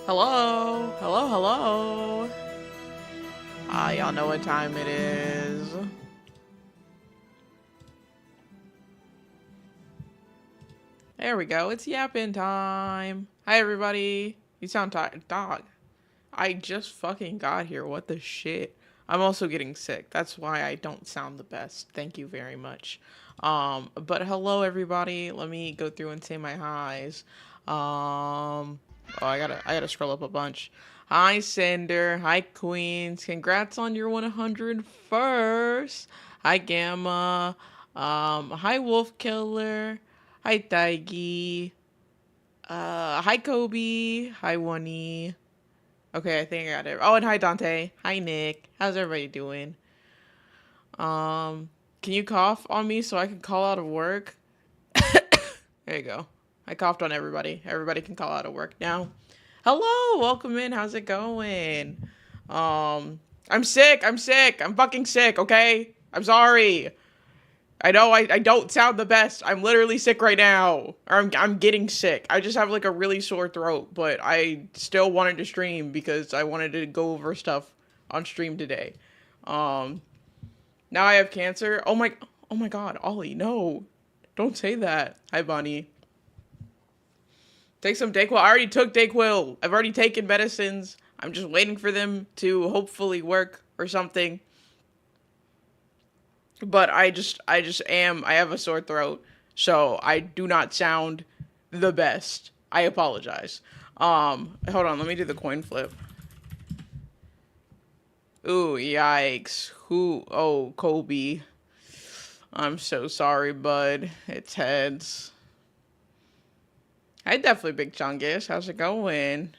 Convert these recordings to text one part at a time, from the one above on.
Hello, hello, hello. Y'all know what time it is. There we go. It's yapping time. Hi, everybody. You sound tired, dog. I just fucking got here. What the shit? I'm also getting sick. That's why I don't sound the best. Thank you very much. But hello, everybody. Let me go through and say my highs. Oh, I gotta scroll up a bunch. Hi, Cinder. Hi, Queens. Congrats on your 101st. Hi, Gamma. Hi, Wolf Killer. Hi, Taigi. Hi, Kobe. Hi, Wani. Okay, I think I got it. Oh, and hi, Dante. Hi, Nick. How's everybody doing? Can you cough on me so I can call out of work? There you go. I coughed on everybody. Everybody can call out of work now. Hello, welcome in. How's it going? I'm sick. I'm fucking sick, okay? I'm sorry. I know I don't sound the best. I'm literally sick right now. Or I'm getting sick. I just have like a really sore throat, but I still wanted to stream because I wanted to go over stuff on stream today. Now I have cancer. Oh my god, Ollie, no. Don't say that. Hi, Bonnie. Take some Dayquil. I already took Dayquil. I've already taken medicines. I'm just waiting for them to hopefully work or something. But I have a sore throat, so I do not sound the best. I apologize. Hold on, let me do the coin flip. Ooh, yikes. Oh, Kobe. I'm so sorry, bud. It's heads. Hi, definitely Big Chungus. How's it going?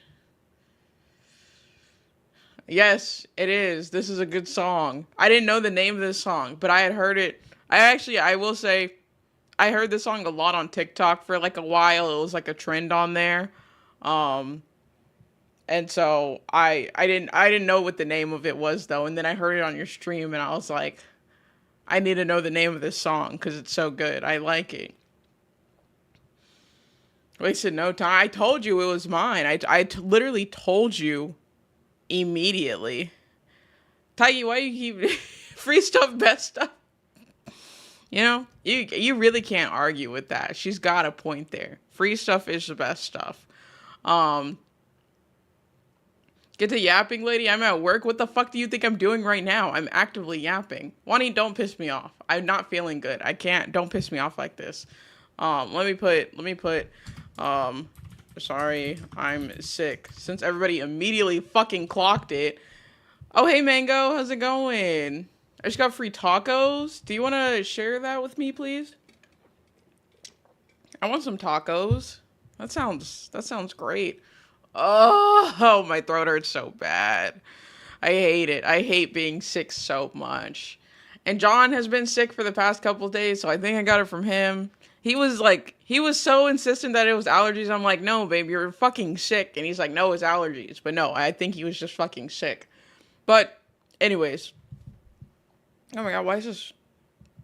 Yes, it is. This is a good song. I didn't know the name of this song, but I had heard it. I will say, I heard this song a lot on TikTok for like a while. It was like a trend on there. And so I didn't know what the name of it was though. And then I heard it on your stream and I was like, I need to know the name of this song because it's so good. I like it. Wasted no time. I told you it was mine. Literally told you immediately. Taigi, why you keep free stuff, best stuff? You know, you really can't argue with that. She's got a point there. Free stuff is the best stuff. Get to yapping, lady. I'm at work. What the fuck do you think I'm doing right now? I'm actively yapping. Wani, don't piss me off. I'm not feeling good. I can't. Don't piss me off like this. Let me put, sorry, I'm sick. Since everybody immediately fucking clocked it. Oh, hey, Mango. How's it going? I just got free tacos. Do you want to share that with me, please? I want some tacos. That sounds great. Oh, my throat hurts so bad. I hate it. I hate being sick so much. And John has been sick for the past couple of days, so I think I got it from him. He was so insistent that it was allergies. I'm like, no, babe, you're fucking sick. And he's like, no, it's allergies. But no, I think he was just fucking sick. But, anyways. Oh my god, why is this?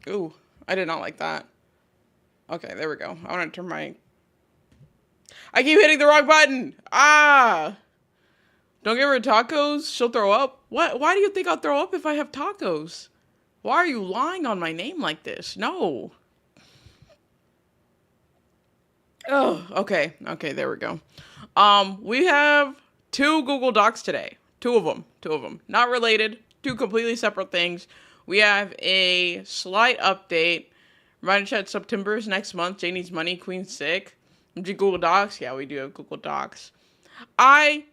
Ooh, I did not like that. Okay, there we go. I want to turn my... I keep hitting the wrong button! Ah! Don't give her tacos, she'll throw up. What? Why do you think I'll throw up if I have tacos? Why are you lying on my name like this? No. Oh, okay. Okay, there we go. We have 2 Google Docs today. Two of them. Not related. 2 completely separate things. We have a slight update. Reminder chat, September is next month. Jay needs money. Queen's sick. Do Google Docs? Yeah, we do have Google Docs. I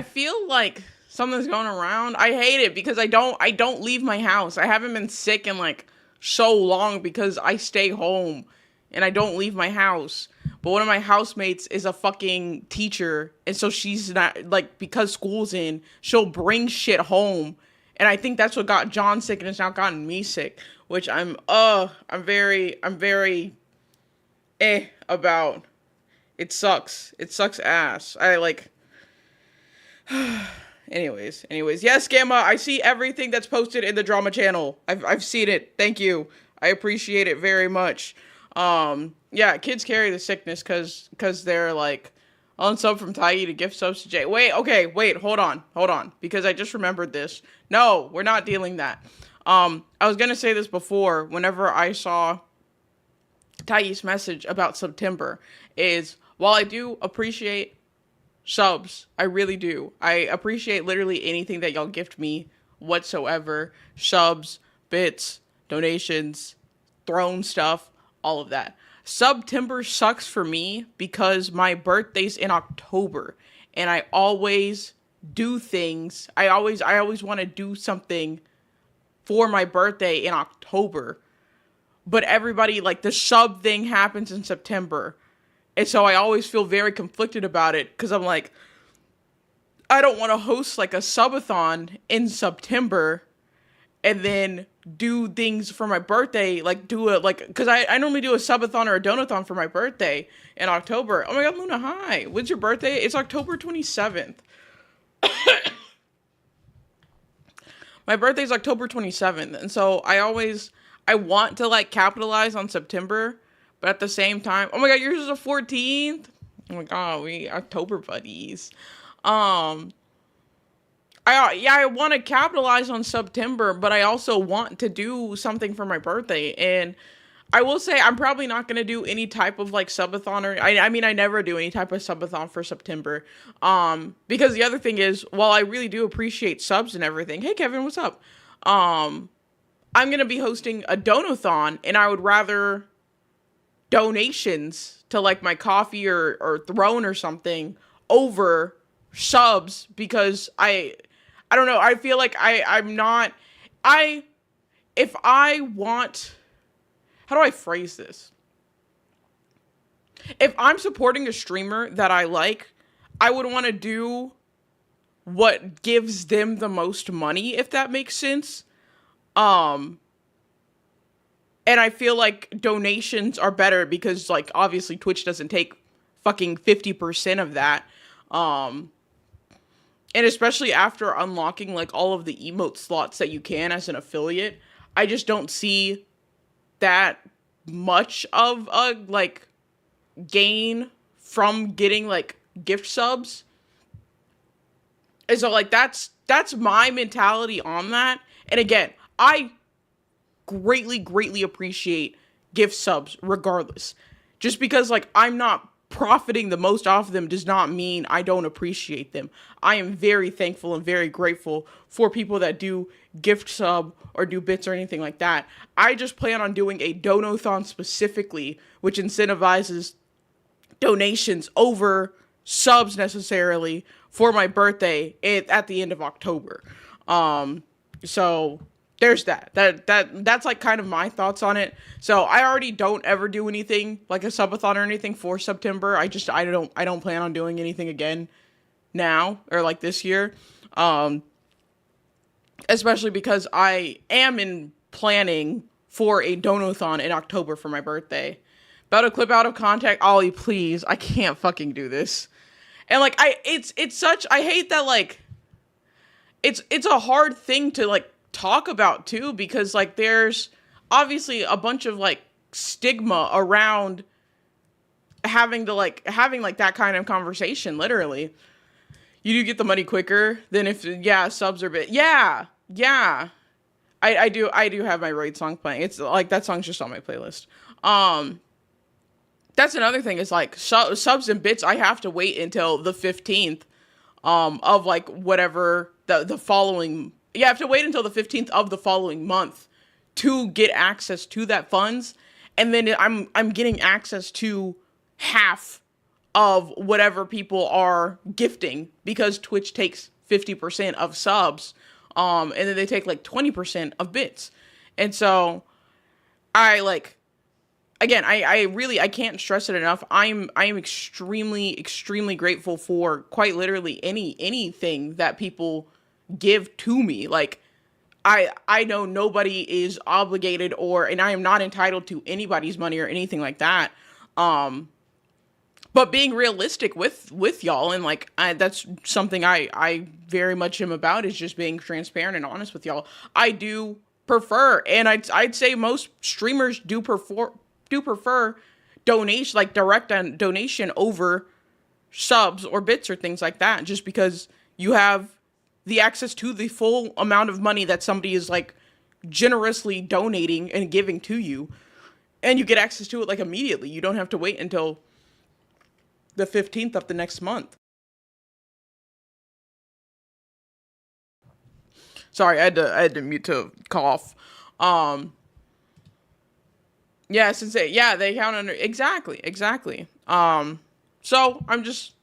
feel like something's going around. I hate it because I don't leave my house. I haven't been sick in like so long because I stay home and I don't leave my house. But one of my housemates is a fucking teacher, and so she's not, like, because school's in, she'll bring shit home. And I think that's what got John sick and it's now gotten me sick, which I'm very about. It sucks. It sucks ass. Anyways. Yes, Gamma, I see everything that's posted in the drama channel. I've seen it. Thank you. I appreciate it very much. Yeah, kids carry the sickness because they're like Unsub from Tayi to gift subs to Jay. Wait, okay, wait, hold on, because I just remembered this. No, we're not dealing that. I was gonna say this before. Whenever I saw Tayi's message about September, is while I do appreciate subs, I really do. I appreciate literally anything that y'all gift me whatsoever. Subs, bits, donations, throne stuff, all of that. September sucks for me because my birthday's in October and I always do things. I always want to do something for my birthday in October. But everybody, like, the sub thing happens in September. And so I always feel very conflicted about it because I'm like, I don't want to host like a subathon in September and then do things for my birthday, like do a, like, because I normally do a subathon or a donathon for my birthday in October. Oh my God, Luna, hi. When's your birthday? It's October 27th. My birthday's October 27th. And so I want to like capitalize on September, but at the same time, oh my God, yours is the 14th. Oh my God, we October buddies. I want to capitalize on September, but I also want to do something for my birthday. And I will say I'm probably not going to do any type of like subathon or I mean I never do any type of subathon for September. Because the other thing is, while I really do appreciate subs and everything. Hey Kevin, what's up? I'm going to be hosting a donathon and I would rather donations to like my coffee or throne or something over subs because I don't know, I feel like I'm not if I want, how do I phrase this? If I'm supporting a streamer that I like, I would want to do what gives them the most money, if that makes sense. And I feel like donations are better because, like, obviously Twitch doesn't take fucking 50% of that. And especially after unlocking, like, all of the emote slots that you can as an affiliate, I just don't see that much of a, like, gain from getting, like, gift subs. And so, like, that's my mentality on that. And again, I greatly appreciate gift subs regardless. Just because, like, I'm not profiting the most off of them does not mean I don't appreciate them. I am very thankful and very grateful for people that do gift sub or do bits or anything like that. I just plan on doing a donathon specifically, which incentivizes donations over subs necessarily for my birthday at the end of October. So there's that's like kind of my thoughts on it. So I already don't ever do anything like a subathon or anything for September. I don't plan on doing anything again now or like this year. Especially because I am in planning for a donathon in October for my birthday. About to clip out of contact, Ollie, please. I can't fucking do this. And like it's such, I hate that, like, it's a hard thing to like talk about too, because like there's obviously a bunch of like stigma around having that kind of conversation. Literally, you do get the money quicker than if subs are bit. Yeah. I do have my raid song playing. It's like that song's just on my playlist. That's another thing, is like subs and bits, I have to wait until the 15th of like whatever the following. You have to wait until the 15th of the following month to get access to that funds. And then I'm getting access to half of whatever people are gifting, because Twitch takes 50% of subs. And then they take like 20% of bits. And so I like, again, I can't stress it enough. I am extremely grateful for quite literally anything that people give to me. Like, I know nobody is obligated and I am not entitled to anybody's money or anything like that. But being realistic with y'all, and like, that's something I very much am about, is just being transparent and honest with y'all. I do prefer, and I'd say most streamers do prefer donation, like direct donation over subs or bits or things like that, just because you have the access to the full amount of money that somebody is like generously donating and giving to you, and you get access to it like immediately. You don't have to wait until the 15th of the next month. Sorry, I had to mute to cough. Yeah, since they count under exactly. So I'm just,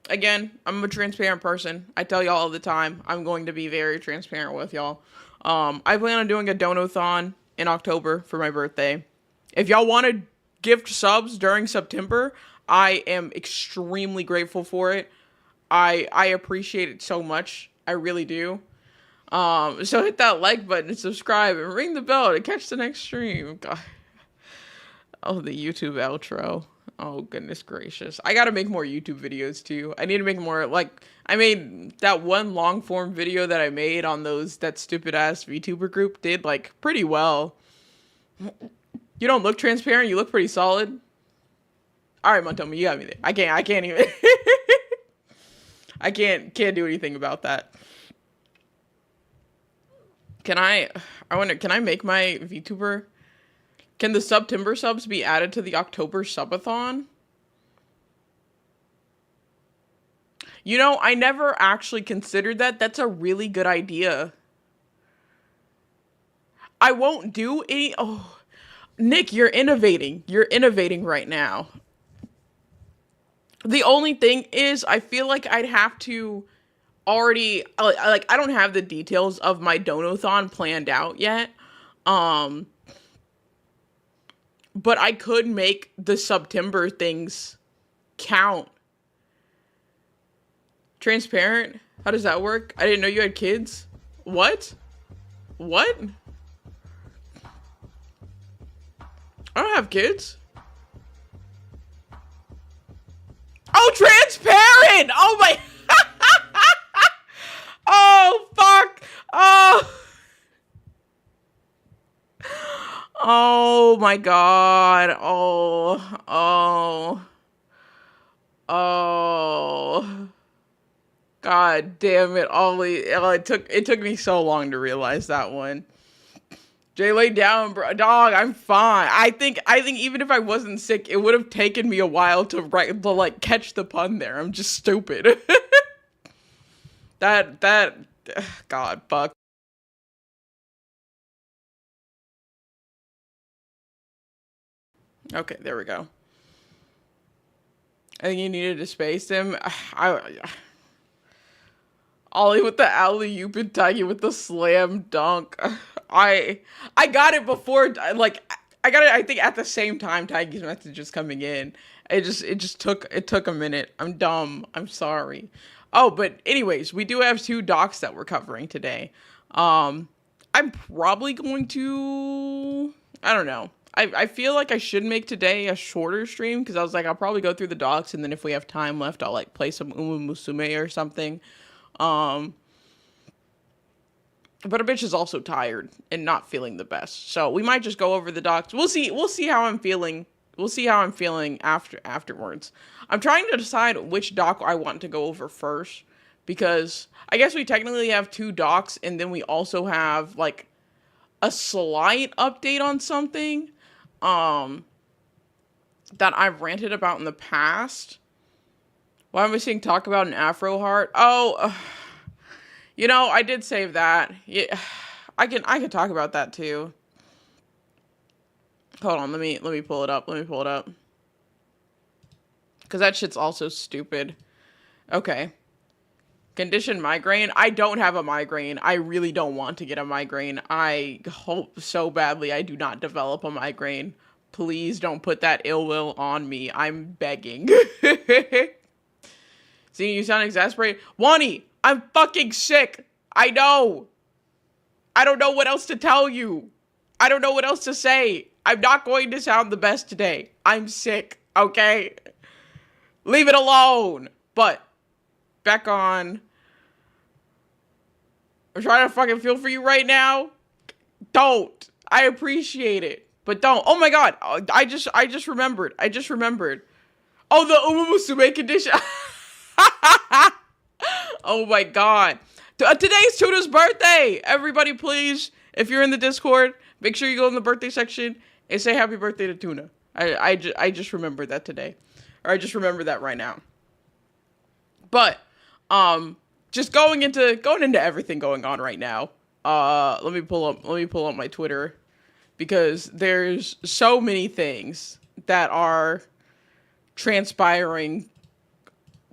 again, I'm a transparent person. I tell y'all all the time. I'm going to be very transparent with y'all. I plan on doing a donathon in October for my birthday. If y'all want to gift subs during September, I am extremely grateful for it. I appreciate it so much. I really do. So hit that like button and subscribe and ring the bell to catch the next stream. God. Oh, the YouTube outro. Oh, goodness gracious. I gotta make more YouTube videos, too. I need to make more, like, I made that one long-form video that I made on that stupid-ass VTuber group did, like, pretty well. You don't look transparent, you look pretty solid. Alright, Montoma, you got me there. I can't even. I can't do anything about that. Can I make my VTuber? Can the September subs be added to the October subathon? You know, I never actually considered that. That's a really good idea. I won't do any... Oh, Nick, you're innovating. You're innovating right now. The only thing is, I feel like I'd have to already... I don't have the details of my donathon planned out yet. But I could make the September things count. Transparent? How does that work? I didn't know you had kids. What? What? I don't have kids. Oh, transparent! Oh my... Oh, fuck! Oh... Oh my god. Oh. God damn it, Ollie. It took me so long to realize that one. Jay, lay down, bro. Dog, I'm fine. I think even if I wasn't sick, it would have taken me a while to catch the pun there. I'm just stupid. God, fuck. Okay, there we go. I think you needed to space him. Ollie with the alley-oop and Tiggy with the slam dunk. I got it before, like, I got it, I think, at the same time Tiggy's message was coming in. It took a minute. I'm dumb. I'm sorry. Oh, but anyways, we do have 2 docs that we're covering today. I'm probably going to... I don't know. I feel like I should make today a shorter stream, because I was like, I'll probably go through the docs, and then if we have time left, I'll, like, play some Uma Musume or something. But a bitch is also tired and not feeling the best. So we might just go over the docs. We'll see how I'm feeling. We'll see how I'm feeling afterwards. I'm trying to decide which doc I want to go over first, because I guess we technically have 2 docs, and then we also have, like, a slight update on something that I've ranted about in the past. Why am I seeing talk about an Afro heart? Oh, you know, I did save that. Yeah, I can talk about that too. Hold on, let me pull it up. Let me pull it up. Cause that shit's also stupid. Okay. Condition migraine. I don't have a migraine. I really don't want to get a migraine. I hope so badly I do not develop a migraine. Please don't put that ill will on me. I'm begging. See, you sound exasperated. Wani, I'm fucking sick. I know. I don't know what else to tell you. I don't know what else to say. I'm not going to sound the best today. I'm sick, okay? Leave it alone. But, back on. I'm trying to fucking feel for you right now. Don't. I appreciate it. But don't. Oh my god. I just remembered. Oh, the Uma Musume condition. Oh my god. Today's Tuna's birthday. Everybody, please, if you're in the Discord, make sure you go in the birthday section and say happy birthday to Tuna. I just remembered that today. Or I just remember that right now. But just going into everything going on right now. Let me pull up my Twitter, because there's so many things that are transpiring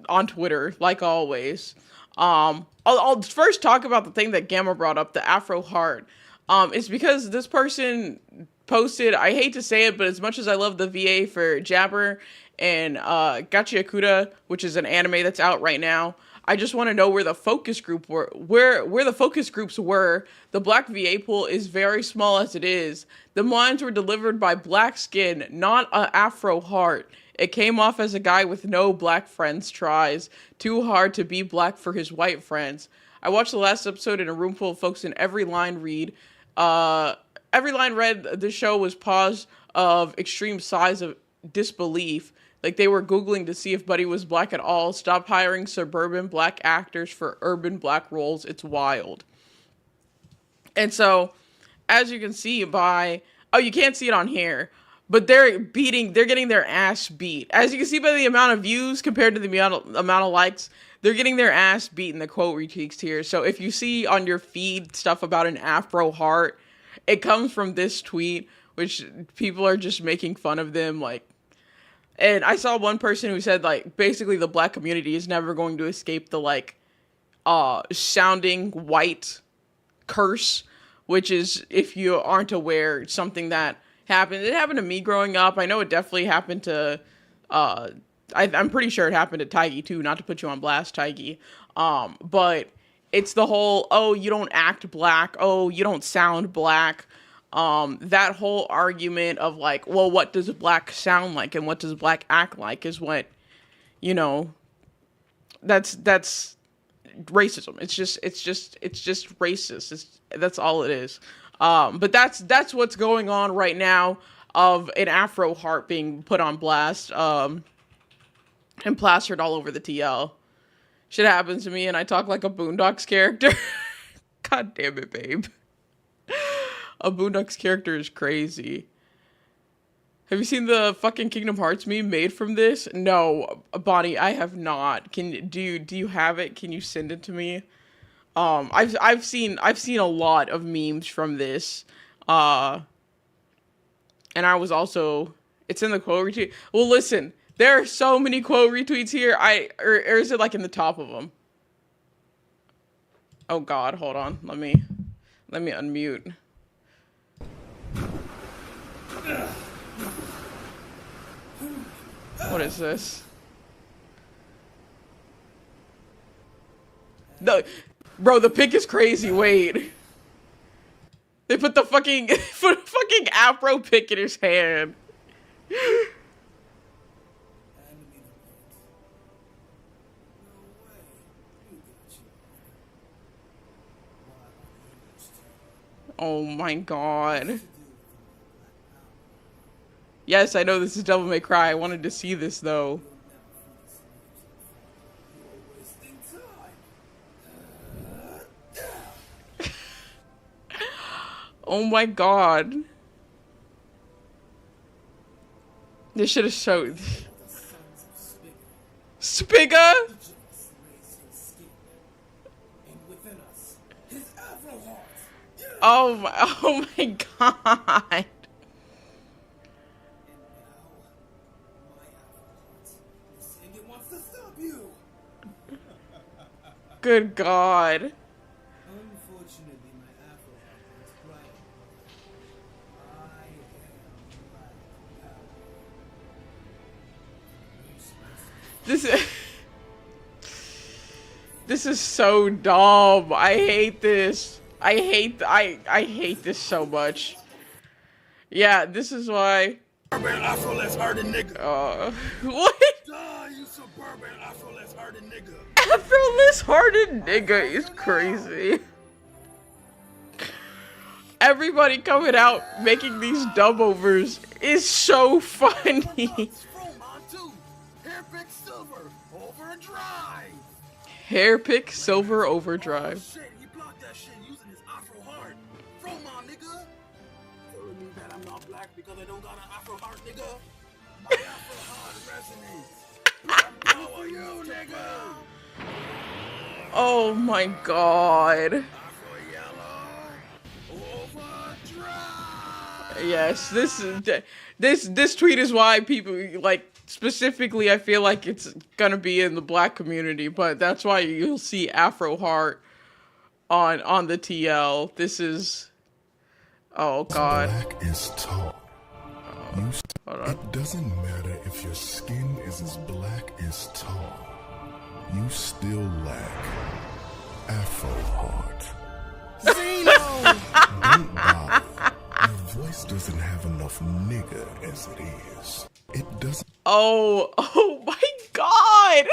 on Twitter, like always. I'll first talk about the thing that Gamma brought up, the Afro Heart. It's because this person posted, I hate to say it, but as much as I love the VA for Jabber and Gachi Akuda, which is an anime that's out right now, I just want to know where the focus group were, where the focus groups were. The black VA pool is very small as it is. The lines were delivered by black skin, not an Afro Heart. It came off as a guy with no black friends tries. Too hard to be black for his white friends. I watched the last episode in a room full of folks, and every line read, the show was pause of extreme size of disbelief. Like they were Googling to see if Buddy was black at all. Stop hiring suburban black actors for urban black roles. It's wild. And so, as you can see by, you can't see it on here, but they're getting their ass beat. As you can see by the amount of views compared to the amount of likes, they're getting their ass beat in the quote retweets here. So if you see on your feed stuff about an Afro Heart, it comes from this tweet, which people are just making fun of them, like. And I saw one person who said, like, basically the black community is never going to escape the, like, sounding white curse, which is, if you aren't aware, something that happened. It happened to me growing up. I know it definitely happened to, I'm pretty sure it happened to Taigi too, not to put you on blast, Taigi. But it's the whole, oh, you don't act black. Oh, you don't sound black. That whole argument of like, well, what does black sound like and what does black act like is what, that's racism. It's just racist. That's all it is. But that's what's going on right now, of an Afro Heart being put on blast, and plastered all over the TL. Shit happens to me and I talk like a Boondocks character. God damn it, babe. A Boondocks character is crazy. Have you seen the fucking Kingdom Hearts meme made from this? No, Bonnie, I have not. Do you have it? Can you send it to me? I've seen a lot of memes from this. And I was also, it's in the quote retweet. Well, listen, there are so many quote retweets here. Or is it like in the top of them? Oh God, hold on. Let me unmute. What is this? No, bro, the pic is crazy. Wait, they put the fucking Afro pic in his hand. Oh my God. Yes, I know this is Devil May Cry. I wanted to see this though. Oh my God. This shit is so... Spiga? Oh my God. Good God. Unfortunately, my Afro is right. I am black. This is so dumb. I hate this. I hate this so much. Yeah, this is why. Suburban Afro-less hearted nigga. What? Die, you suburban Afro-less hearted nigga. Afro-less hearted nigga is crazy. Everybody coming out making these dub overs is so funny. Hairpick Silver Overdrive. Hairpick Silver Oh Overdrive. shit, he blocked that shit using his Afro heart. From my nigga. Telling me that I'm not black because I don't got an Afro heart, nigga. My Afro heart resonates. How are you, nigga? Oh my god. Afro yellow. Overdrive. Yes, this tweet is why people like specifically I feel like it's gonna be in the black community, but that's why you'll see Afro Heart on the TL. This is oh god. Black is taught. Hold on. It doesn't matter if your skin is as black as tall. You still lack Afro heart. Zeno. Don't bother. Your voice doesn't have enough nigga as it is. It doesn't. Oh my god.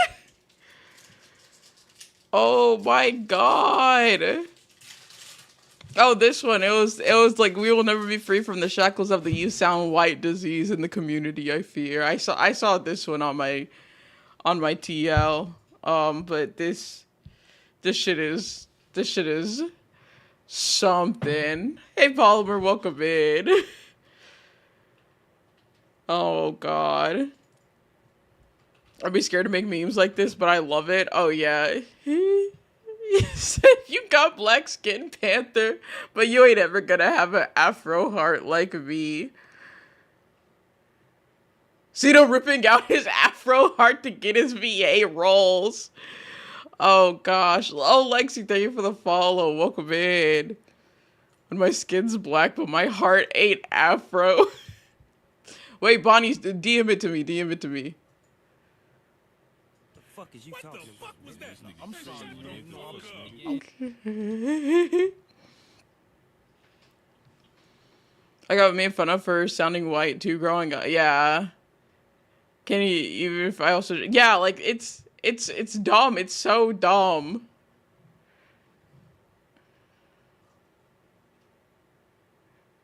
Oh my god. Oh, this one. It was like we will never be free from the shackles of the you sound white disease in the community, I fear. I saw this one on my TL. But this shit is something. Hey Polymer, welcome in. Oh god. I'd be scared to make memes like this, but I love it. Oh yeah. You said you got black skin, Panther, but you ain't ever gonna have an Afro heart like me. Cito ripping out his Afro heart to get his VA rolls. Oh gosh. Oh Lexi, thank you for the follow. Welcome in. When my skin's black, but my heart ain't Afro. Wait, Bonnie, DM it to me. DM it to me. Fuck is you talking about? Was that? I'm sorry, I got made fun of for sounding white too growing up. Yeah. Can you even if I also yeah, like it's dumb. It's so dumb.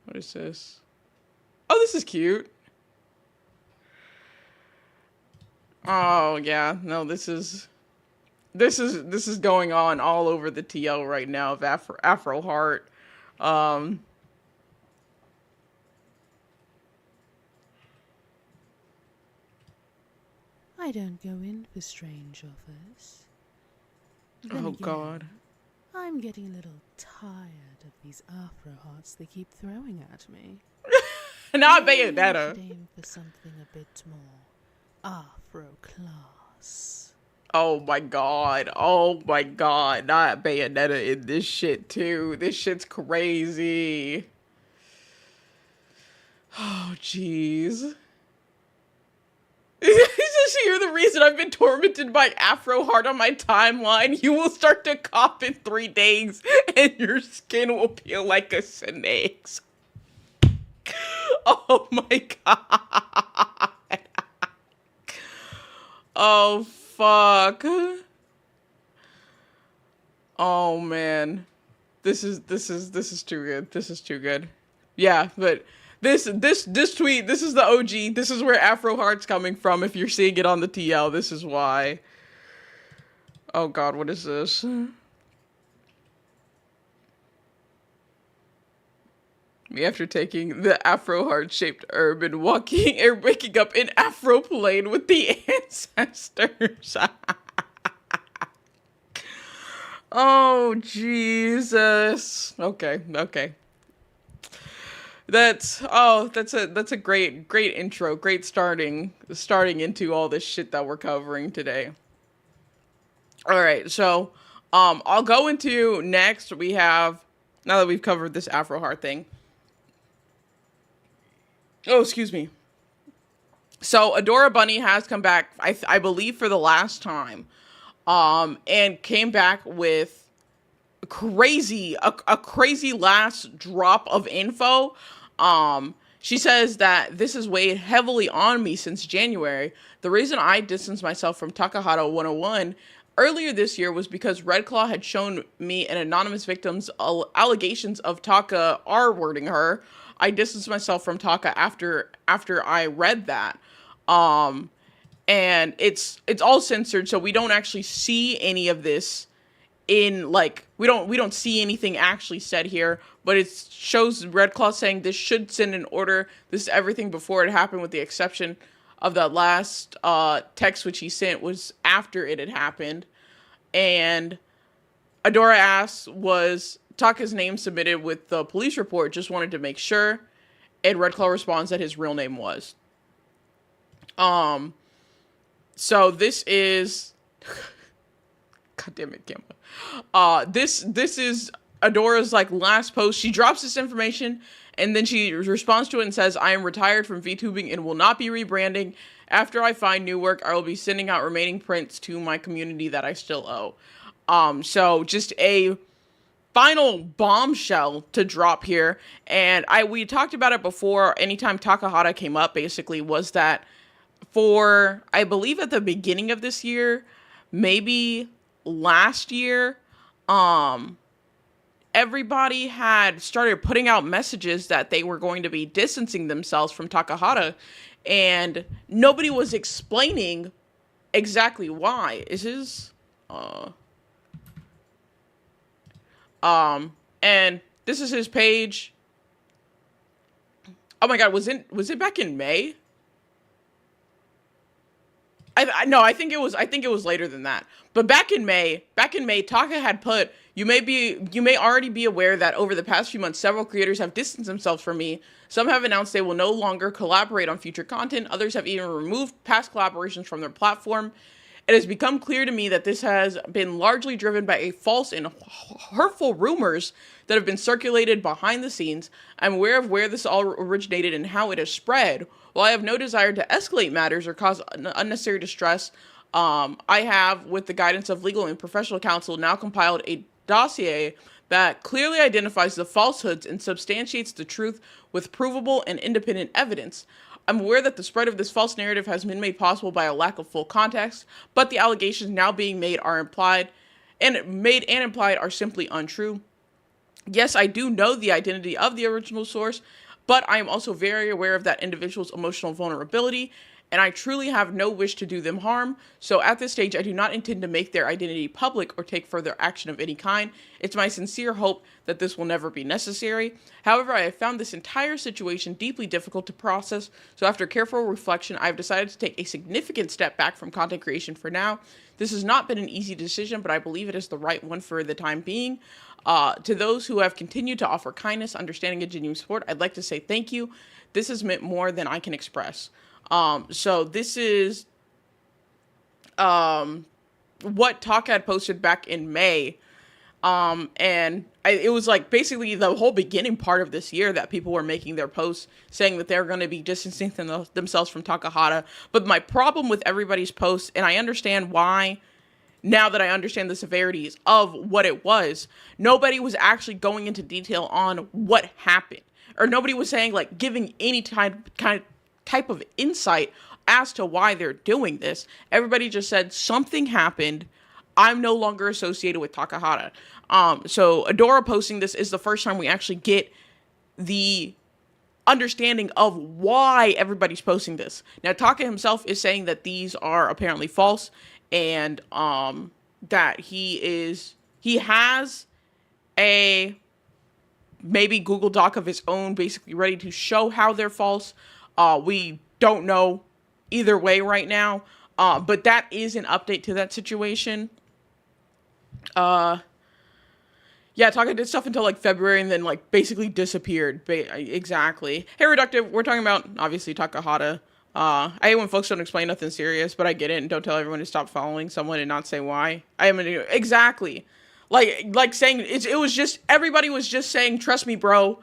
What is this? Oh, this is cute. Oh yeah, no, this is going on all over the TL right now of Afro Heart. I don't go in for strange offers. Then Oh again, god. I'm getting a little tired of these Afro hearts they keep throwing at me. Not Maybe I Bayonetta. should aim for something a bit more Afro class. Oh my god. Oh my god. Not Bayonetta in this shit too. This shit's crazy. Oh jeez. Is here the reason I've been tormented by Afro Heart on my timeline? You will start to cough in 3 days and your skin will peel like a snake's. Oh my god. Oh fuck. Oh man. This is too good. This is too good. Yeah, but this tweet, this is the OG. This is where Afro Heart's coming from. If you're seeing it on the TL, this is why. Oh god, what is this? Me after taking the Afro Heart-shaped herb and walking or waking up in Afro plane with the ancestors. Oh Jesus. Okay. That's a great intro, great starting into all this shit that we're covering today. All right, so I'll go into next. We have, now that we've covered this Afro Heart thing. Oh, excuse me. So Adora Bunny has come back, I believe, for the last time, and came back with a crazy last drop of info. She says that this has weighed heavily on me since January. The reason I distanced myself from Takahata 101 earlier this year was because Red Claw had shown me an anonymous victim's allegations of Taka R-wording her. I distanced myself from Taka after I read that. and it's all censored, so we don't actually see any of this in, like, we don't see anything actually said here, but it shows Red Claw saying this should send an order. This is everything before it happened, with the exception of that last text which he sent was after it had happened. And Adora asks, was Taka's name submitted with the police report? Just wanted to make sure. And Red Claw responds that his real name was. So this is God damn it, Kimba. This is Adora's like last post. She drops this information and then she responds to it and says, I am retired from VTubing and will not be rebranding. After I find new work, I will be sending out remaining prints to my community that I still owe. So just a final bombshell to drop here. And we talked about it before. Anytime Takahata came up, basically, was that for, I believe at the beginning of this year, maybe last year, everybody had started putting out messages that they were going to be distancing themselves from Takahata, and nobody was explaining exactly why. Is his and this is his page. Oh my god, was it back in May? No, I think it was later than that. But back in May, Taka had put, you may already be aware that over the past few months, several creators have distanced themselves from me. Some have announced they will no longer collaborate on future content. Others have even removed past collaborations from their platform. It has become clear to me that this has been largely driven by a false and hurtful rumors that have been circulated behind the scenes. I'm aware of where this all originated and how it has spread. While I have no desire to escalate matters or cause unnecessary distress, I have, with the guidance of legal and professional counsel, now compiled a dossier that clearly identifies the falsehoods and substantiates the truth with provable and independent evidence. I'm aware that the spread of this false narrative has been made possible by a lack of full context, but the allegations now being made are implied are simply untrue. Yes, I do know the identity of the original source, but I am also very aware of that individual's emotional vulnerability, and I truly have no wish to do them harm. So at this stage, I do not intend to make their identity public or take further action of any kind. It's my sincere hope that this will never be necessary. However, I have found this entire situation deeply difficult to process, so after careful reflection, I have decided to take a significant step back from content creation for now. This has not been an easy decision, but I believe it is the right one for the time being. To those who have continued to offer kindness, understanding, and genuine support, I'd like to say thank you. This has meant more than I can express. So this is what Taka had posted back in May. It was like basically the whole beginning part of this year that people were making their posts saying that they're going to be distancing themselves from Takahata. But my problem with everybody's posts, and I understand why, now that I understand the severities of what it was, nobody was actually going into detail on what happened, or nobody was saying, like, giving any type of insight as to why they're doing this. Everybody just said something happened. I'm no longer associated with Takahata. So Adora posting this is the first time we actually get the understanding of why everybody's posting this. Now, Taka himself is saying that these are apparently false, and that he has a maybe Google Doc of his own basically ready to show how they're false. We don't know either way right now, but that is an update to that situation. Yeah, Taka did stuff until like February and then like basically disappeared. Exactly. Hey, Reductive, we're talking about obviously Takahata. I hate when folks don't explain nothing serious, but I get it, and don't tell everyone to stop following someone and not say why. Exactly. Like saying it was just, everybody was just saying, trust me, bro,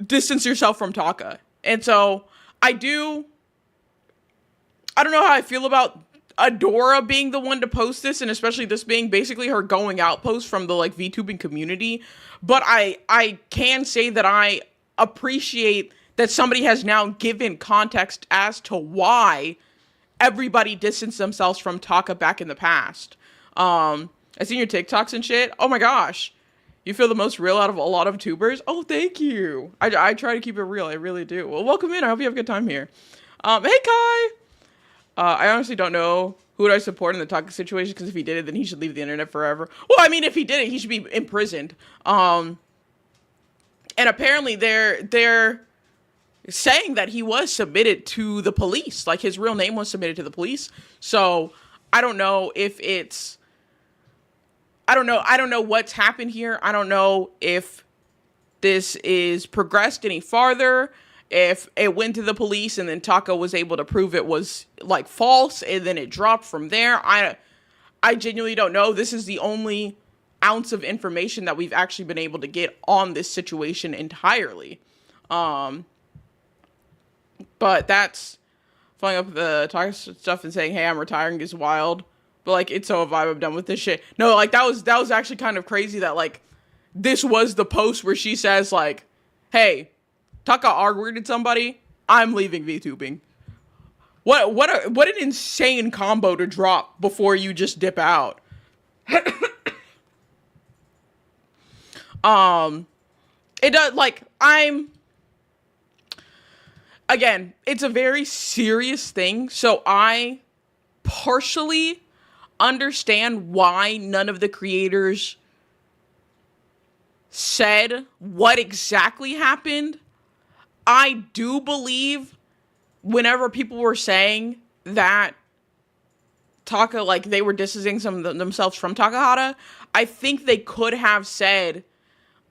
distance yourself from Taka. And so I don't know how I feel about Adora being the one to post this, and especially this being basically her going out post from the like VTubing community. But I can say that I appreciate that somebody has now given context as to why everybody distanced themselves from Taka back in the past. I seen your TikToks and shit. Oh my gosh. You feel the most real out of a lot of tubers? Oh, thank you. I try to keep it real. I really do. Well, welcome in. I hope you have a good time here. Hey, Kai. I honestly don't know who would I support in the Taka situation, because if he did it, then he should leave the internet forever. Well, I mean, if he did it, he should be imprisoned. And apparently they're saying that he was submitted to the police, like his real name was submitted to the police. So I don't know if it's, I don't know what's happened here. I don't know if this is progressed any farther, if it went to the police and then Taka was able to prove it was like false and then it dropped from there. I genuinely don't know. This is the only ounce of information that we've actually been able to get on this situation entirely. But that's following up the Taka stuff and saying, "Hey, I'm retiring" is wild. But like, it's so a vibe. I'm done with this shit. No, like that was actually kind of crazy that like this was the post where she says like, "Hey, Taka R-worded somebody. I'm leaving VTubing." What an insane combo to drop before you just dip out. It does, like, again, it's a very serious thing, so I partially understand why none of the creators said what exactly happened. I do believe whenever people were saying that Taka, like, they were distancing themselves from Takahata, I think they could have said,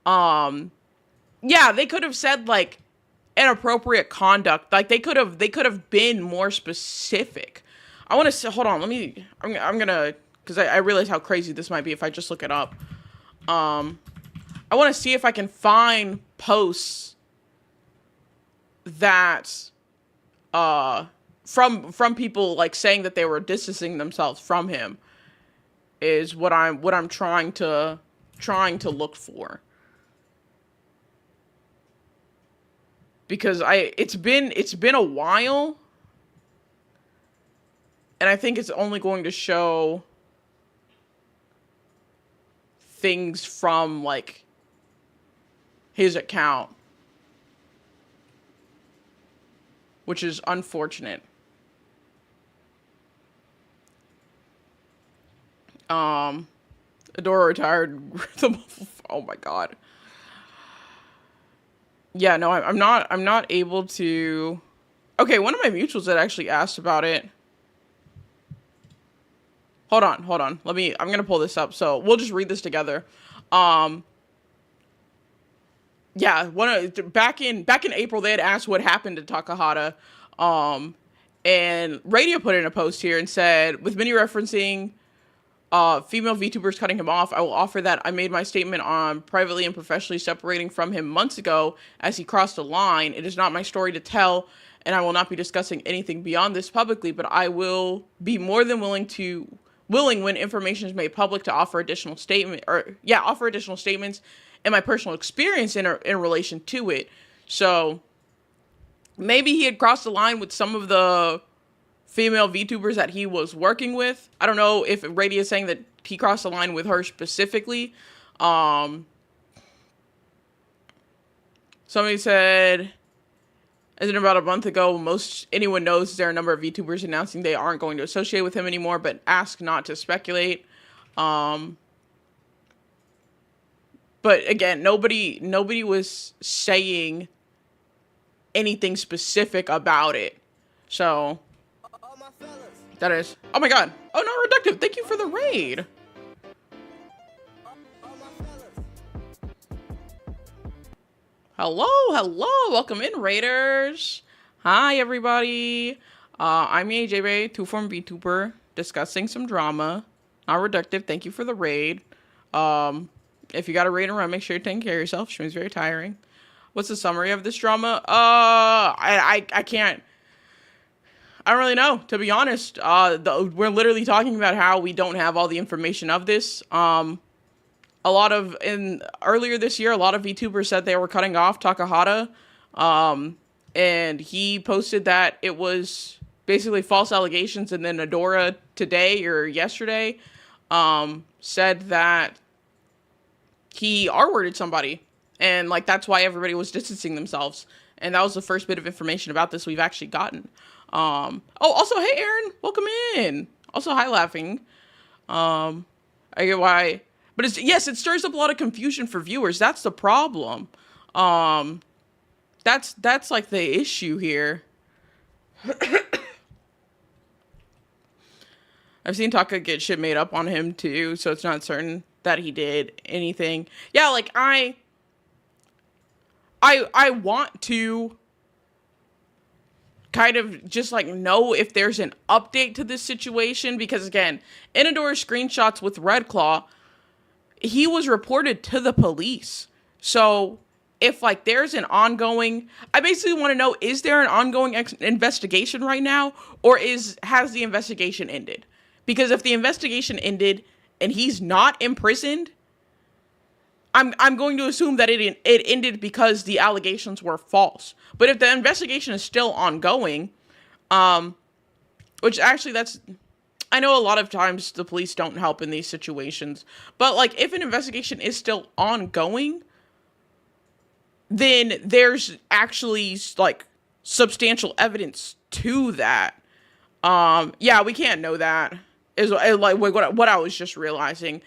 yeah, they could have said, like, inappropriate conduct. Like, they could have been more specific. I want to say, hold on, I'm gonna, because I realize how crazy this might be if I just look it up. I want to see if I can find posts that, from people, like, saying that they were distancing themselves from him, is what I'm trying to look for. Because it's been a while, and I think it's only going to show things from, like, his account, which is unfortunate. Adora retired. Oh my god. Yeah, no, I'm not able to. Okay, one of my mutuals that actually asked about it. Hold on. I'm gonna pull this up, so we'll just read this together. Yeah, back in April they had asked what happened to Takahata, and Radio put in a post here and said, with many referencing female VTubers cutting him off, I will offer that I made my statement on privately and professionally separating from him months ago as he crossed a line. It is not my story to tell, and I will not be discussing anything beyond this publicly, but I will be more than willing when information is made public to offer additional statements and my personal experience in relation to it. So maybe he had crossed the line with some of the female VTubers that he was working with. I don't know if Rady is saying that he crossed the line with her specifically. Somebody said, isn't about a month ago, most anyone knows there are a number of VTubers announcing they aren't going to associate with him anymore, but ask not to speculate. But again, nobody was saying anything specific about it. So that is, oh my god. Oh no, Reductive, thank you for the raid. Hello, welcome in, Raiders. Hi, everybody. I'm AJB, two-form VTuber, discussing some drama. Not Reductive, thank you for the raid. If you got a raid and run, make sure you're taking care of yourself. Stream's very tiring. What's the summary of this drama? I can't. I don't really know, to be honest. We're literally talking about how we don't have all the information of this. Earlier this year, a lot of VTubers said they were cutting off Takahata. And he posted that it was basically false allegations. And then Adora today or yesterday, said that he R-worded somebody. And like, that's why everybody was distancing themselves. And that was the first bit of information about this we've actually gotten. Oh, also, hey, Aaron, welcome in. Also, hi, laughing. I get why, but yes, it stirs up a lot of confusion for viewers. That's the problem. That's like the issue here. I've seen Taka get shit made up on him too, so it's not certain that he did anything. Yeah, like I want to kind of just like know if there's an update to this situation, because again, Inador's screenshots with Red Claw, he was reported to the police. So if like there's an ongoing, I basically want to know, is there an ongoing investigation right now, or has the investigation ended? Because if the investigation ended and he's not imprisoned, I'm going to assume that it ended because the allegations were false. But if the investigation is still ongoing, which actually I know a lot of times the police don't help in these situations, but like if an investigation is still ongoing, then there's actually like substantial evidence to that. Yeah, we can't know that. Is like what I was just realizing.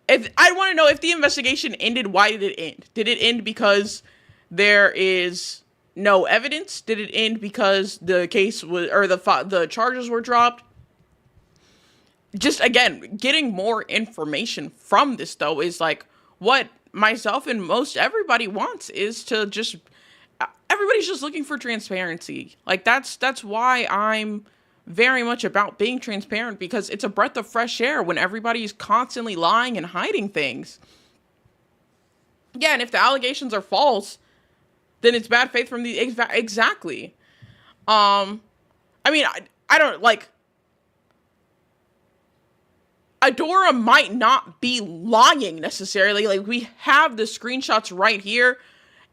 If I want to know if the investigation ended, why did it end? Did it end because there is no evidence? Did it end because the case was, or the charges were dropped? Just again, getting more information from this though is like what myself and most everybody wants, is to just, everybody's just looking for transparency. Like that's why I'm very much about being transparent, because it's a breath of fresh air when everybody's constantly lying and hiding things. Yeah, and if the allegations are false, then it's bad faith from the exactly. I mean, I don't like, Adora might not be lying necessarily. Like, we have the screenshots right here,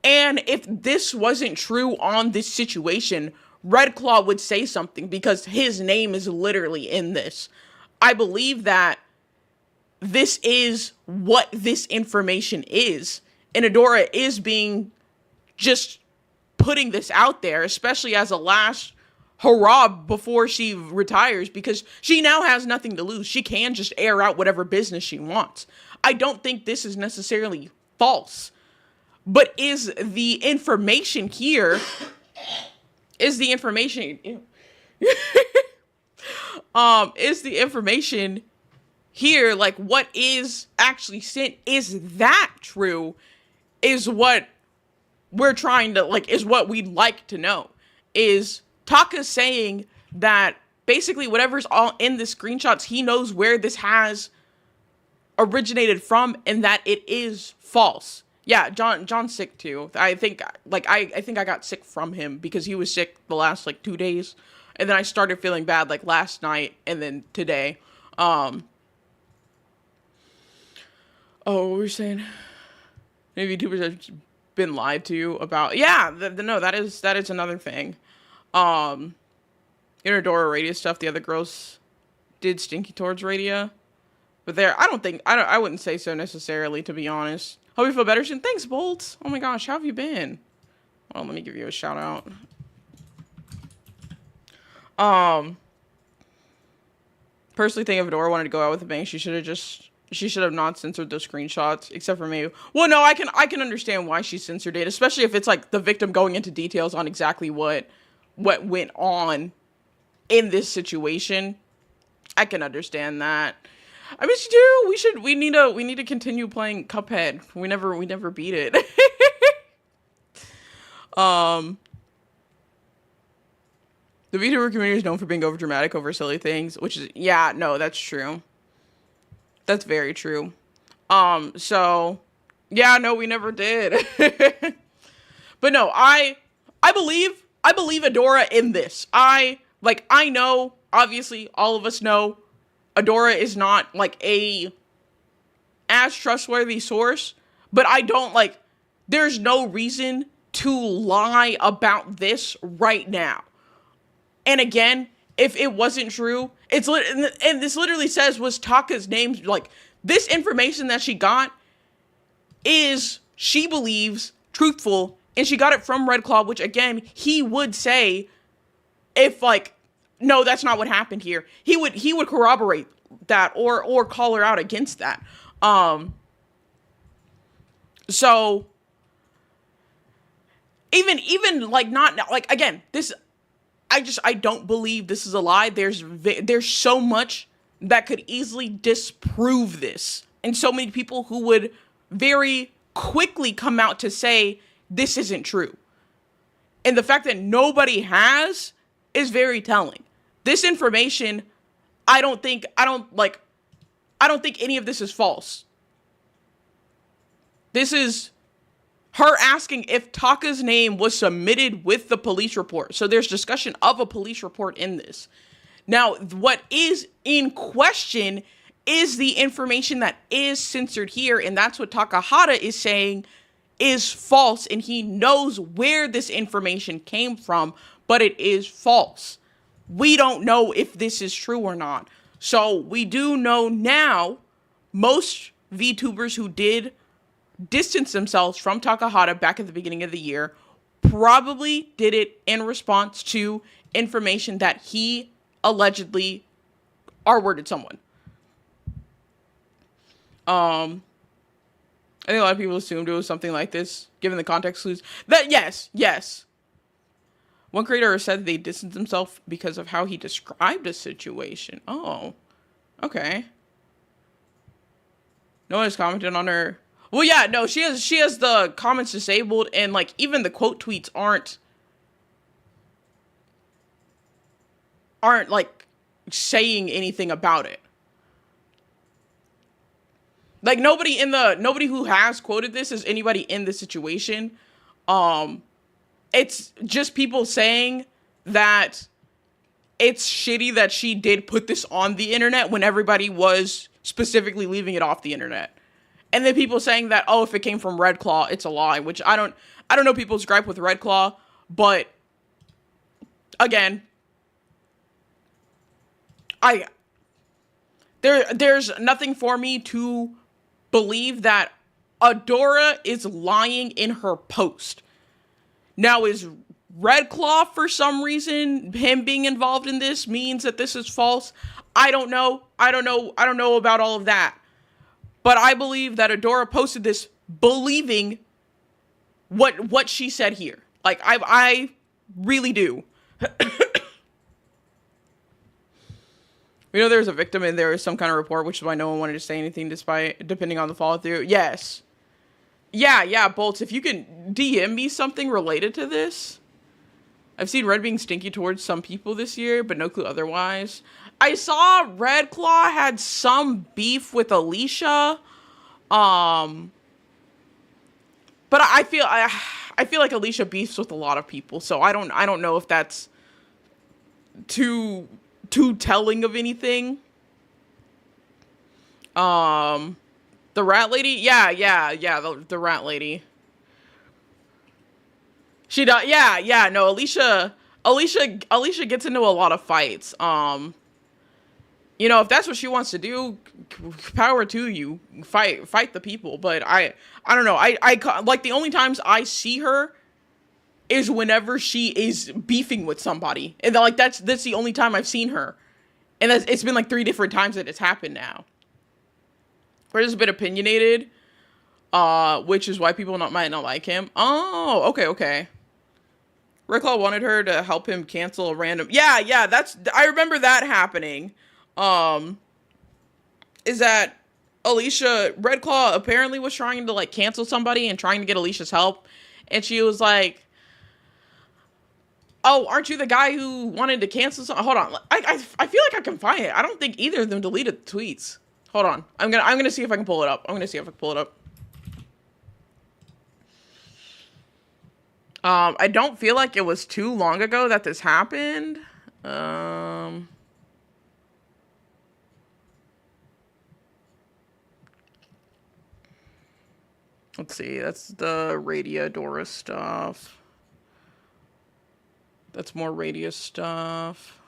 and if this wasn't true on this situation, Red Claw would say something because his name is literally in this. I believe that this is what this information is, and Adora is being just putting this out there, especially as a last hurrah before she retires, because she now has nothing to lose. She can just air out whatever business she wants. I don't think this is necessarily false, but is the information here is the information is the information here, like what is actually sent, is that true, is what we're trying to, like, is what we'd like to know. Is Taka saying that basically whatever's all in the screenshots, he knows where this has originated from, and that it is false. Yeah, John's sick too. I think I got sick from him because he was sick the last like 2 days, and then I started feeling bad like last night and then today. Oh, what were you saying? Maybe YouTubers have been lied to about. Yeah, no, that is another thing. Inadora Radio stuff. The other girls did stinky towards Radio, but I wouldn't say so necessarily, to be honest. Hope you feel better soon. Thanks, Bolt. Oh my gosh, how have you been? Well, let me give you a shout out. Personally think if Adora wanted to go out with a bang, she should have not censored those screenshots, except for me. Well, no, I can understand why she censored it, especially if it's like the victim going into details on exactly what went on in this situation. I can understand that. I miss you too. We need to continue playing Cuphead. We never beat it. The VTuber community is known for being over dramatic over silly things, which is, yeah, no, that's true. That's very true. So yeah, no, we never did. But no, I believe Adora in this. I know, obviously all of us know Adora is not like a as trustworthy source, but I don't there's no reason to lie about this right now. And again, if it wasn't true, and this literally says was Taka's name, like this information that she got is, she believes, truthful, and she got it from Red Claw, which again, he would say if no, that's not what happened here. He would corroborate that or call her out against that. So even like not like again, this I don't believe this is a lie. There's so much that could easily disprove this, and so many people who would very quickly come out to say this isn't true. And the fact that nobody has is very telling. This information, I don't think any of this is false. This is her asking if Taka's name was submitted with the police report. So there's discussion of a police report in this. Now, what is in question is the information that is censored here, and that's what Takahata is saying is false, and he knows where this information came from, but it is false. We don't know if this is true or not. So we do know now most VTubers who did distance themselves from Takahata back at the beginning of the year probably did it in response to information that he allegedly R-worded someone. I think a lot of people assumed it was something like this, given the context clues. That yes. One creator said they distanced themselves because of how he described a situation. Oh, okay. No one has commented on her. Well, yeah, no, she has the comments disabled, and like even the quote tweets aren't like saying anything about it. Like nobody who has quoted this is anybody in this situation. It's just people saying that it's shitty that she did put this on the internet when everybody was specifically leaving it off the internet. And then people saying that, oh, if it came from Red Claw, it's a lie, which I don't know people's gripe with Red Claw, but again, there's nothing for me to believe that Adora is lying in her post. Now, is Red Claw, for some reason, him being involved in this means that this is false? I don't know. I don't know about all of that. But I believe that Adora posted this believing what she said here. Like, I really do. We know there's a victim and there is some kind of report, which is why no one wanted to say anything depending on the follow through. Yes. Yeah, Bolts, if you can DM me something related to this. I've seen Red being stinky towards some people this year, but no clue otherwise. I saw Red Claw had some beef with Alicia. But I feel like Alicia beefs with a lot of people, so I don't know if that's too telling of anything. The rat lady? Yeah, the rat lady. She does, yeah, no, Alicia gets into a lot of fights. You know, if that's what she wants to do, power to you. Fight the people, but I don't know. I like the only times I see her is whenever she is beefing with somebody. And like that's the only time I've seen her. And it's been like 3 different times that it's happened now. We're just a bit opinionated, which is why people might not like him. Oh, okay. Red Claw wanted her to help him cancel a random. Yeah, I remember that happening. Is that Red Claw apparently was trying to like cancel somebody and trying to get Alicia's help, and she was like, "Oh, aren't you the guy who wanted to cancel something?" Hold on, I feel like I can find it. I don't think either of them deleted the tweets. Hold on, I'm gonna see if I can pull it up. I don't feel like it was too long ago that this happened. Let's see, that's the Radiadora stuff. That's more Radius stuff.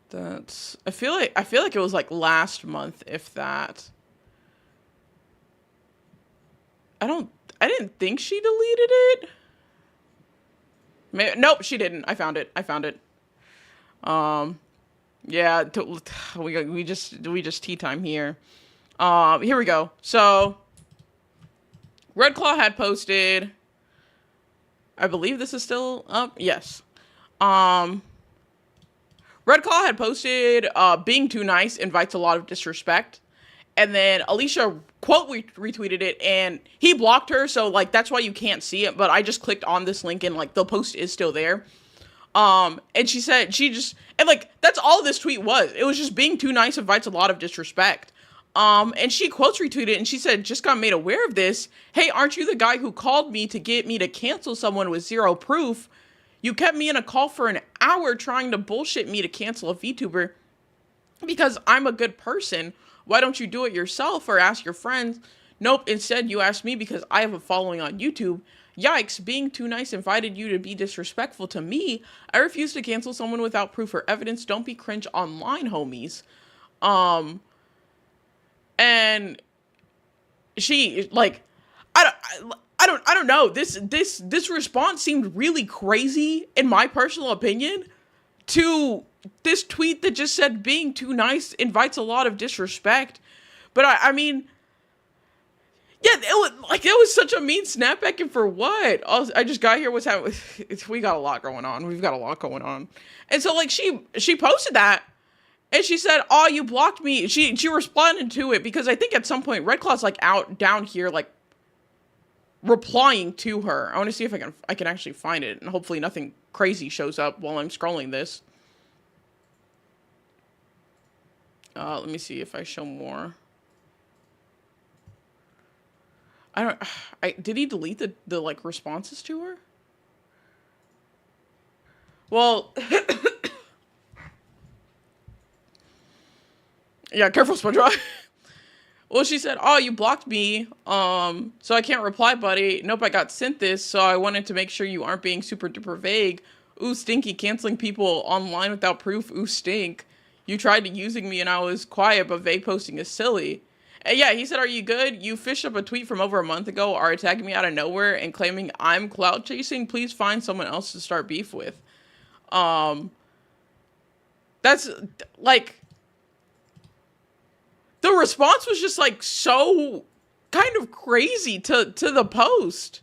That's I feel like it was like last month, if that. I didn't think she deleted it. Nope, she didn't. I found it. Yeah, we just tea time here. Here we go. So, Red Claw had posted. I believe this is still up. Yes. Red Claw had posted, being too nice invites a lot of disrespect. And then Alicia quote retweeted it, and he blocked her, so, like, that's why you can't see it, but I just clicked on this link, and, like, the post is still there. And she said, and, like, that's all this tweet was. It was just being too nice invites a lot of disrespect. And she quotes retweeted, and she said, just got made aware of this. Hey, aren't you the guy who called me to get me to cancel someone with zero proof? You kept me in a call for an hour trying to bullshit me to cancel a VTuber because I'm a good person. Why don't you do it yourself or ask your friends? Nope, instead you asked me because I have a following on YouTube. Yikes, being too nice invited you to be disrespectful to me. I refuse to cancel someone without proof or evidence. Don't be cringe online, homies. And she, like, I don't know. This response seemed really crazy, in my personal opinion, to this tweet that just said being too nice invites a lot of disrespect. But I mean, yeah, it was such a mean snapback, and for what? I just got here. What's happening? We got a lot going on. We've got a lot going on. And so, like, she posted that, and she said, "Oh, you blocked me." She responded to it because I think at some point Red Claw's like down here, like, replying to her. I want to see if I can actually find it, and hopefully nothing crazy shows up while I'm scrolling this. Let me see if I show more. Did he delete the like responses to her? Well, yeah, careful, SpongeBob. Well, she said, "Oh, you blocked me, so I can't reply, buddy. Nope, I got sent this, so I wanted to make sure you aren't being super duper vague. Ooh, stinky, canceling people online without proof. Ooh, stink. You tried using me and I was quiet, but vague posting is silly." And yeah, he said, "Are you good? You fished up a tweet from over a month ago, are attacking me out of nowhere and claiming I'm clout chasing. Please find someone else to start beef with." That's, like, the response was just, like, so kind of crazy to the post.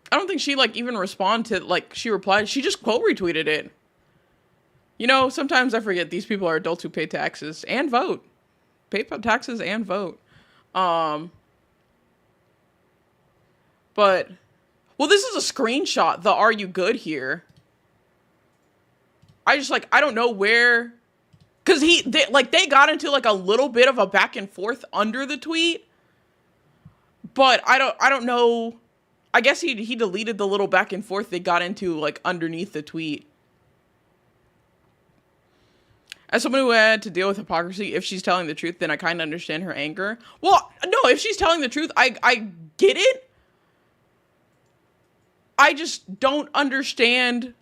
I don't think she, like, even responded to, like, she replied. She just quote retweeted it. You know, sometimes I forget these people are adults who pay taxes and vote. Pay taxes and vote. But, well, this is a screenshot, the "Are you good" here. I just, like, I don't know where, because they got into, like, a little bit of a back and forth under the tweet, but I don't know. I guess he deleted the little back and forth they got into, like, underneath the tweet. As someone who had to deal with hypocrisy, if she's telling the truth, then I kind of understand her anger. Well, no, if she's telling the truth, I get it. I just don't understand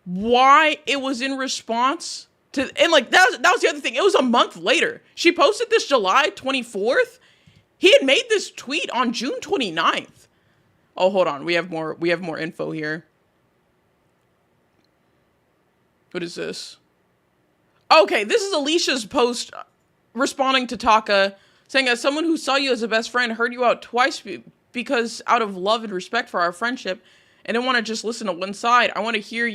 why it was in response to, and, like, that was the other thing. It was a month later. She posted this July 24th. He had made this tweet on June 29th. Oh, hold on. We have more info here. What is this? Okay, this is Alicia's post responding to Taka, saying, "As someone who saw you as a best friend, heard you out twice because out of love and respect for our friendship, and didn't want to just listen to one side. I want to hear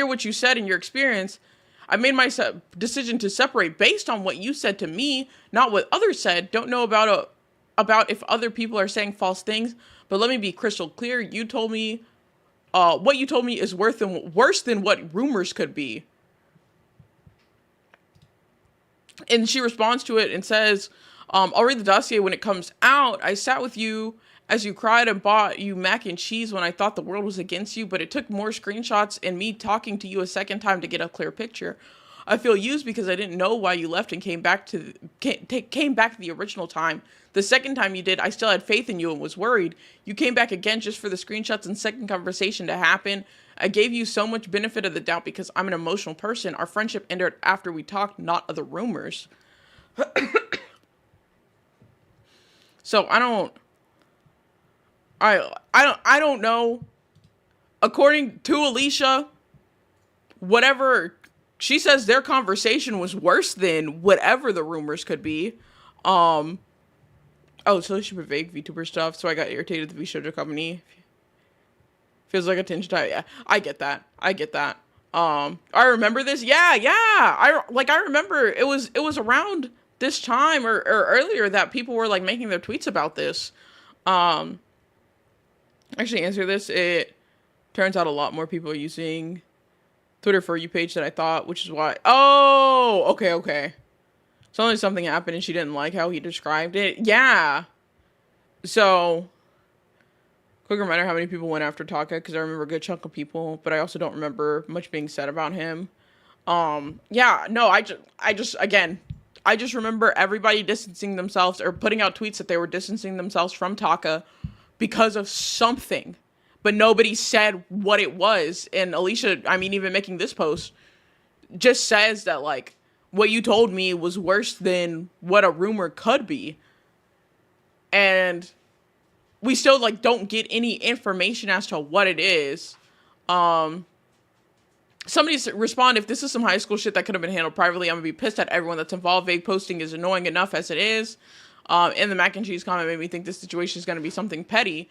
what you said and your experience. I made my decision to separate based on what you said to me, not what others said. Don't know about if other people are saying false things, but let me be crystal clear. You told me, what you told me is worse than what rumors could be." And she responds to it and says, "I'll read the dossier when it comes out. I sat with you as you cried and bought you mac and cheese when I thought the world was against you, but it took more screenshots and me talking to you a second time to get a clear picture. I feel used because I didn't know why you left and came back to the original time. The second time you did, I still had faith in you and was worried. You came back again just for the screenshots and second conversation to happen. I gave you so much benefit of the doubt because I'm an emotional person. Our friendship ended after we talked, not other rumors." So I don't I don't know. According to Alicia, whatever she says, their conversation was worse than whatever the rumors could be. Oh, so she put vague VTuber stuff, so I got irritated at the VShojo company. Feels like a tinge type. Yeah, I get that. I remember this. Yeah. I remember it was around this time or earlier that people were like making their tweets about this. Actually answer this. It turns out a lot more people are using Twitter For You page than I thought, which is why. Oh, okay. So only something happened and she didn't like how he described it. Yeah. So, quick reminder how many people went after Taka, because I remember a good chunk of people, but I also don't remember much being said about him. Yeah, no, I just remember everybody distancing themselves or putting out tweets that they were distancing themselves from Taka because of something, but nobody said what it was. And Alicia, I mean, even making this post just says that, like, what you told me was worse than what a rumor could be. And we still, like, don't get any information as to what it is. Somebody respond, if this is some high school shit that could have been handled privately, I'm gonna be pissed at everyone that's involved. Vague posting is annoying enough as it is. And the mac and cheese comment made me think this situation is gonna be something petty.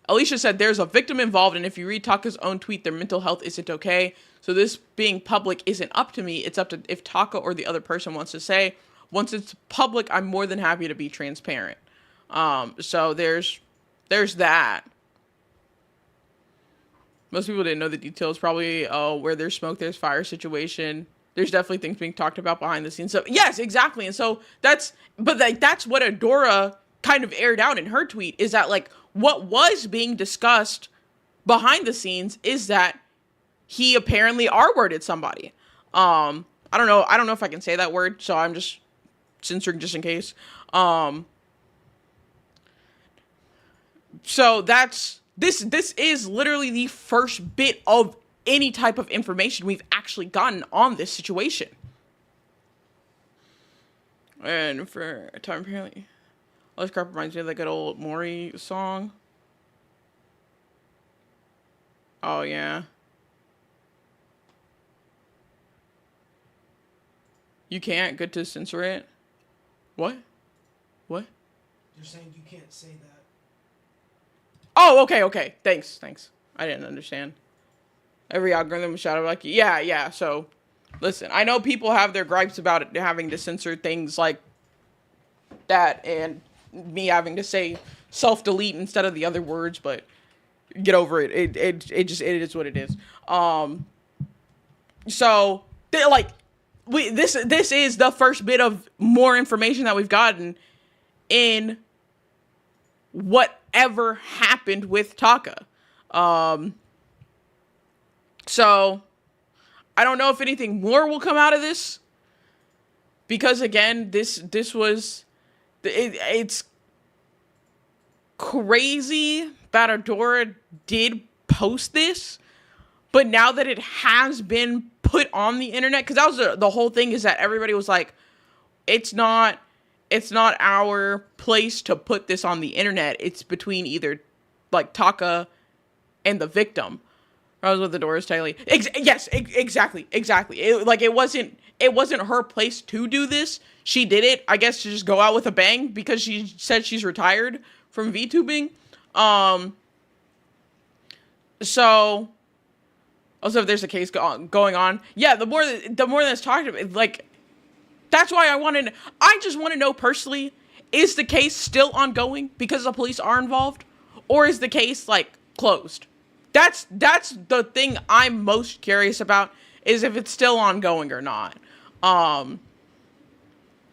Alicia said there's a victim involved, and if you read Taka's own tweet, their mental health isn't okay. So this being public isn't up to me. It's up to if Taka or the other person wants to say. Once it's public, I'm more than happy to be transparent. So there's that. Most people didn't know the details. Probably where there's smoke, there's fire situation. There's definitely things being talked about behind the scenes. So yes, exactly. And so that's what Adora kind of aired out in her tweet, is that, like, what was being discussed behind the scenes is that he apparently R-worded somebody. I don't know if I can say that word, so I'm just censoring just in case. So that's this is literally the first bit of any type of information we've actually gotten on this situation. And for a time, apparently, all this crap reminds me of that good old Maury song. Oh yeah. You can't. Good to censor it. What? You're saying you can't say that. Oh, okay. Thanks. I didn't understand. Every algorithm was shouted like, yeah. So, listen, I know people have their gripes about it, having to censor things like that, and me having to say self-delete instead of the other words, but get over it. It is what it is. So, this is the first bit of more information that we've gotten in whatever happened with Taka. So I don't know if anything more will come out of this, because again, it's crazy that Adora did post this, but now that it has been put on the internet, because that was the whole thing, is that everybody was like, it's not our place to put this on the internet. It's between either, like, Taka and the victim. I was with the doors tightly. Yes, exactly. It wasn't her place to do this. She did it, I guess, to just go out with a bang because she said she's retired from VTubing. So also, if there's a case going on, yeah, the more that's talked about, like, that's why I just want to know personally, is the case still ongoing because the police are involved, or is the case, like, closed? That's the thing I'm most curious about, is if it's still ongoing or not.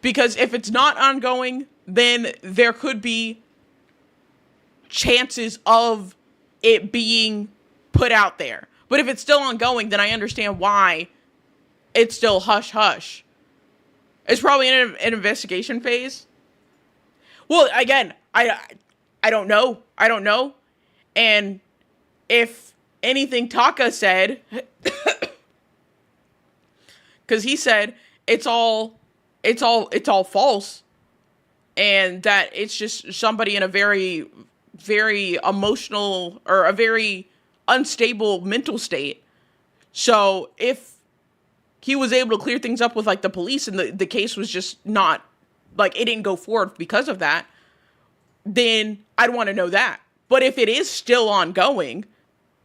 Because if it's not ongoing, then there could be chances of it being put out there. But if it's still ongoing, then I understand why it's still hush-hush. It's probably in an investigation phase. Well, again, I don't know. And if anything Taka said, because he said it's all false, and that it's just somebody in a very very emotional or a very unstable mental state. So if he was able to clear things up with like the police and the case was just not like it didn't go forward because of that, then I'd want to know that. But if it is still ongoing,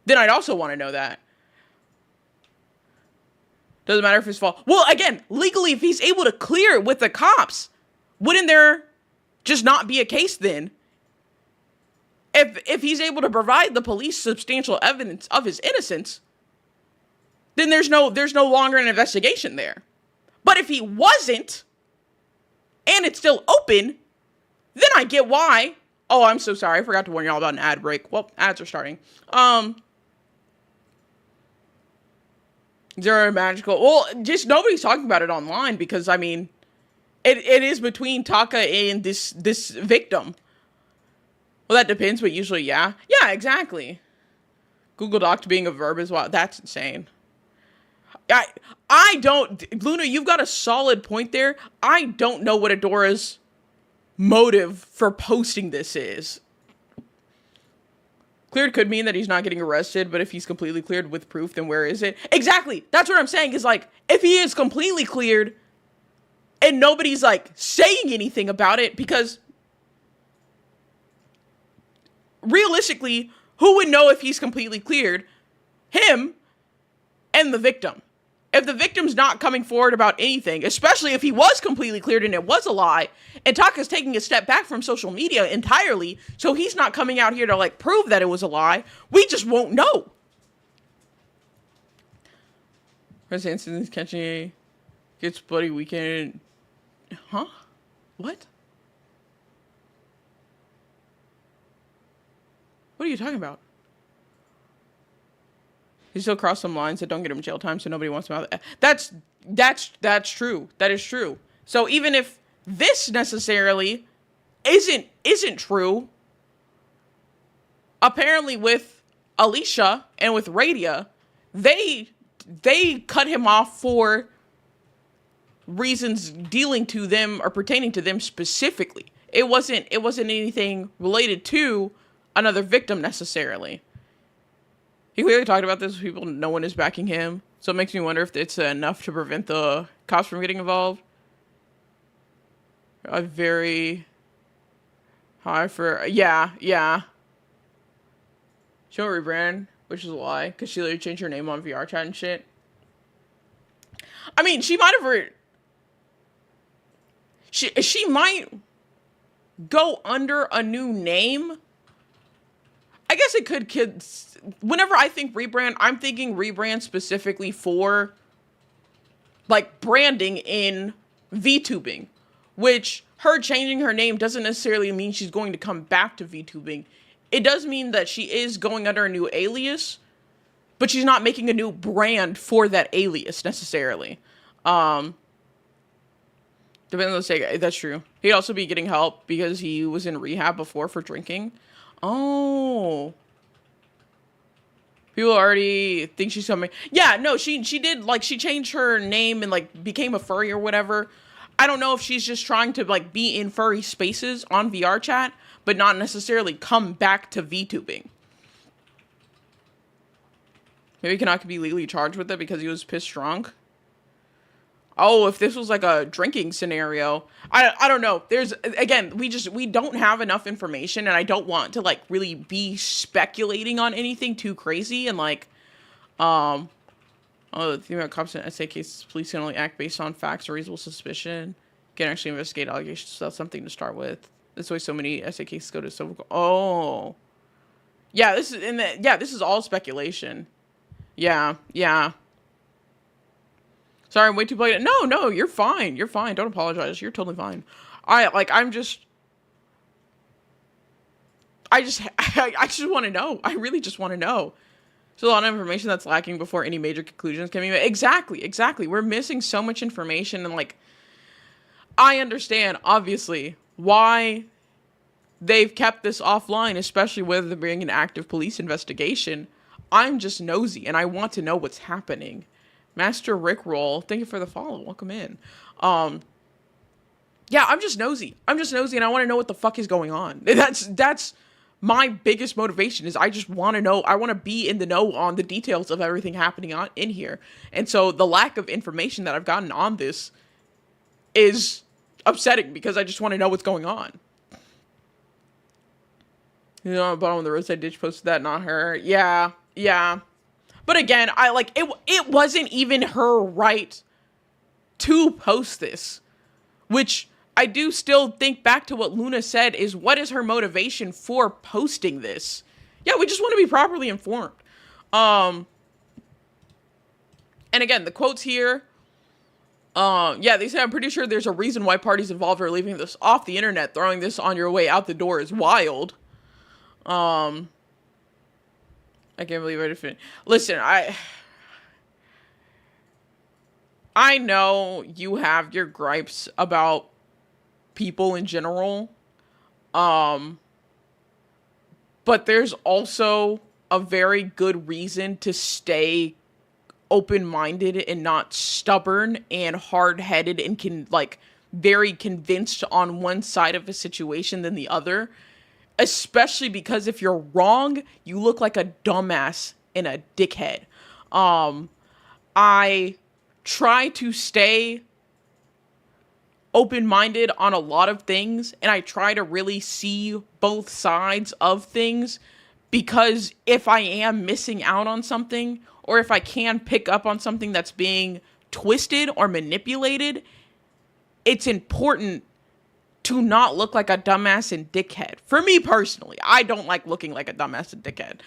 then I'd also want to know that. Doesn't matter if it's false. Well, again, legally, if he's able to clear it with the cops, wouldn't there just not be a case then? If he's able to provide the police substantial evidence of his innocence, then there's no longer an investigation there. But if he wasn't, and it's still open, then I get why. Oh, I'm so sorry. I forgot to warn y'all about an ad break. Well, ads are starting. Zero magical. Well, just nobody's talking about it online because, I mean, it is between Taka and this victim. Well, that depends, but usually, yeah. Yeah, exactly. Google Doc being a verb as well. That's insane. I don't... Luna, you've got a solid point there. I don't know what Adora's motive for posting this is. Cleared could mean that he's not getting arrested, but if he's completely cleared with proof, then where is it? Exactly. That's what I'm saying is like, if he is completely cleared and nobody's like saying anything about it, because realistically, who would know if he's completely cleared? Him and the victim. If the victim's not coming forward about anything, especially if he was completely cleared and it was a lie, and Taka's taking a step back from social media entirely, so he's not coming out here to like prove that it was a lie, we just won't know. First instance catching a gets buddy weekend. Huh? What? What are you talking about? He still crossed some lines that don't get him jail time, so nobody wants him out. That's true. That is true. So even if this necessarily isn't true, apparently with Alicia and with Radia, they cut him off for reasons dealing to them or pertaining to them specifically. It wasn't anything related to another victim necessarily. He clearly talked about this with people. No one is backing him. So it makes me wonder if it's enough to prevent the cops from getting involved. A very high for... Yeah. She won't rebrand, which is a lie. Because she literally changed her name on VR chat and shit. I mean, she might have... She might go under a new name. I guess it could... Whenever I think rebrand, I'm thinking rebrand specifically for like branding in VTubing, which her changing her name doesn't necessarily mean she's going to come back to VTubing. It does mean that she is going under a new alias, but she's not making a new brand for that alias necessarily. Depending on the state, that's true. He'd also be getting help because he was in rehab before for drinking. Oh. People already think she's coming. Yeah, no, she did, like, she changed her name and, like, became a furry or whatever. I don't know if she's just trying to, like, be in furry spaces on VR chat, but not necessarily come back to VTubing. Maybe he cannot be legally charged with it because he was pissed drunk. Oh, if this was like a drinking scenario, I don't know. There's, again, we don't have enough information, and I don't want to like really be speculating on anything too crazy and like, oh, the thing about cops in SA cases, police can only act based on facts or reasonable suspicion. Can actually investigate allegations, so that's something to start with. That's why so many SA cases go to civil. Oh, yeah, this is all speculation. Yeah. Sorry, I'm way too blatant. No, you're fine. You're fine. Don't apologize. You're totally fine. I just want to know. I really just want to know. There's a lot of information that's lacking before any major conclusions can be made. Exactly. We're missing so much information, and like, I understand, obviously, why they've kept this offline, especially with there being an active police investigation. I'm just nosy, and I want to know what's happening. Master Rickroll, thank you for the follow. Welcome in. Yeah, I'm just nosy, and I want to know what the fuck is going on. That's my biggest motivation is I just want to know, I want to be in the know on the details of everything happening in here. And so the lack of information that I've gotten on this is upsetting because I just want to know what's going on. You know, bottom of the roadside ditch posted that, not her. Yeah. But again, I like it wasn't even her right to post this, which I do still think back to what Luna said is, what is her motivation for posting this? Yeah, we just want to be properly informed. And again, the quotes here, yeah, they say, I'm pretty sure there's a reason why parties involved are leaving this off the internet. Throwing this on your way out the door is wild. I can't believe I didn't. Listen, I know you have your gripes about people in general. But there's also a very good reason to stay open-minded and not stubborn and hard-headed and very convinced on one side of a situation than the other. Especially because if you're wrong, you look like a dumbass and a dickhead. I try to stay open-minded on a lot of things, and I try to really see both sides of things, because if I am missing out on something, or if I can pick up on something that's being twisted or manipulated, it's important to not look like a dumbass and dickhead. For me personally, I don't like looking like a dumbass and dickhead.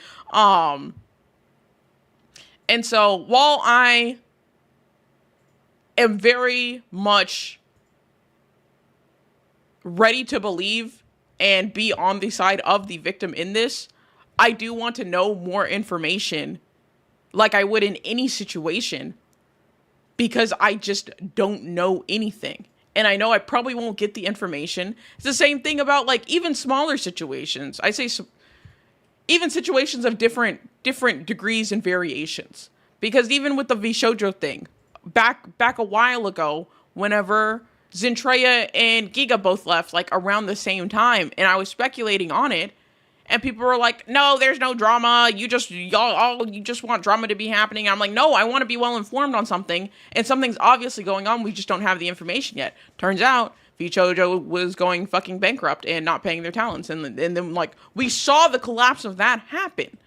And so while I am very much ready to believe and be on the side of the victim in this, I do want to know more information, like I would in any situation, because I just don't know anything. And I know I probably won't get the information. It's the same thing about even smaller situations. I say even situations of different degrees and variations. Because even with the Vshoujo thing, back a while ago, whenever Zentreya and Giga both left around the same time, and I was speculating on it, and people were like, no, there's no drama. You just want drama to be happening. I'm like, no, I want to be well informed on something. And something's obviously going on. We just don't have the information yet. Turns out Vchojo was going fucking bankrupt and not paying their talents. And then we saw the collapse of that happen.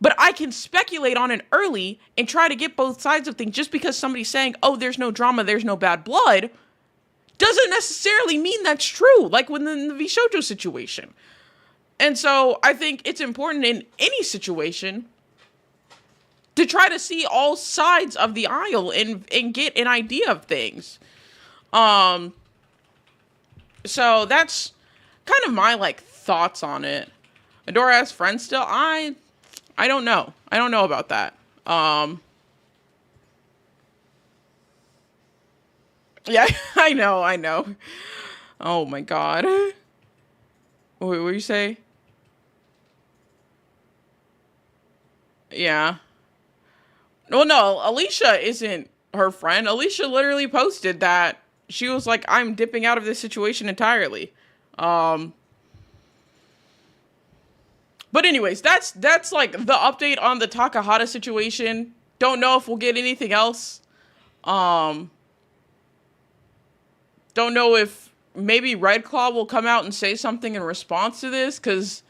But I can speculate on it early and try to get both sides of things. Just because somebody's saying, oh, there's no drama, there's no bad blood, doesn't necessarily mean that's true. Like within the Vshoujo situation. And so I think it's important in any situation to try to see all sides of the aisle and get an idea of things. So that's kind of my thoughts on it. Adora has friends still. I don't know. I don't know about that. Yeah, I know. Oh my god. What do you say? Yeah. Well, no, Alicia isn't her friend. Alicia literally posted that she was like, I'm dipping out of this situation entirely. But anyways, that's the update on the Takahata situation. Don't know if we'll get anything else. Don't know if maybe Red Claw will come out and say something in response to this, because,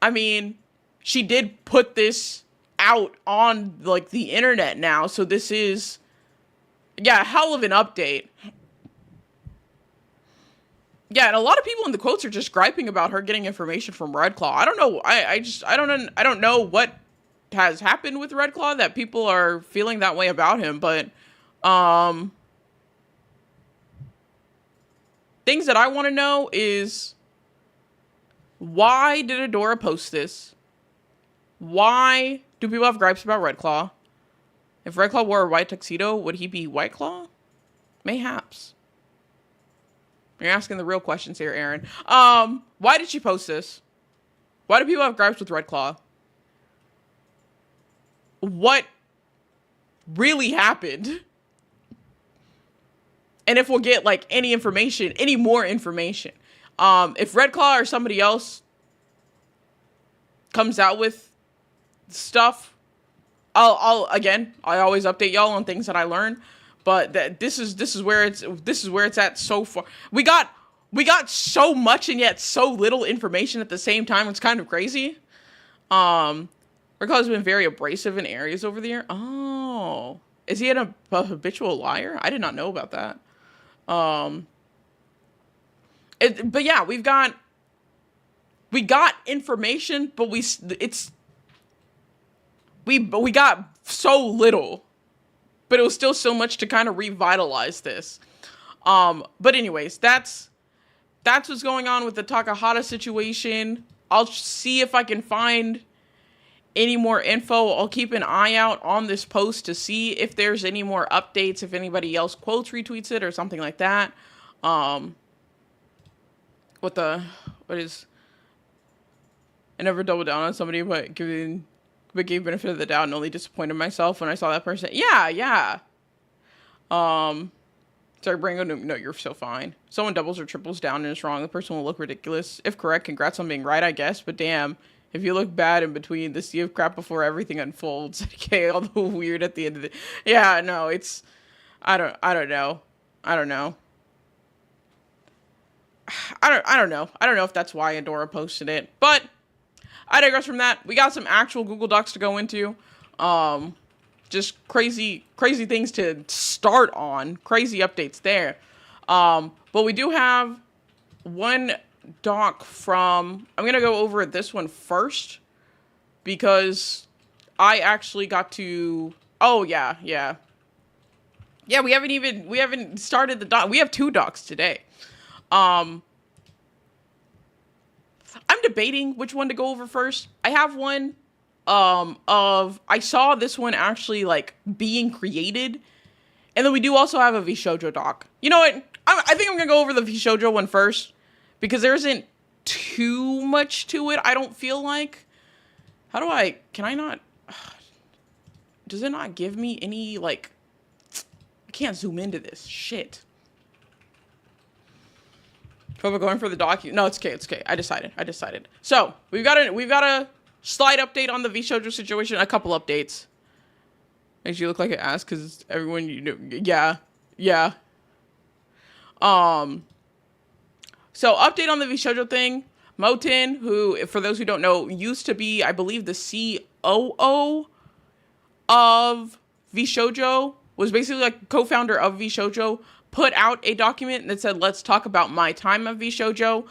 I mean, she did put this out on, the internet now, so this is, a hell of an update. Yeah, and a lot of people in the quotes are just griping about her getting information from Red Claw. I don't know, I don't know what has happened with Red Claw that people are feeling that way about him, but, things that I want to know is, why did Adora post this? Why do people have gripes about Red Claw? If Red Claw wore a white tuxedo, would he be White Claw? Mayhaps. You're asking the real questions here, Aaron. Why did she post this? Why do people have gripes with Red Claw? What really happened? And if we'll get any information, any more information. If Red Claw or somebody else comes out with stuff, I'll again, I always update y'all on things that I learn. But this is where it's at so far. We got so much and yet so little information at the same time. It's kind of crazy. Ricardo's been very abrasive in areas over the year. Oh, is he a habitual liar? I did not know about that. But yeah, we got information, but we got so little, but it was still so much to kind of revitalize this. But anyways, that's what's going on with the Takahata situation. I'll see if I can find any more info. I'll keep an eye out on this post to see if there's any more updates, if anybody else quotes, retweets it, or something like that. I never double down on somebody, but gave benefit of the doubt and only disappointed myself when I saw that person. Yeah. Sorry, Brango, no, you're so fine. Someone doubles or triples down and is wrong, the person will look ridiculous. If correct, congrats on being right, I guess, but damn, if you look bad in between, the sea of crap before everything unfolds. Okay, all the weird at the end of it. Yeah, no, it's, I don't know. I don't know if that's why Adora posted it, but I digress from that. We got some actual Google Docs to go into. Just crazy things to start on. Crazy updates there. But we do have one doc from... I'm going to go over this one first, because I actually got to... Oh, yeah. Yeah, we haven't started the doc. We have 2 docs today. I'm debating which one to go over first. I have one I saw this one actually like being created, and then we do also have a VShojo doc. You know what? I think I'm gonna go over the VShojo one first, because there isn't too much to it. I don't feel like. Can I not? Does it not give me any like? I can't zoom into this shit. Probably going for the doc. No, it's okay. I decided. So we've got a slight update on the VShojo situation. A couple updates. Makes you look like an ass because everyone you know. Yeah. So update on the VShojo thing. Moten, who, for those who don't know, used to be, I believe, the COO of VShojo, was basically like co-founder of VShojo, put out a document that said, let's talk about my time at VShojo.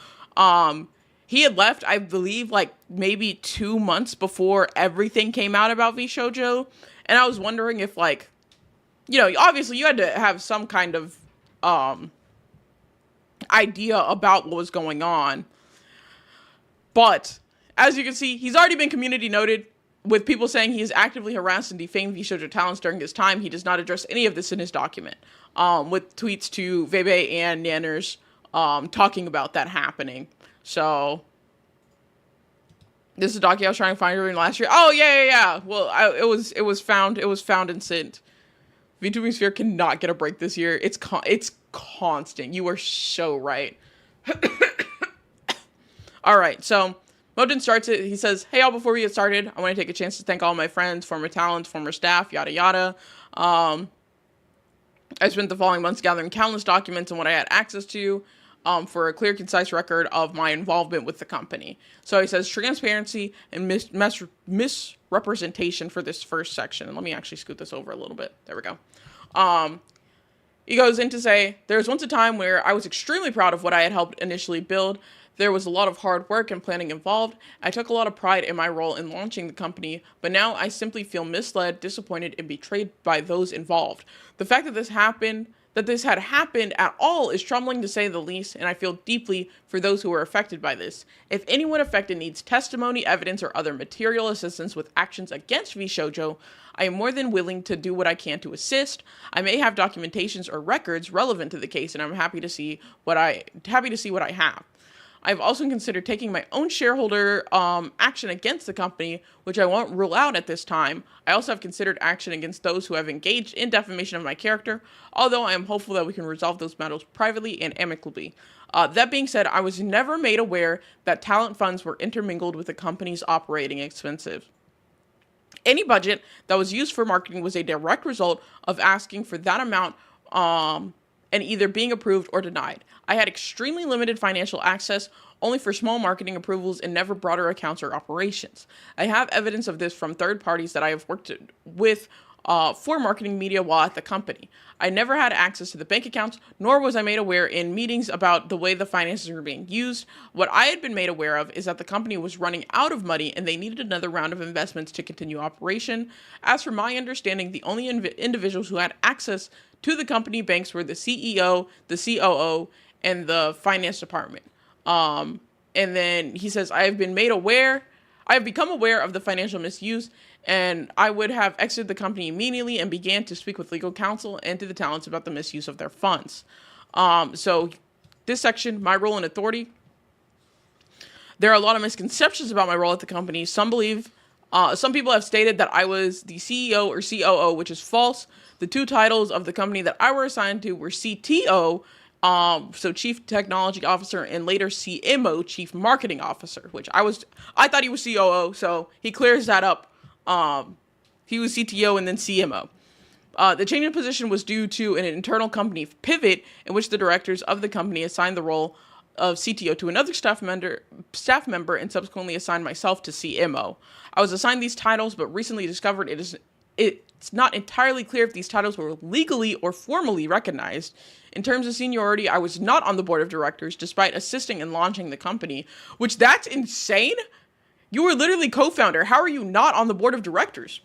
He had left, I believe, like maybe 2 months before everything came out about VShojo. And I was wondering if, like, you know, obviously you had to have some kind of idea about what was going on. But as you can see, he's already been community noted, with people saying he has actively harassed and defamed VShojo talents during his time. He does not address any of this in his document, with tweets to Vebe and Nanners talking about that happening. So this is a document I was trying to find during last year. Oh yeah. Well, it was found and sent. VTubing Sphere cannot get a break this year. It's constant. You are so right. All right, so Moten starts it. He says, hey, all, before we get started, I want to take a chance to thank all my friends, former talents, former staff, yada, yada. I spent the following months gathering countless documents and what I had access to for a clear, concise record of my involvement with the company. So he says transparency and misrepresentation for this first section. And let me actually scoot this over a little bit. There we go. He goes in to say, there was once a time where I was extremely proud of what I had helped initially build. There was a lot of hard work and planning involved. I took a lot of pride in my role in launching the company, but now I simply feel misled, disappointed, and betrayed by those involved. The fact that this had happened at all is troubling to say the least, and I feel deeply for those who were affected by this. If anyone affected needs testimony, evidence, or other material assistance with actions against VShojo, I am more than willing to do what I can to assist. I may have documentations or records relevant to the case, and I'm happy to see what I have. I've also considered taking my own shareholder action against the company, which I won't rule out at this time. I also have considered action against those who have engaged in defamation of my character, although I am hopeful that we can resolve those matters privately and amicably. That being said, I was never made aware that talent funds were intermingled with the company's operating expenses. Any budget that was used for marketing was a direct result of asking for that amount and either being approved or denied. I had extremely limited financial access, only for small marketing approvals and never broader accounts or operations. I have evidence of this from third parties that I have worked with for marketing media while at the company. I never had access to the bank accounts, nor was I made aware in meetings about the way the finances were being used. What I had been made aware of is that the company was running out of money and they needed another round of investments to continue operation. As for my understanding, the only individuals who had access to the company banks were the CEO, the COO, and the finance department. And then he says, I have become aware of the financial misuse, and I would have exited the company immediately and began to speak with legal counsel and to the talents about the misuse of their funds. So this section, my role and authority. There are a lot of misconceptions about my role at the company. Some people have stated that I was the CEO or COO, which is false. The two titles of the company that I were assigned to were CTO, so Chief Technology Officer, and later CMO, Chief Marketing Officer, which I thought he was COO, so he clears that up. He was CTO and then CMO. The change in position was due to an internal company pivot in which the directors of the company assigned the role of CTO to another staff member and subsequently assigned myself to CMO. I was assigned these titles, but recently discovered it's not entirely clear if these titles were legally or formally recognized. In terms of seniority, I was not on the board of directors despite assisting in launching the company, which that's insane. You were literally co-founder. How are you not on the board of directors?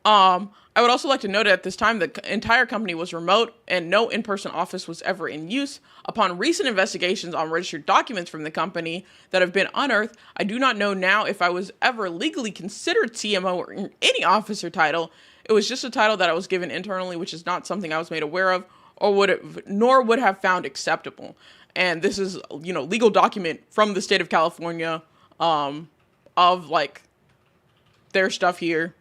I would also like to note at this time the entire company was remote and no in-person office was ever in use. Upon recent investigations on registered documents from the company that have been unearthed, I do not know now if I was ever legally considered CMO or any officer title. It was just a title that I was given internally, which is not something I was made aware of nor would have found acceptable. And this is, legal document from the state of California, of like their stuff here.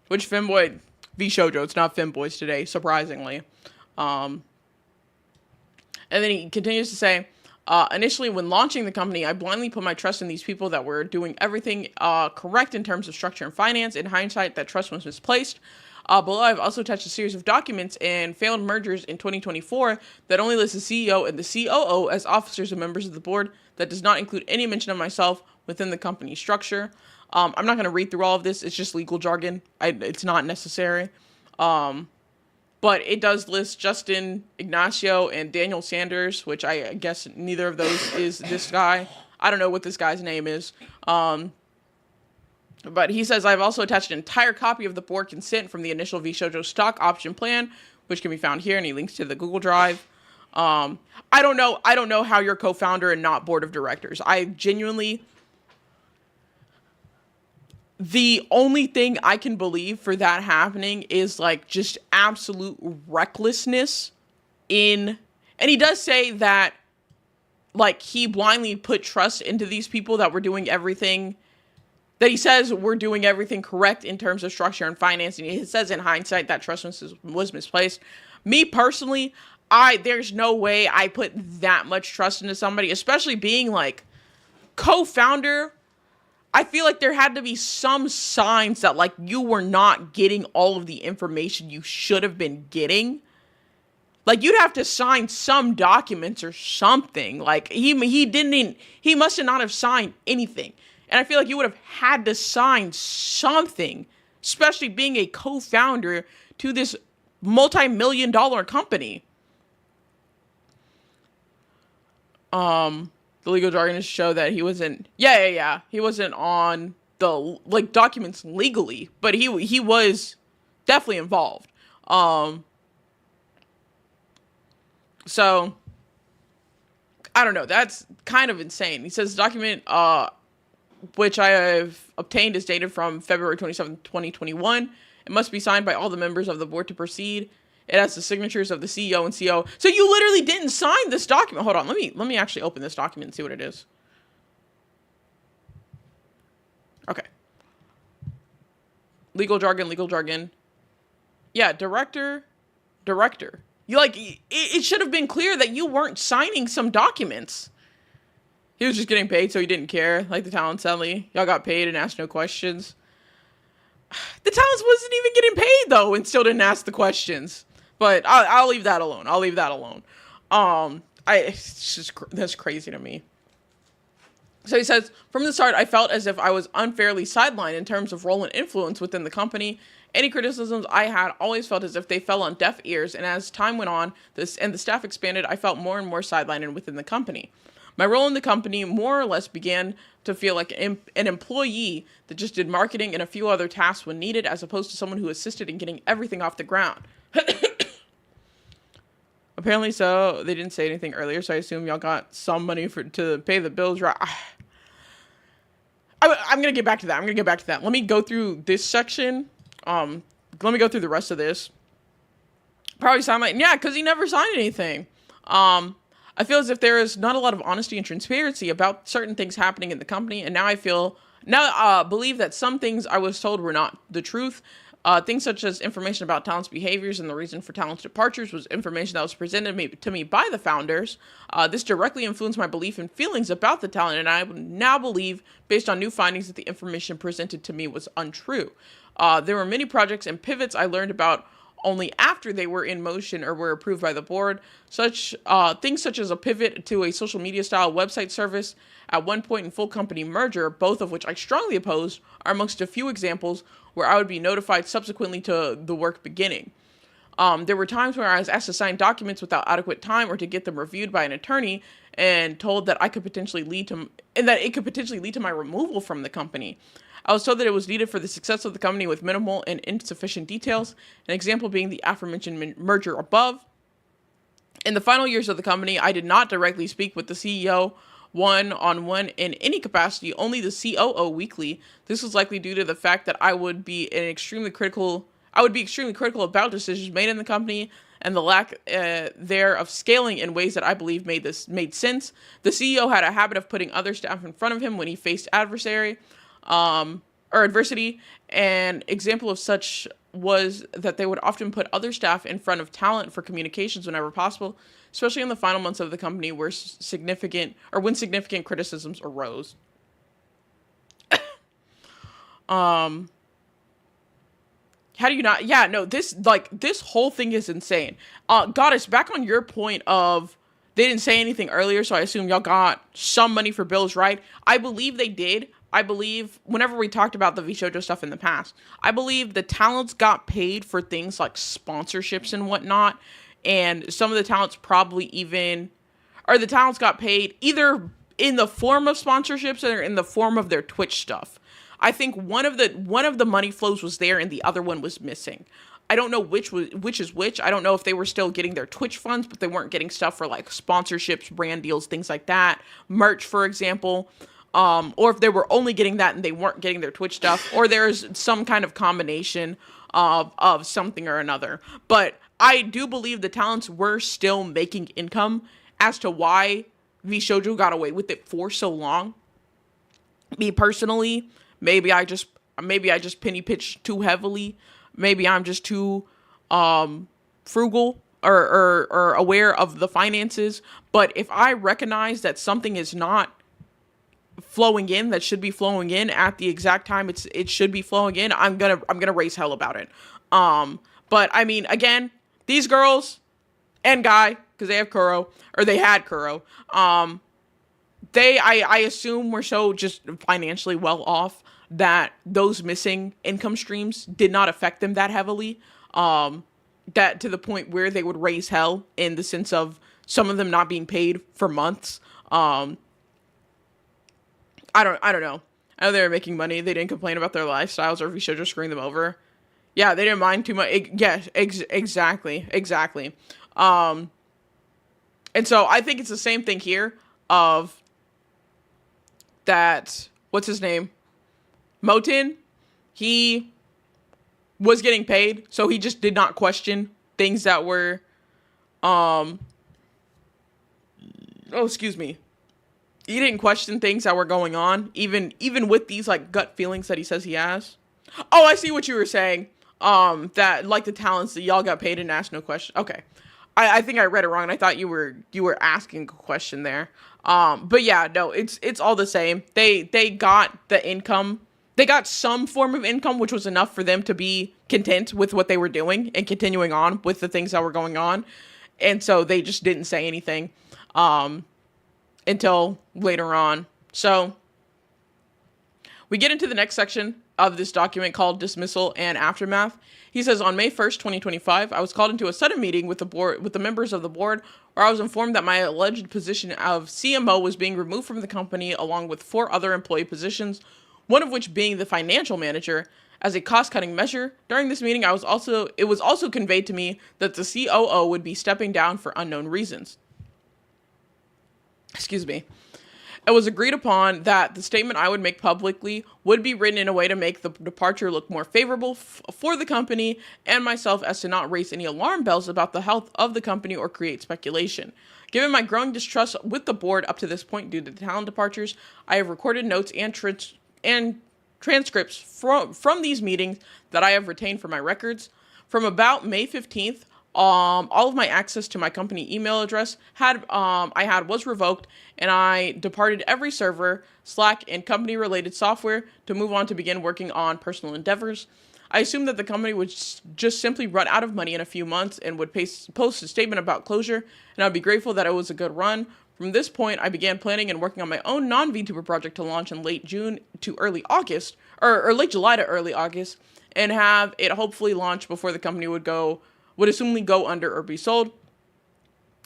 Which Femboy v Shoujo, it's not Femboys today, surprisingly. And then he continues to say, initially when launching the company, I blindly put my trust in these people that were doing everything correct in terms of structure and finance. In hindsight, that trust was misplaced. Below, I've also attached a series of documents and failed mergers in 2024 that only lists the CEO and the COO as officers and members of the board. That does not include any mention of myself within the company structure. I'm not going to read through all of this. It's just legal jargon. It's not necessary. But it does list Justin Ignacio and Daniel Sanders, which I guess neither of those is this guy. I don't know what this guy's name is. But he says, I've also attached an entire copy of the board consent from the initial VShojo stock option plan, which can be found here, and he links to the Google Drive. I don't know how you're co-founder and not board of directors. I genuinely... The only thing I can believe for that happening is like just absolute recklessness and he does say that like he blindly put trust into these people that were doing everything that he says were doing everything correct in terms of structure and financing. He says in hindsight that trust was misplaced. Me personally, there's no way I put that much trust into somebody, especially being like co-founder. I feel like there had to be some signs that like you were not getting all of the information you should have been getting. Like you'd have to sign some documents or something. Like he must have not have signed anything. And I feel like you would have had to sign something, especially being a co-founder to this multi-million-dollar company. The legal jargon is to show that he wasn't. Yeah. He wasn't on the like documents legally, but he was definitely involved. So I don't know. That's kind of insane. He says the document, which I have obtained, is dated from February 27th, 2021. It must be signed by all the members of the board to proceed. It has the signatures of the CEO and CO. So you literally didn't sign this document. Hold on, let me actually open this document and see what it is. Okay. Legal jargon. Yeah, director. You like, it should have been clear that you weren't signing some documents. He was just getting paid, so he didn't care. Like the talent, sadly. Y'all got paid and asked no questions. The talents wasn't even getting paid, though, and still didn't ask the questions. But I'll leave that alone. It's just, that's crazy to me. So he says, from the start, I felt as if I was unfairly sidelined in terms of role and influence within the company. Any criticisms I had always felt as if they fell on deaf ears, and as time went on, the staff expanded, I felt more and more sidelined within the company. My role in the company more or less began to feel like an employee that just did marketing and a few other tasks when needed, as opposed to someone who assisted in getting everything off the ground. Apparently so. They didn't say anything earlier, so I assume y'all got some money to pay the bills, right? I'm going to get back to that. Let me go through this section. Let me go through the rest of this. Probably sound like, yeah, because he never signed anything. I feel as if there is not a lot of honesty and transparency about certain things happening in the company, and now I believe that some things I was told were not the truth. Things such as information about talent's behaviors and the reason for talent's departures was information that was presented to me by the founders. This directly influenced my belief and feelings about the talent, and I now believe, based on new findings, that the information presented to me was untrue. There were many projects and pivots I learned about only after they were in motion or were approved by the board. Things such as a pivot to a social media style website service at one point in full company merger, both of which I strongly opposed, are amongst a few examples where I would be notified subsequently to the work beginning. There were times where I was asked to sign documents without adequate time or to get them reviewed by an attorney and told that it could potentially lead to my removal from the company. I was told that it was needed for the success of the company with minimal and insufficient details, an example being the aforementioned merger above. In the final years of the company, I did not directly speak with the CEO one-on-one in any capacity, only the COO weekly. This was likely due to the fact that I would be extremely critical about decisions made in the company and the lack there of scaling in ways that I believe made sense. The CEO had a habit of putting other staff in front of him when he faced adversity. An example of such was that they would often put other staff in front of talent for communications whenever possible, especially in the final months of the company when significant criticisms arose. How do you not? Yeah, no, this whole thing is insane. Goddess, back on your point of they didn't say anything earlier, so I assume y'all got some money for bills, right? I believe they did. I believe whenever we talked about the VShojo stuff in the past, I believe the talents got paid for things like sponsorships and whatnot. And some of the talents the talents got paid either in the form of sponsorships or in the form of their Twitch stuff. I think one of the money flows was there and the other one was missing. I don't know which is which. I don't know if they were still getting their Twitch funds, but they weren't getting stuff for like sponsorships, brand deals, things like that. Merch, for example. Or if they were only getting that and they weren't getting their Twitch stuff, or there's some kind of combination of something or another. But I do believe the talents were still making income. As to why VShojo got away with it for so long, me personally, maybe I just penny pitched too heavily. Maybe I'm just too frugal or aware of the finances. But if I recognize that something is not flowing in that should be flowing in at the exact time it should be flowing in, I'm gonna raise hell about it. But I mean, again, these girls and guy, because they have Kuro, or they had Kuro, I assume were so just financially well off that those missing income streams did not affect them that heavily. That to the point where they would raise hell in the sense of some of them not being paid for months. I don't know. I know they were making money. They didn't complain about their lifestyles or if we should just screwing them over. Yeah, they didn't mind too much. Exactly. And so I think it's the same thing here of that, what's his name? Motin, he was getting paid, so he just did not question things that were, oh, excuse me. He didn't question things that were going on, even with these like gut feelings that he says he has. Oh, I see what you were saying. That like the talents that y'all got paid and asked no question. Okay, I think I read it wrong. And I thought you were asking a question there. But yeah, no, it's all the same. They got the income. They got some form of income, which was enough for them to be content with what they were doing and continuing on with the things that were going on. And so they just didn't say anything until later on. So we get into the next section of this document called Dismissal and Aftermath. He says, on May 1st, 2025, I was called into a sudden meeting with the members of the board, where I was informed that my alleged position of CMO was being removed from the company along with 4 other employee positions, one of which being the financial manager. As a cost-cutting measure, during this meeting, it was also conveyed to me that the COO would be stepping down for unknown reasons. Excuse me. It was agreed upon that the statement I would make publicly would be written in a way to make the departure look more favorable for the company and myself, as to not raise any alarm bells about the health of the company or create speculation. Given my growing distrust with the board up to this point due to the talent departures, I have recorded notes and transcripts from these meetings that I have retained for my records. From about May 15th, all of my access to my company email address was revoked, and I departed every server, Slack, and company-related software to move on to begin working on personal endeavors. I assumed that the company would just simply run out of money in a few months and would post a statement about closure, and I'd be grateful that it was a good run. From this point, I began planning and working on my own non-VTuber project to launch in late June to early August, or late July to early August, and have it hopefully launch before the company would assumedly go under or be sold.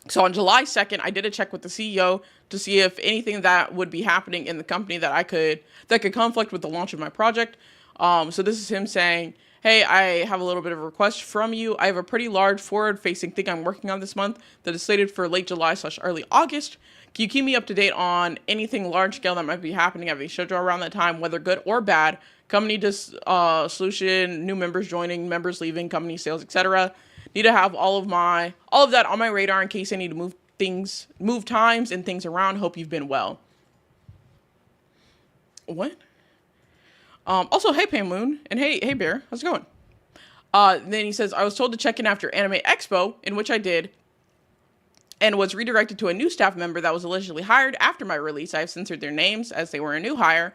So on July 2nd, I did a check with the CEO to see if anything that would be happening in the company that could conflict with the launch of my project. So this is him saying, hey, I have a little bit of a request from you. I have a pretty large forward-facing thing I'm working on this month that is slated for late July/early August. Can you keep me up to date on anything large-scale that might be happening at VShojo around that time, whether good or bad? Company solution, new members joining, members leaving, company sales, etc. Need to have all of that on my radar in case I need to move times and things around. Hope you've been well. What? Also, hey Pamloon, and hey Bear, how's it going? Then he says, I was told to check in after Anime Expo, in which I did, and was redirected to a new staff member that was allegedly hired after my release. I have censored their names as they were a new hire.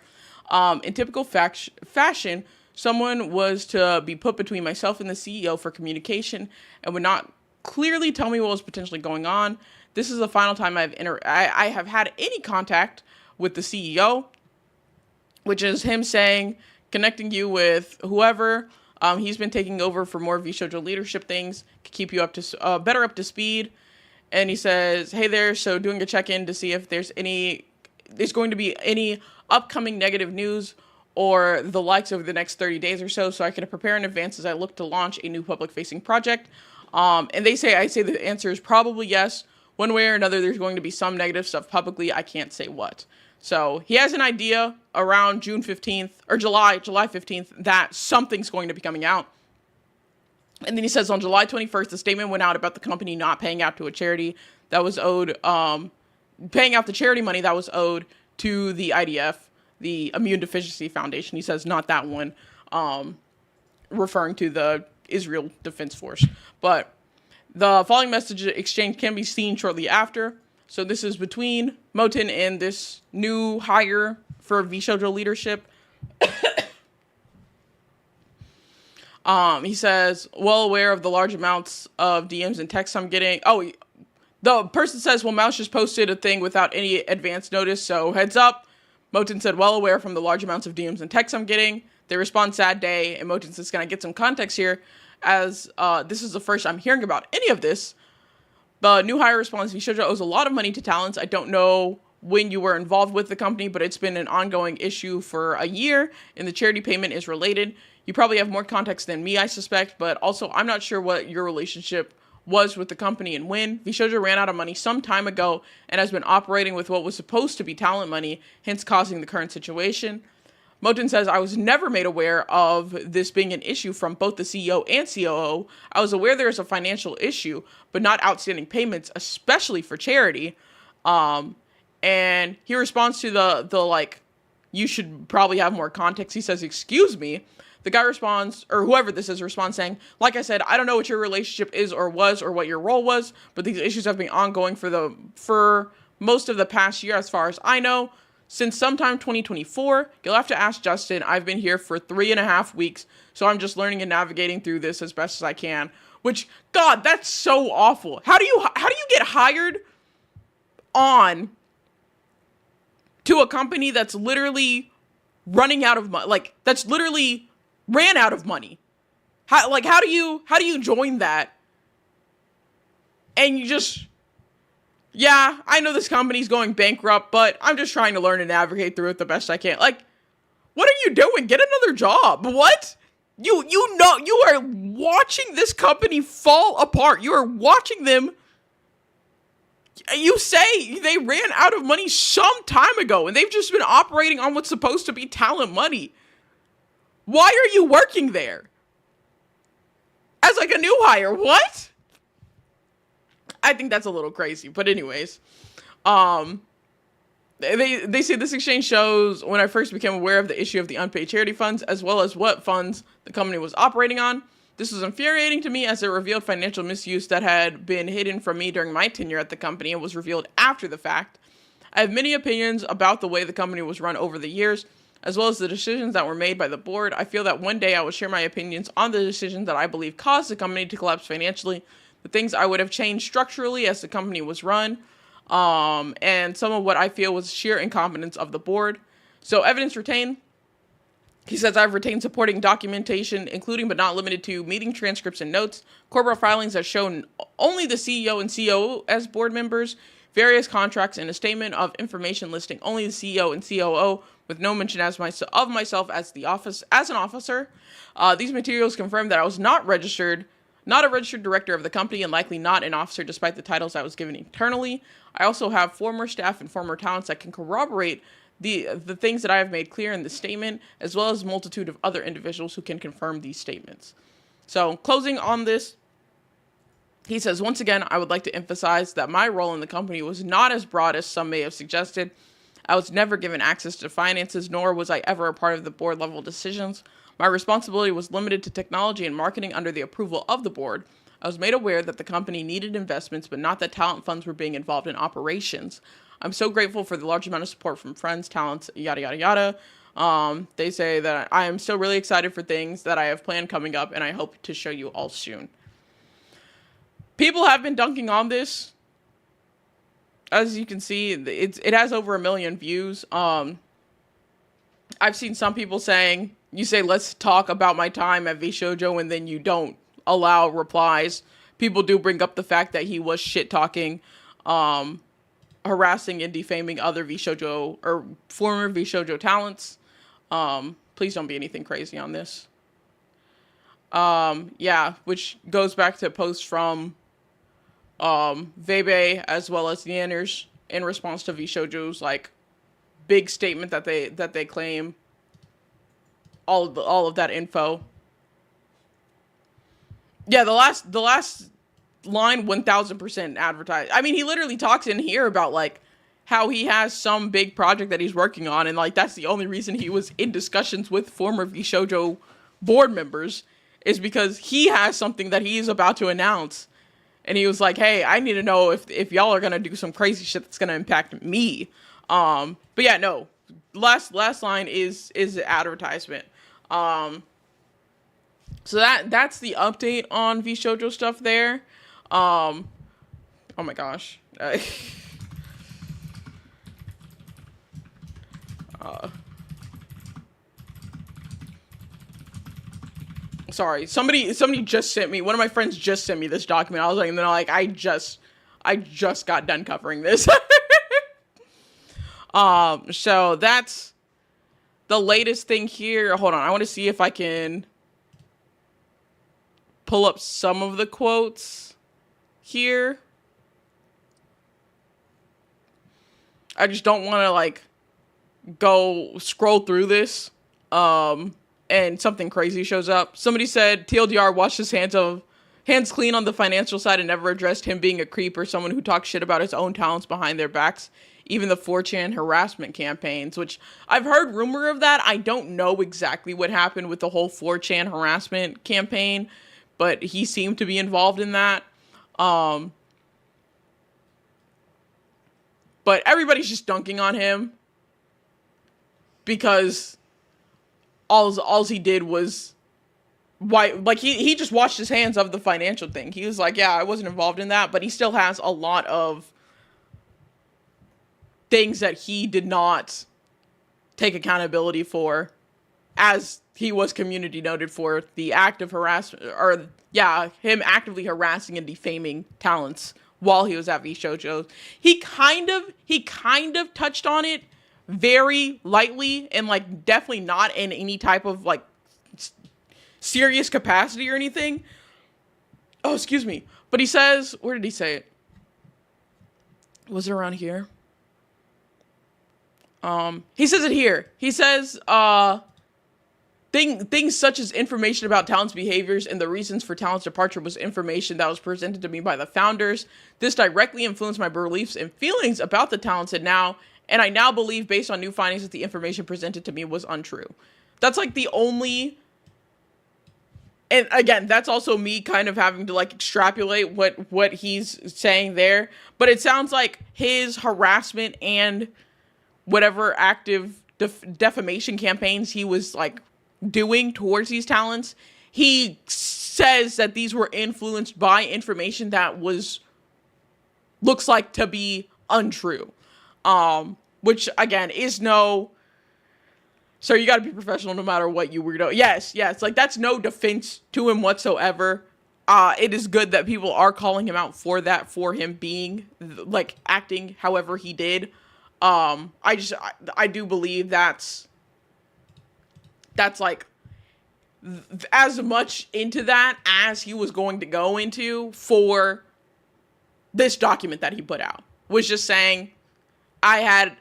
In typical fashion, someone was to be put between myself and the CEO for communication and would not clearly tell me what was potentially going on. This is the final time I have had any contact with the CEO, which is him saying, connecting you with whoever. He's been taking over for more VShojo leadership things, to keep you better up to speed. And he says, hey there, so doing a check-in to see if there's going to be any upcoming negative news or the likes over the next 30 days or so I can prepare in advance as I look to launch a new public-facing project. And I say the answer is probably yes. One way or another, there's going to be some negative stuff publicly. I can't say what. So he has an idea around June 15th or July 15th that something's going to be coming out. And then he says on July 21st, the statement went out about the company not paying out to a charity that was owed, paying out the charity money that was owed to the IDF, the Immune Deficiency Foundation. He says not that one, referring to the Israel Defense Force. But the following message exchange can be seen shortly after. So this is between Moten and this new hire for VShojo leadership. He says, well aware of the large amounts of DMs and texts I'm getting. Oh, the person says, well, Mouse just posted a thing without any advance notice, so heads up. Moten said, well aware from the large amounts of DMs and texts I'm getting. They respond, sad day. And Moten says, can I get some context here? As this is the first I'm hearing about any of this. The new hire responds, VShojo owes a lot of money to talents. I don't know when you were involved with the company, but it's been an ongoing issue for a year, and the charity payment is related. You probably have more context than me, I suspect, but also I'm not sure what your relationship was with the company and when. VShojo ran out of money some time ago and has been operating with what was supposed to be talent money, hence causing the current situation. Moten says, I was never made aware of this being an issue from both the CEO and COO. I was aware there is a financial issue, but not outstanding payments, especially for charity. And he responds to the like, you should probably have more context. He says, excuse me. The guy responds, or whoever this is responds saying, like I said, I don't know what your relationship is or was or what your role was, but these issues have been ongoing for most of the past year as far as I know. Since sometime 2024, you'll have to ask Justin. I've been here for 3.5 weeks, so I'm just learning and navigating through this as best as I can. Which, God, that's so awful. How do you get hired on to a company that's literally running out of money? Like, that's literally ran out of money. How do you join that? And you just, yeah, I know this company's going bankrupt, but I'm just trying to learn and navigate through it the best I can. Like, what are you doing? Get another job. What? You know, you are watching this company fall apart. You are watching them. You say they ran out of money some time ago, and they've just been operating on what's supposed to be talent money. Why are you working there? As like a new hire, what? I think that's a little crazy, but anyways, they say this exchange shows when I first became aware of the issue of the unpaid charity funds, as well as what funds the company was operating on. This was infuriating to me as it revealed financial misuse that had been hidden from me during my tenure at the company and was revealed after the fact. I have many opinions about the way the company was run over the years, as well as the decisions that were made by the board. I feel that one day I will share my opinions on the decisions that I believe caused the company to collapse financially, the things I would have changed structurally as the company was run, and some of what I feel was sheer incompetence of the board. So evidence retained. He says, I've retained supporting documentation, including but not limited to meeting transcripts and notes, corporate filings that show only the CEO and COO as board members, various contracts, and a statement of information listing only the CEO and COO with no mention of myself as an officer. These materials confirm that I was not a registered director of the company and likely not an officer despite the titles I was given internally. I also have former staff and former talents that can corroborate the things that I have made clear in the statement, as well as a multitude of other individuals who can confirm these statements. So, closing on this, he says, once again, I would like to emphasize that my role in the company was not as broad as some may have suggested. I was never given access to finances, nor was I ever a part of the board level decisions. My responsibility was limited to technology and marketing under the approval of the board. I was made aware that the company needed investments, but not that talent funds were being involved in operations. I'm so grateful for the large amount of support from friends, talents, yada, yada, yada. They say that I am still really excited for things that I have planned coming up, and I hope to show you all soon. People have been dunking on this. As you can see, it has over 1 million views. I've seen some people saying, you say, let's talk about my time at VShojo, and then you don't allow replies. People do bring up the fact that he was shit-talking, harassing and defaming other VShojo or former VShojo talents. Please don't be anything crazy on this. Yeah, which goes back to posts from Vebe as well as Neanders in response to VShojo's like big statement that they claim all of that info. Yeah, the last line 1000% advertised. I mean, he literally talks in here about like how he has some big project that he's working on, and like that's the only reason he was in discussions with former VShojo board members is because he has something that he's about to announce. And he was like, hey, I need to know if y'all are going to do some crazy shit that's going to impact me. But yeah, no. Last line is advertisement. So that's the update on VShojo stuff there. Oh my gosh. Sorry, somebody just sent me, one of my friends just sent me this document. I was like, and then I just got done covering this. So that's the latest thing here. Hold on, I want to see if I can pull up some of the quotes here. I just don't want to like go scroll through this and something crazy shows up. Somebody said TLDR washed his hands clean on the financial side and never addressed him being a creep or someone who talks shit about his own talents behind their backs. Even the 4chan harassment campaigns, which I've heard rumor of that. I don't know exactly what happened with the whole 4chan harassment campaign, but he seemed to be involved in that. But everybody's just dunking on him because all he did was he just washed his hands of the financial thing. He was like, yeah, I wasn't involved in that, but he still has a lot of things that he did not take accountability for, as he was community noted for the act of harassment, or him actively harassing and defaming talents while he was at VShojo's. He kind of touched on it very lightly and like definitely not in any type of like serious capacity or anything. Oh, excuse me. But he says, where did he say it? Was it around here? He says it here. He says, things such as information about talent's behaviors and the reasons for talent's departure was information that was presented to me by the founders. This directly influenced my beliefs and feelings about the talents and I now believe, based on new findings, that the information presented to me was untrue. That's like the only, and again, that's also me kind of having to like extrapolate what he's saying there. But it sounds like his harassment and whatever active defamation campaigns he was like doing towards these talents, he says that these were influenced by information that looks like to be untrue. Which again is so you got to be professional no matter what you were doing. Yes, like that's no defense to him whatsoever. It is good that people are calling him out for that, for him being like acting however he did. I do believe that's like as much into that as he was going to go into for this document that he put out. Was just saying, I had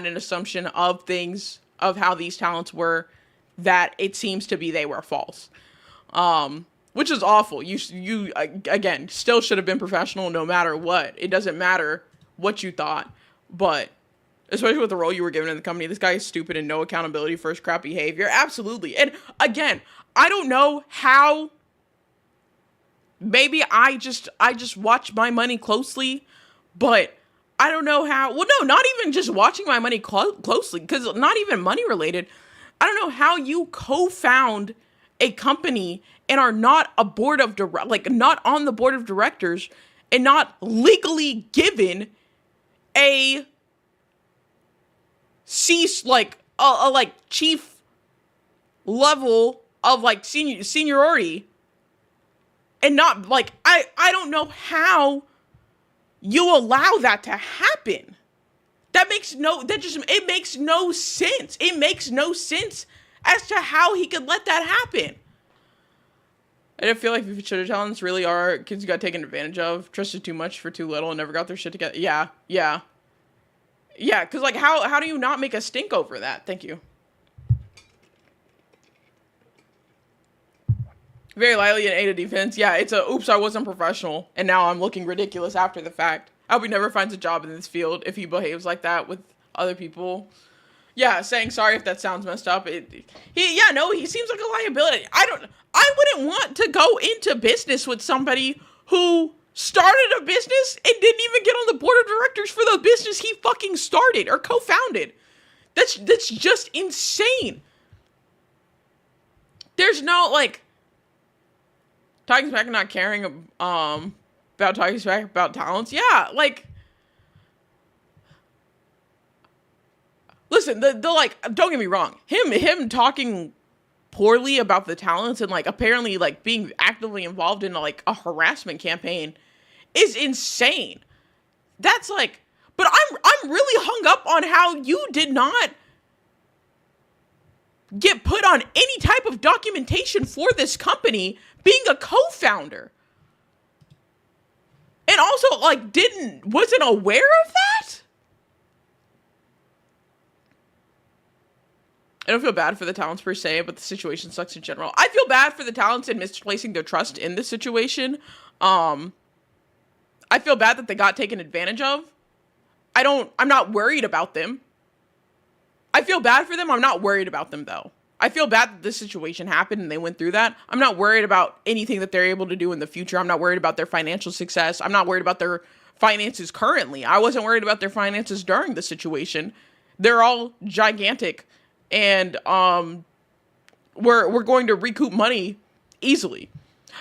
an assumption of things, of how these talents were, that it seems to be they were false. Which is awful. You again, still should have been professional no matter what. It doesn't matter what you thought, but especially with the role you were given in the company, this guy is stupid and no accountability for his crap behavior. Absolutely. And again, I don't know how, maybe I just watch my money closely, but I don't know how, well, no, not even just watching my money closely, because not even money related. I don't know how you co-found a company and are not a board of not on the board of directors and not legally given a chief level of like seniority, and not like, I don't know how you allow that to happen. It makes no sense. It makes no sense as to how he could let that happen. I feel like Vtuber talents really are kids who got taken advantage of, trusted too much for too little, and never got their shit together. Yeah, because like, how do you not make a stink over that? Thank you. Very lightly in Ada defense. Yeah, it's a oops, I wasn't professional, and now I'm looking ridiculous after the fact. I hope he never finds a job in this field if he behaves like that with other people. Yeah, saying sorry if that sounds messed up. He seems like a liability. I wouldn't want to go into business with somebody who started a business and didn't even get on the board of directors for the business he fucking started or co-founded. That's just insane. There's no, like, talking back and not caring about talking back about talents. Yeah, like, listen, the like, don't get me wrong. Him talking poorly about the talents and like apparently like being actively involved in like a harassment campaign is insane. That's like, but I'm really hung up on how you did not get put on any type of documentation for this company being a co-founder. And also like wasn't aware of that? I don't feel bad for the talents per se, but the situation sucks in general. I feel bad for the talents and misplacing their trust in this situation. I feel bad that they got taken advantage of. I'm not worried about them. I feel bad for them. I'm not worried about them though. I feel bad that this situation happened and they went through that. I'm not worried about anything that they're able to do in the future. I'm not worried about their financial success. I'm not worried about their finances currently. I wasn't worried about their finances during the situation. They're all gigantic, and we're going to recoup money easily.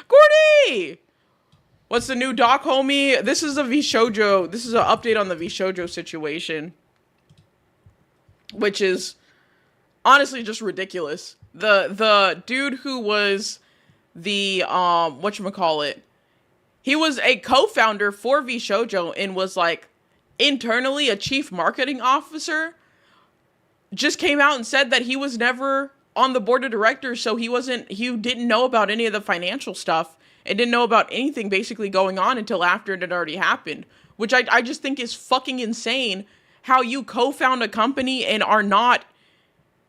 Gordy, what's the new doc, homie? This is a Vshoujo. This is an update on the Vshoujo situation, which is honestly just ridiculous. The dude who was the whatchamacallit, he was a co-founder for Vshoujo and was like internally a chief marketing officer, just came out and said that he was never on the board of directors, so he didn't know about any of the financial stuff and didn't know about anything basically going on until after it had already happened, which I just think is fucking insane. How you co-found a company and are not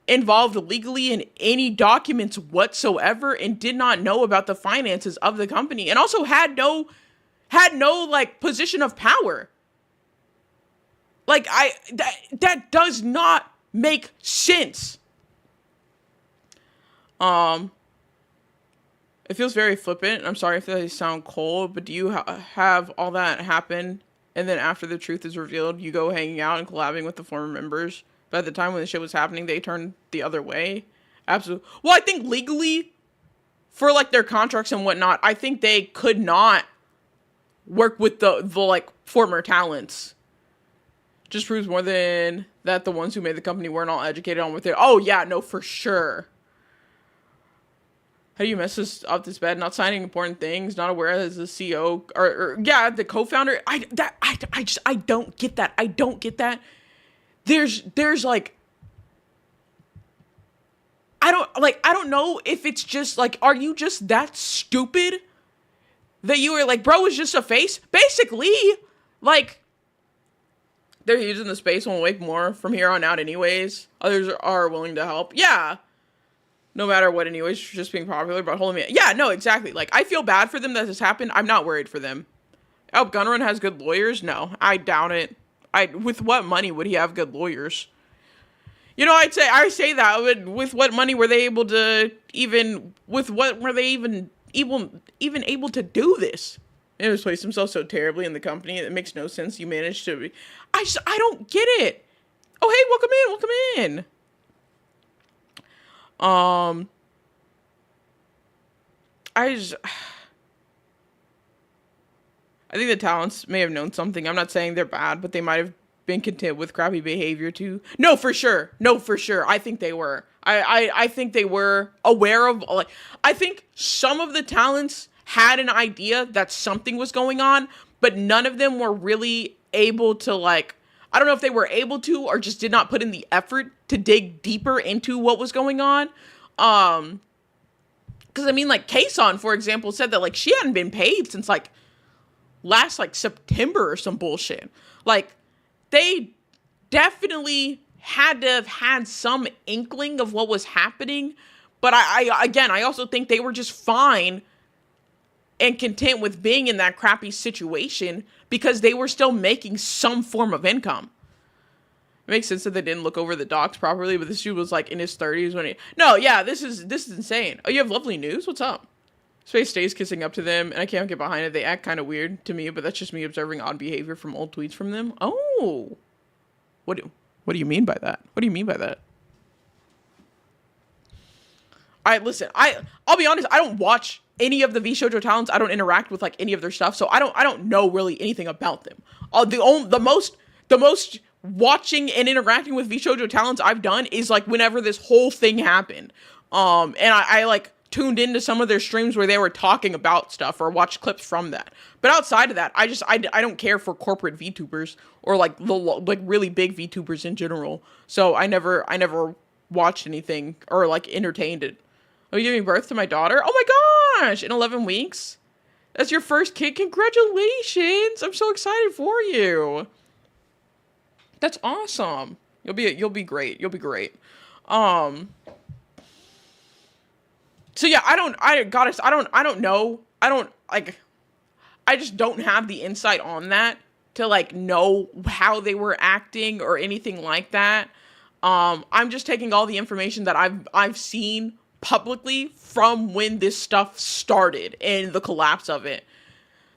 involved legally in any documents whatsoever and did not know about the finances of the company, and also had no like position of power. Like that does not make sense. It feels very flippant. I'm sorry if they sound cold, but do you have all that happen and then after the truth is revealed, you go hanging out and collabing with the former members? But at the time when the shit was happening, they turned the other way? Absolutely. Well, I think legally, for like their contracts and whatnot, I think they could not work with the like former talents. Just proves more than that the ones who made the company weren't all educated on what they're... Oh, yeah, no, for sure. How do you mess this bad? Not signing important things, not aware as a CEO, or yeah, the co-founder. I don't get that. I don't get that. There's like... I don't know if it's just like, are you just that stupid that you were like, bro is just a face? Basically, like... They're using the space won't wake more from here on out anyways. Others are willing to help. Yeah. No matter what anyways, just being popular, but holding me. Yeah, no, exactly. Like, I feel bad for them that this happened. I'm not worried for them. Oh, Gunrun has good lawyers? No, I doubt it. With what money would he have good lawyers? You know, I say that, with what money were they able to even able to do this? He misplaced himself so terribly in the company. It makes no sense. You managed to... I don't get it. Oh, hey, welcome in. I think the talents may have known something. I'm not saying they're bad, but they might have been content with crappy behavior too. No, for sure. I think they were. I think they were aware of... Like, I think some of the talents had an idea that something was going on, but none of them were really able to, like, I don't know if they were able to or just did not put in the effort to dig deeper into what was going on. Because I mean, like, Kason, for example, said that, like, she hadn't been paid since, like, last, like, September or some bullshit. Like, they definitely had to have had some inkling of what was happening, but I also think they were just fine and content with being in that crappy situation because they were still making some form of income. It makes sense that they didn't look over the docs properly, but this dude was like in his 30s when he... No, yeah, this is insane. Oh, you have lovely news? What's up? Space stays kissing up to them, and I can't get behind it. They act kind of weird to me, but that's just me observing odd behavior from old tweets from them. Oh. What do you mean by that? What do you mean by that? Listen, I'll be honest, I don't watch any of the Vshoujo talents. I don't interact with like any of their stuff, so I don't know really anything about them. The most watching and interacting with Vshoujo talents I've done is like whenever this whole thing happened. And I like tuned into some of their streams where they were talking about stuff or watched clips from that. But outside of that, I don't care for corporate VTubers or like really big VTubers in general. So I never watched anything or like entertained it. Are you giving birth to my daughter? Oh my gosh, in 11 weeks? That's your first kid. Congratulations. I'm so excited for you. That's awesome. You'll be great. You'll be great. Um. So yeah, I don't know. I don't like. I just don't have the insight on that to like know how they were acting or anything like that. I'm just taking all the information that I've seen publicly from when this stuff started and the collapse of it.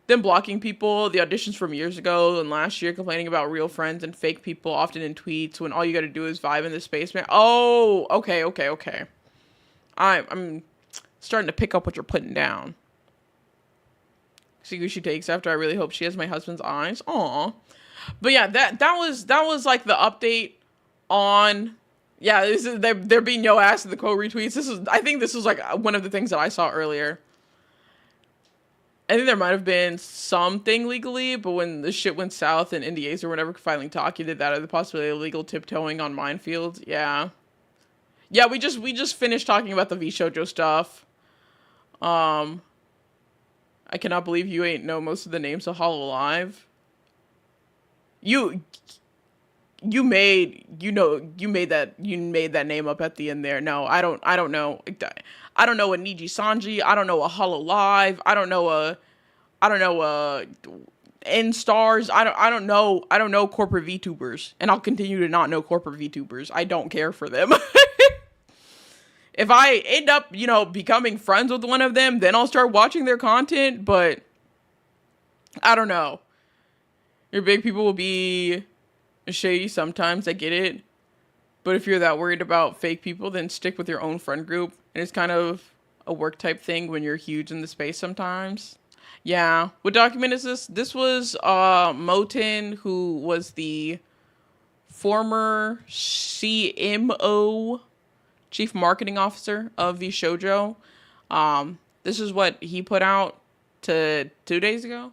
Them blocking people, the auditions from years ago and last year, complaining about real friends and fake people, often in tweets when all you got to do is vibe in the space, man. Oh, okay. I'm starting to pick up what you're putting down. See who she takes after. I really hope she has my husband's eyes. Aw. But yeah, that was like the update on. Yeah, this is there being no ass in the quote retweets. I think this was like one of the things that I saw earlier. I think there might have been something legally, but when the shit went south and NDAs or whatever filing talk, you did that, or the possibility of legal tiptoeing on minefields. Yeah, we just finished talking about the VShojo stuff. I cannot believe you ain't know most of the names of Hololive. You made that name up at the end there. No, I don't know. I don't know a Niji Sanji. I don't know a Hololive. I don't know a N Stars. I don't know corporate VTubers, and I'll continue to not know corporate VTubers. I don't care for them. If I end up, becoming friends with one of them, then I'll start watching their content, but I don't know. Your big people will be shady sometimes, I get it. But if you're that worried about fake people, then stick with your own friend group. And it's kind of a work type thing when you're huge in the space sometimes. Yeah. What document is this? This was Moten, who was the former CMO, Chief Marketing Officer of VShojo. This is what he put out 2 days ago,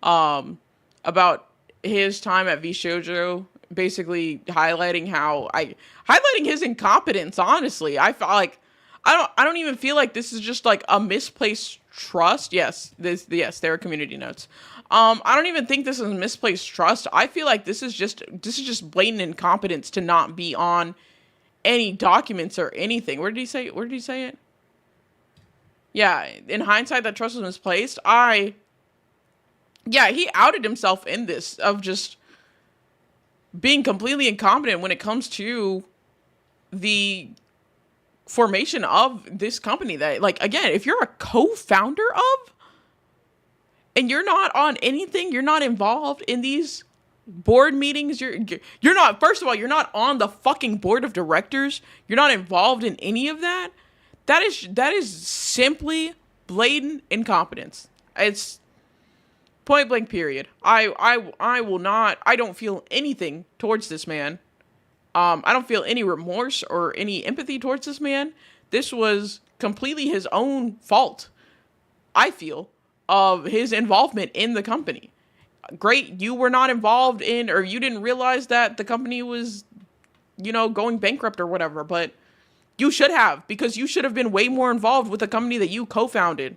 about his time at VShojo, basically highlighting his incompetence. Honestly, I feel like I don't even feel like this is just like a misplaced trust. Yes, there are community notes. I don't even think this is misplaced trust. I feel like this is just blatant incompetence to not be on any documents or anything. Where did he say it? Yeah, in hindsight, that trust was misplaced. He outed himself in this of just being completely incompetent when it comes to the formation of this company. That, like, again, if you're a co-founder of, and you're not on anything, you're not involved in these board meetings, you're not, first of all, you're not on the fucking board of directors, you're not involved in any of that. That is simply blatant incompetence. It's point blank period. I will not, I don't feel anything towards this man. I don't feel any remorse or any empathy towards this man. This was completely his own fault, I feel, of his involvement in the company. Great, you were not involved in, or you didn't realize that the company was, going bankrupt or whatever, but you should have, because you should have been way more involved with the company that you co-founded.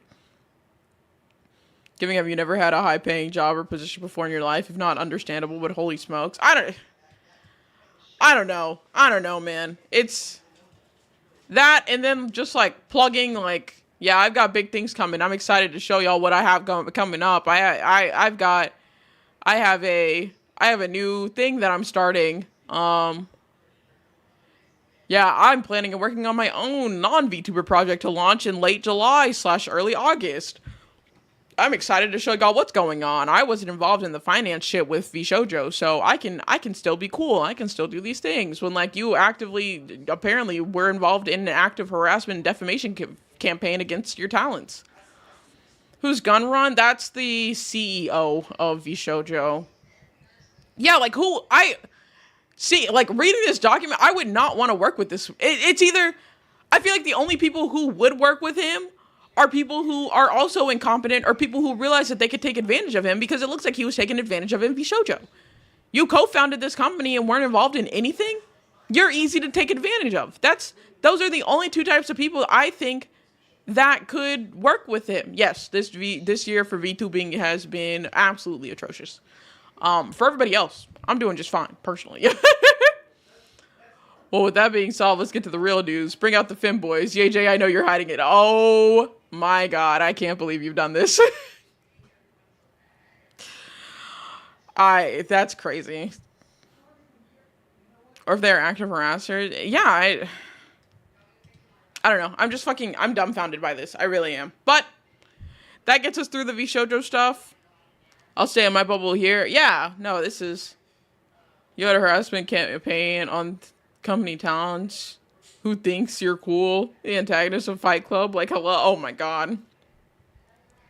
Have you never had a high-paying job or position before in your life? If not, understandable, but holy smokes. I don't know, man. It's that, and then just like plugging, like, yeah, I've got big things coming. I'm excited to show y'all what I have coming up. I have a new thing that I'm starting. I'm planning and working on my own non-VTuber project to launch in late July / early August. I'm excited to show y'all what's going on. I wasn't involved in the finance shit with VShojo, so I can still be cool. I can still do these things. When, like, you actively, apparently, were involved in an active harassment and defamation campaign against your talents. Who's Gunrun? That's the CEO of VShojo. Yeah, like, who, reading this document, I would not want to work with this. It's either, I feel like the only people who would work with him are people who are also incompetent, or people who realize that they could take advantage of him, because it looks like he was taking advantage of VShojo. You co-founded this company and weren't involved in anything? You're easy to take advantage of. Those are the only two types of people I think that could work with him. Yes, this year for VTubing has been absolutely atrocious. For everybody else, I'm doing just fine, personally. Well, with that being solved, let's get to the real news. Bring out the femboys. JJ, I know you're hiding it. Oh my god, I can't believe you've done this. That's crazy. Or if they're active harassers. Yeah, I don't know. I'm dumbfounded by this. I really am. But that gets us through the VShojo stuff. I'll stay in my bubble here. Yeah, no, this is Yoda harassment campaign on company talents. Who thinks you're cool? The antagonist of Fight Club. Like, hello. Oh my god.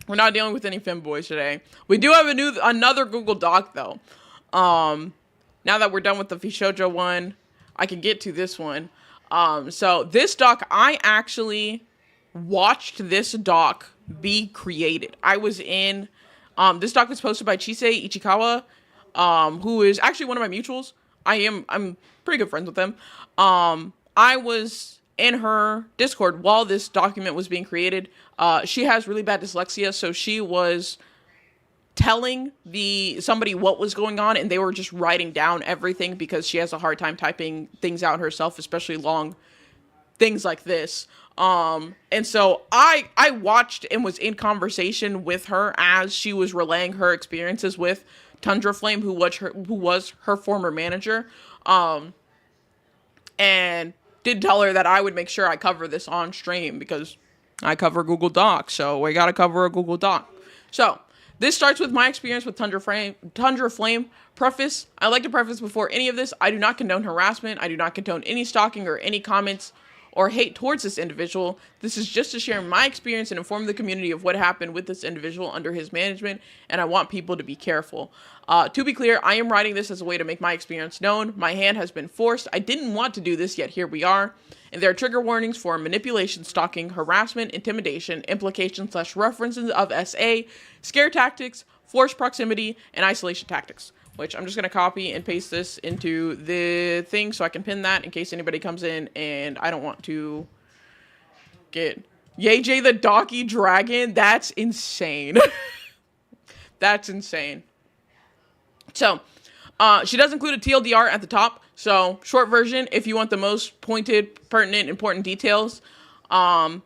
We're not dealing with any femboys today. We do have another Google Doc though. Now that we're done with the VShojo one, I can get to this one. So this doc, I actually watched this doc be created. I was in, this doc was posted by Chisei Ichikawa, who is actually one of my mutuals. I'm pretty good friends with them. I was in her Discord while this document was being created. She has really bad dyslexia, so she was telling somebody what was going on, and they were just writing down everything because she has a hard time typing things out herself, especially long things like this. And so I watched and was in conversation with her as she was relaying her experiences with Tundra Flame, who was her former manager, and did tell her that I would make sure I cover this on stream because I cover Google Docs, so we gotta cover a Google Doc. So this starts with my experience with Tundra Flame. Preface, I like to preface before any of this, I do not condone harassment. I do not condone any stalking or any comments or hate towards this individual. This is just to share my experience and inform the community of what happened with this individual under his management, and I want people to be careful. To be clear, I am writing this as a way to make my experience known. My hand has been forced. I didn't want to do this, yet here we are. And there are trigger warnings for manipulation, stalking, harassment, intimidation, implication/references of SA, scare tactics, forced proximity, and isolation tactics. Which I'm just going to copy and paste this into the thing so I can pin that in case anybody comes in and I don't want to get... Yay the Docky Dragon? That's insane. That's insane. So, she does include a TLDR at the top. So, short version, if you want the most pointed, pertinent, important details. One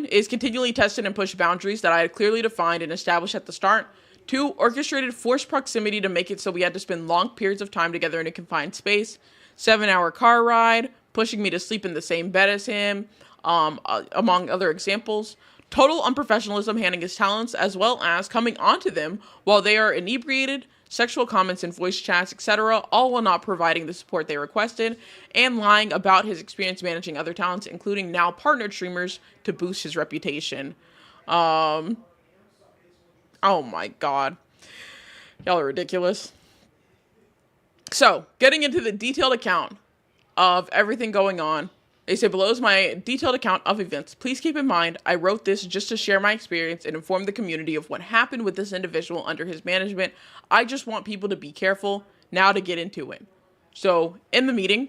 is continually tested and push boundaries that I had clearly defined and established at the start. 2, orchestrated forced proximity to make it so we had to spend long periods of time together in a confined space. 7-hour car ride, pushing me to sleep in the same bed as him, among other examples. Total unprofessionalism handling his talents, as well as coming onto them while they are inebriated, sexual comments in voice chats, etc., all while not providing the support they requested, and lying about his experience managing other talents, including now partnered streamers, to boost his reputation. Oh my god. Y'all are ridiculous. So, getting into the detailed account of everything going on. They say below is my detailed account of events. Please keep in mind, I wrote this just to share my experience and inform the community of what happened with this individual under his management. I just want people to be careful. Now to get into it. So, in the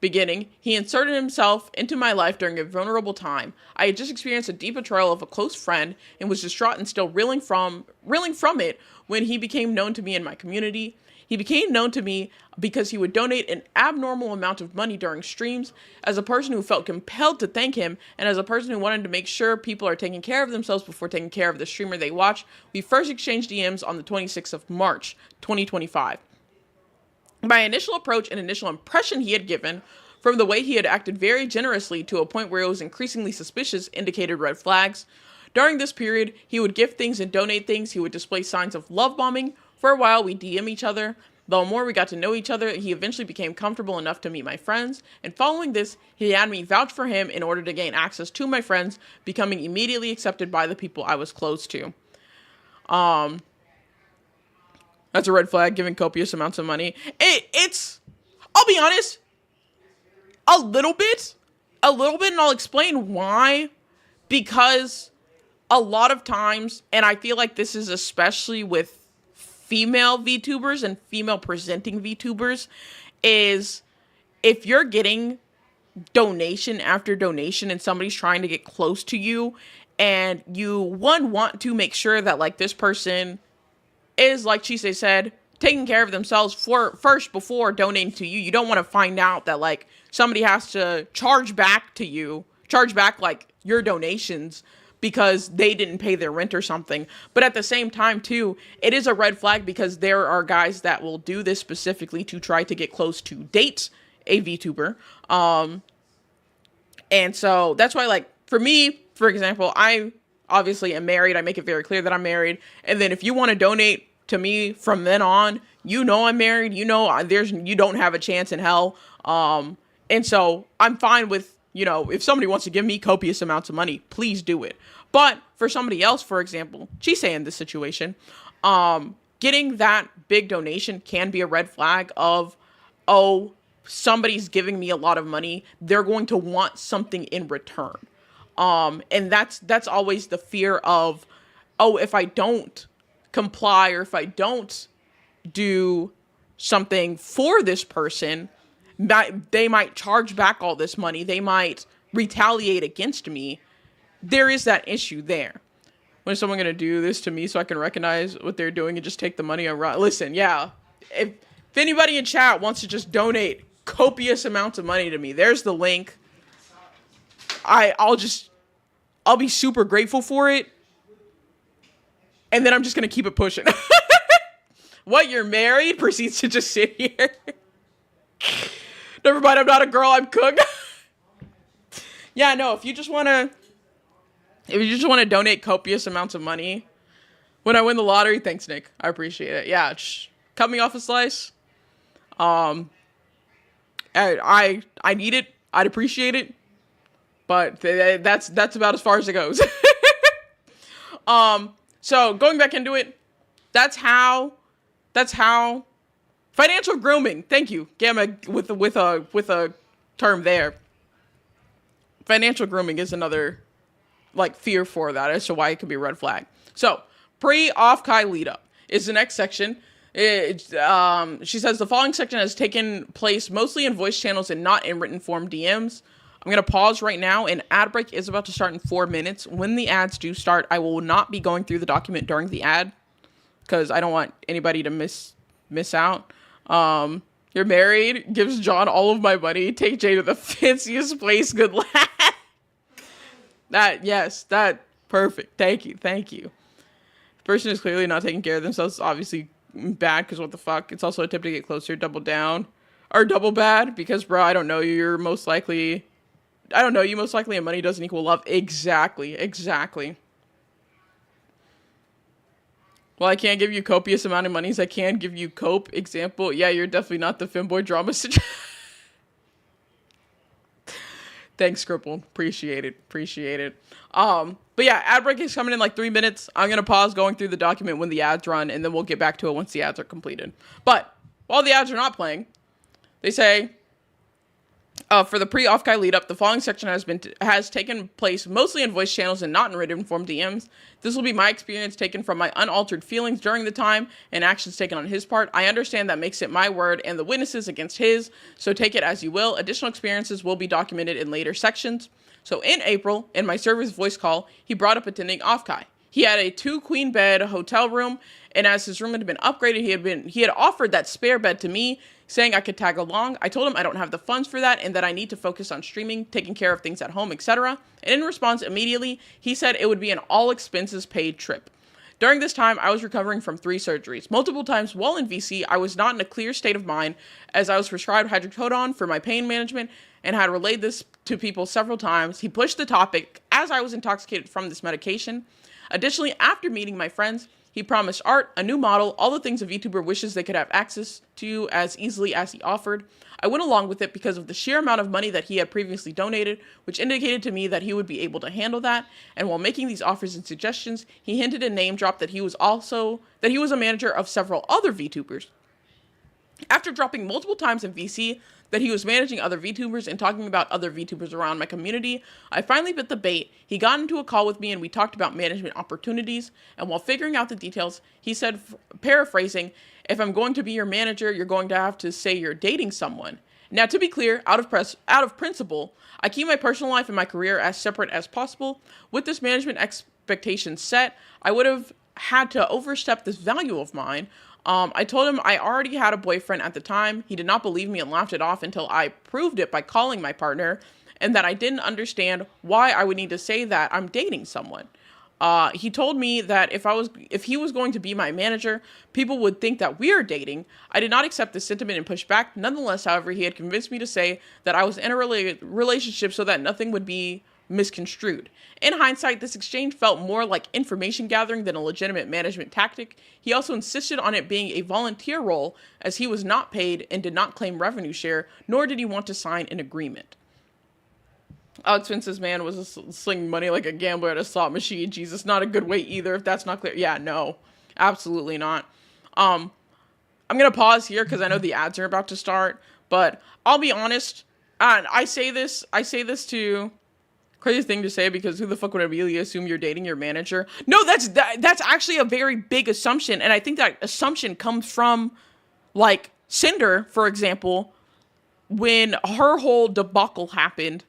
beginning, he inserted himself into my life during a vulnerable time. I had just experienced a deep betrayal of a close friend and was distraught and still reeling from it when he became known to me in my community. He became known to me because he would donate an abnormal amount of money during streams. As a person who felt compelled to thank him, and as a person who wanted to make sure people are taking care of themselves before taking care of the streamer they watch, we first exchanged DMs on the 26th of March, 2025. My initial approach and initial impression he had given, from the way he had acted very generously to a point where it was increasingly suspicious, indicated red flags. During this period, he would gift things and donate things. He would display signs of love bombing. For a while, we DM each other. The more we got to know each other, he eventually became comfortable enough to meet my friends. And following this, he had me vouch for him in order to gain access to my friends, becoming immediately accepted by the people I was close to. That's a red flag, giving copious amounts of money. It's, I'll be honest, a little bit, and I'll explain why. Because a lot of times, and I feel like this is especially with female VTubers and female presenting VTubers, is if you're getting donation after donation and somebody's trying to get close to you, and you, want to make sure that, like, this person is, like Chise said, taking care of themselves first before donating to you. You don't want to find out that like somebody has to charge back like your donations because they didn't pay their rent or something. But at the same time too, it is a red flag because there are guys that will do this specifically to try to get close to date a VTuber. And so that's why, like, for me, for example, I obviously am married. I make it very clear that I'm married. And then if you want to donate to me from then on, you know I'm married. You know you don't have a chance in hell. And so I'm fine with, you know, if somebody wants to give me copious amounts of money, please do it. But for somebody else, for example, Chise in this situation, getting that big donation can be a red flag of, oh, somebody's giving me a lot of money. They're going to want something in return. And that's always the fear of, oh, if I don't comply or if I don't do something for this person, they might charge back all this money. They might retaliate against me. There is that issue there. When is someone going to do this to me so I can recognize what they're doing and just take the money and run? Listen, yeah. If anybody in chat wants to just donate copious amounts of money to me, there's the link. I'll be super grateful for it. And then I'm just going to keep it pushing. What, you're married? Proceeds to just sit here. Never mind, I'm not a girl, I'm cooked. Yeah, no, if you just want to donate copious amounts of money when I win the lottery, thanks, Nick. I appreciate it. Yeah, cut me off a slice. I need it. I'd appreciate it. But that's about as far as it goes. So going back into it, that's how financial grooming. Thank you, Gamma, with a term there. Financial grooming is another like fear for that as to why it could be a red flag. So pre-off-Kai lead up is the next section. She says the following section has taken place mostly in voice channels and not in written form DMs. I'm going to pause right now. An ad break is about to start in 4 minutes. When the ads do start, I will not be going through the document during the ad because I don't want anybody to miss out. You're married, gives John all of my money, take Jay to the fanciest place, good lad. That perfect. Thank you. The person is clearly not taking care of themselves. It's obviously bad because what the fuck? It's also a tip to get closer, double down. Or double bad because, bro, I don't know you. You're most likely... I don't know you most likely, and money doesn't equal love. Exactly. Well, I can't give you copious amount of monies. I can give you cope. Example. Yeah, you're definitely not the femboy drama situation. Thanks, Cripple. Appreciate it. But yeah, ad break is coming in like 3 minutes. I'm going to pause going through the document when the ads run, and then we'll get back to it once the ads are completed. But while the ads are not playing, they say... for the pre-off-Kai lead-up, the following section has taken place mostly in voice channels and not in written form DMs. This will be my experience taken from my unaltered feelings during the time and actions taken on his part. I understand that makes it my word and the witnesses against his, so take it as you will. Additional experiences will be documented in later sections. So in April, in my server's voice call, he brought up attending off-Kai. He had a 2-queen bed hotel room, and as his room had been upgraded, he had offered that spare bed to me, saying I could tag along. I told him I don't have the funds for that and that I need to focus on streaming, taking care of things at home, etc. And in response, immediately, he said it would be an all-expenses-paid trip. During this time, I was recovering from 3 surgeries. Multiple times while in VC, I was not in a clear state of mind as I was prescribed hydrocodone for my pain management and had relayed this to people several times. He pushed the topic as I was intoxicated from this medication. Additionally, after meeting my friends, he promised art, a new model, all the things a VTuber wishes they could have access to as easily as he offered. I went along with it because of the sheer amount of money that he had previously donated, which indicated to me that he would be able to handle that. And while making these offers and suggestions, he hinted and name dropped that he was a manager of several other VTubers. After dropping multiple times in VC that he was managing other VTubers and talking about other VTubers around my community, I finally bit the bait. He got into a call with me and we talked about management opportunities. And while figuring out the details, he said, paraphrasing, if I'm going to be your manager, you're going to have to say you're dating someone. Now, to be clear, out of principle, I keep my personal life and my career as separate as possible. With this management expectation set, I would have had to overstep this value of mine I told him I already had a boyfriend at the time. He did not believe me and laughed it off until I proved it by calling my partner, and that I didn't understand why I would need to say that I'm dating someone. He told me that if he was going to be my manager, people would think that we are dating. I did not accept this sentiment and push back. Nonetheless, however, he had convinced me to say that I was in a relationship so that nothing would be misconstrued. In hindsight, this exchange felt more like information gathering than a legitimate management tactic. He also insisted on it being a volunteer role, as he was not paid and did not claim revenue share, nor did he want to sign an agreement. Alex Vince's man was slinging money like a gambler at a slot machine. Jesus, not a good way either, if that's not clear. Yeah, no, absolutely not. I'm going to pause here because I know the ads are about to start, but I'll be honest, and I say this to, crazy thing to say, because who the fuck would immediately assume you're dating your manager? No, that's actually a very big assumption, and I think that assumption comes from, like, Cinder, for example, when her whole debacle happened,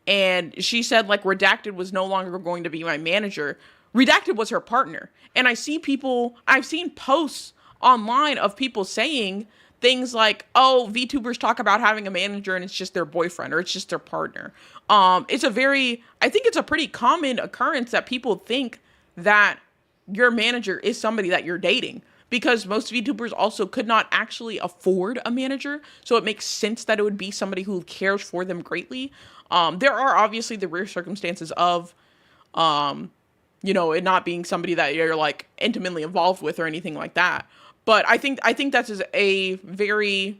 and she said, like, Redacted was no longer going to be my manager. Redacted was her partner. And I've seen posts online of people saying things like, oh, VTubers talk about having a manager and it's just their boyfriend or it's just their partner. I think it's a pretty common occurrence that people think that your manager is somebody that you're dating, because most VTubers also could not actually afford a manager. So it makes sense that it would be somebody who cares for them greatly. There are obviously the rare circumstances of, it not being somebody that you're like intimately involved with or anything like that. But I think that's a very,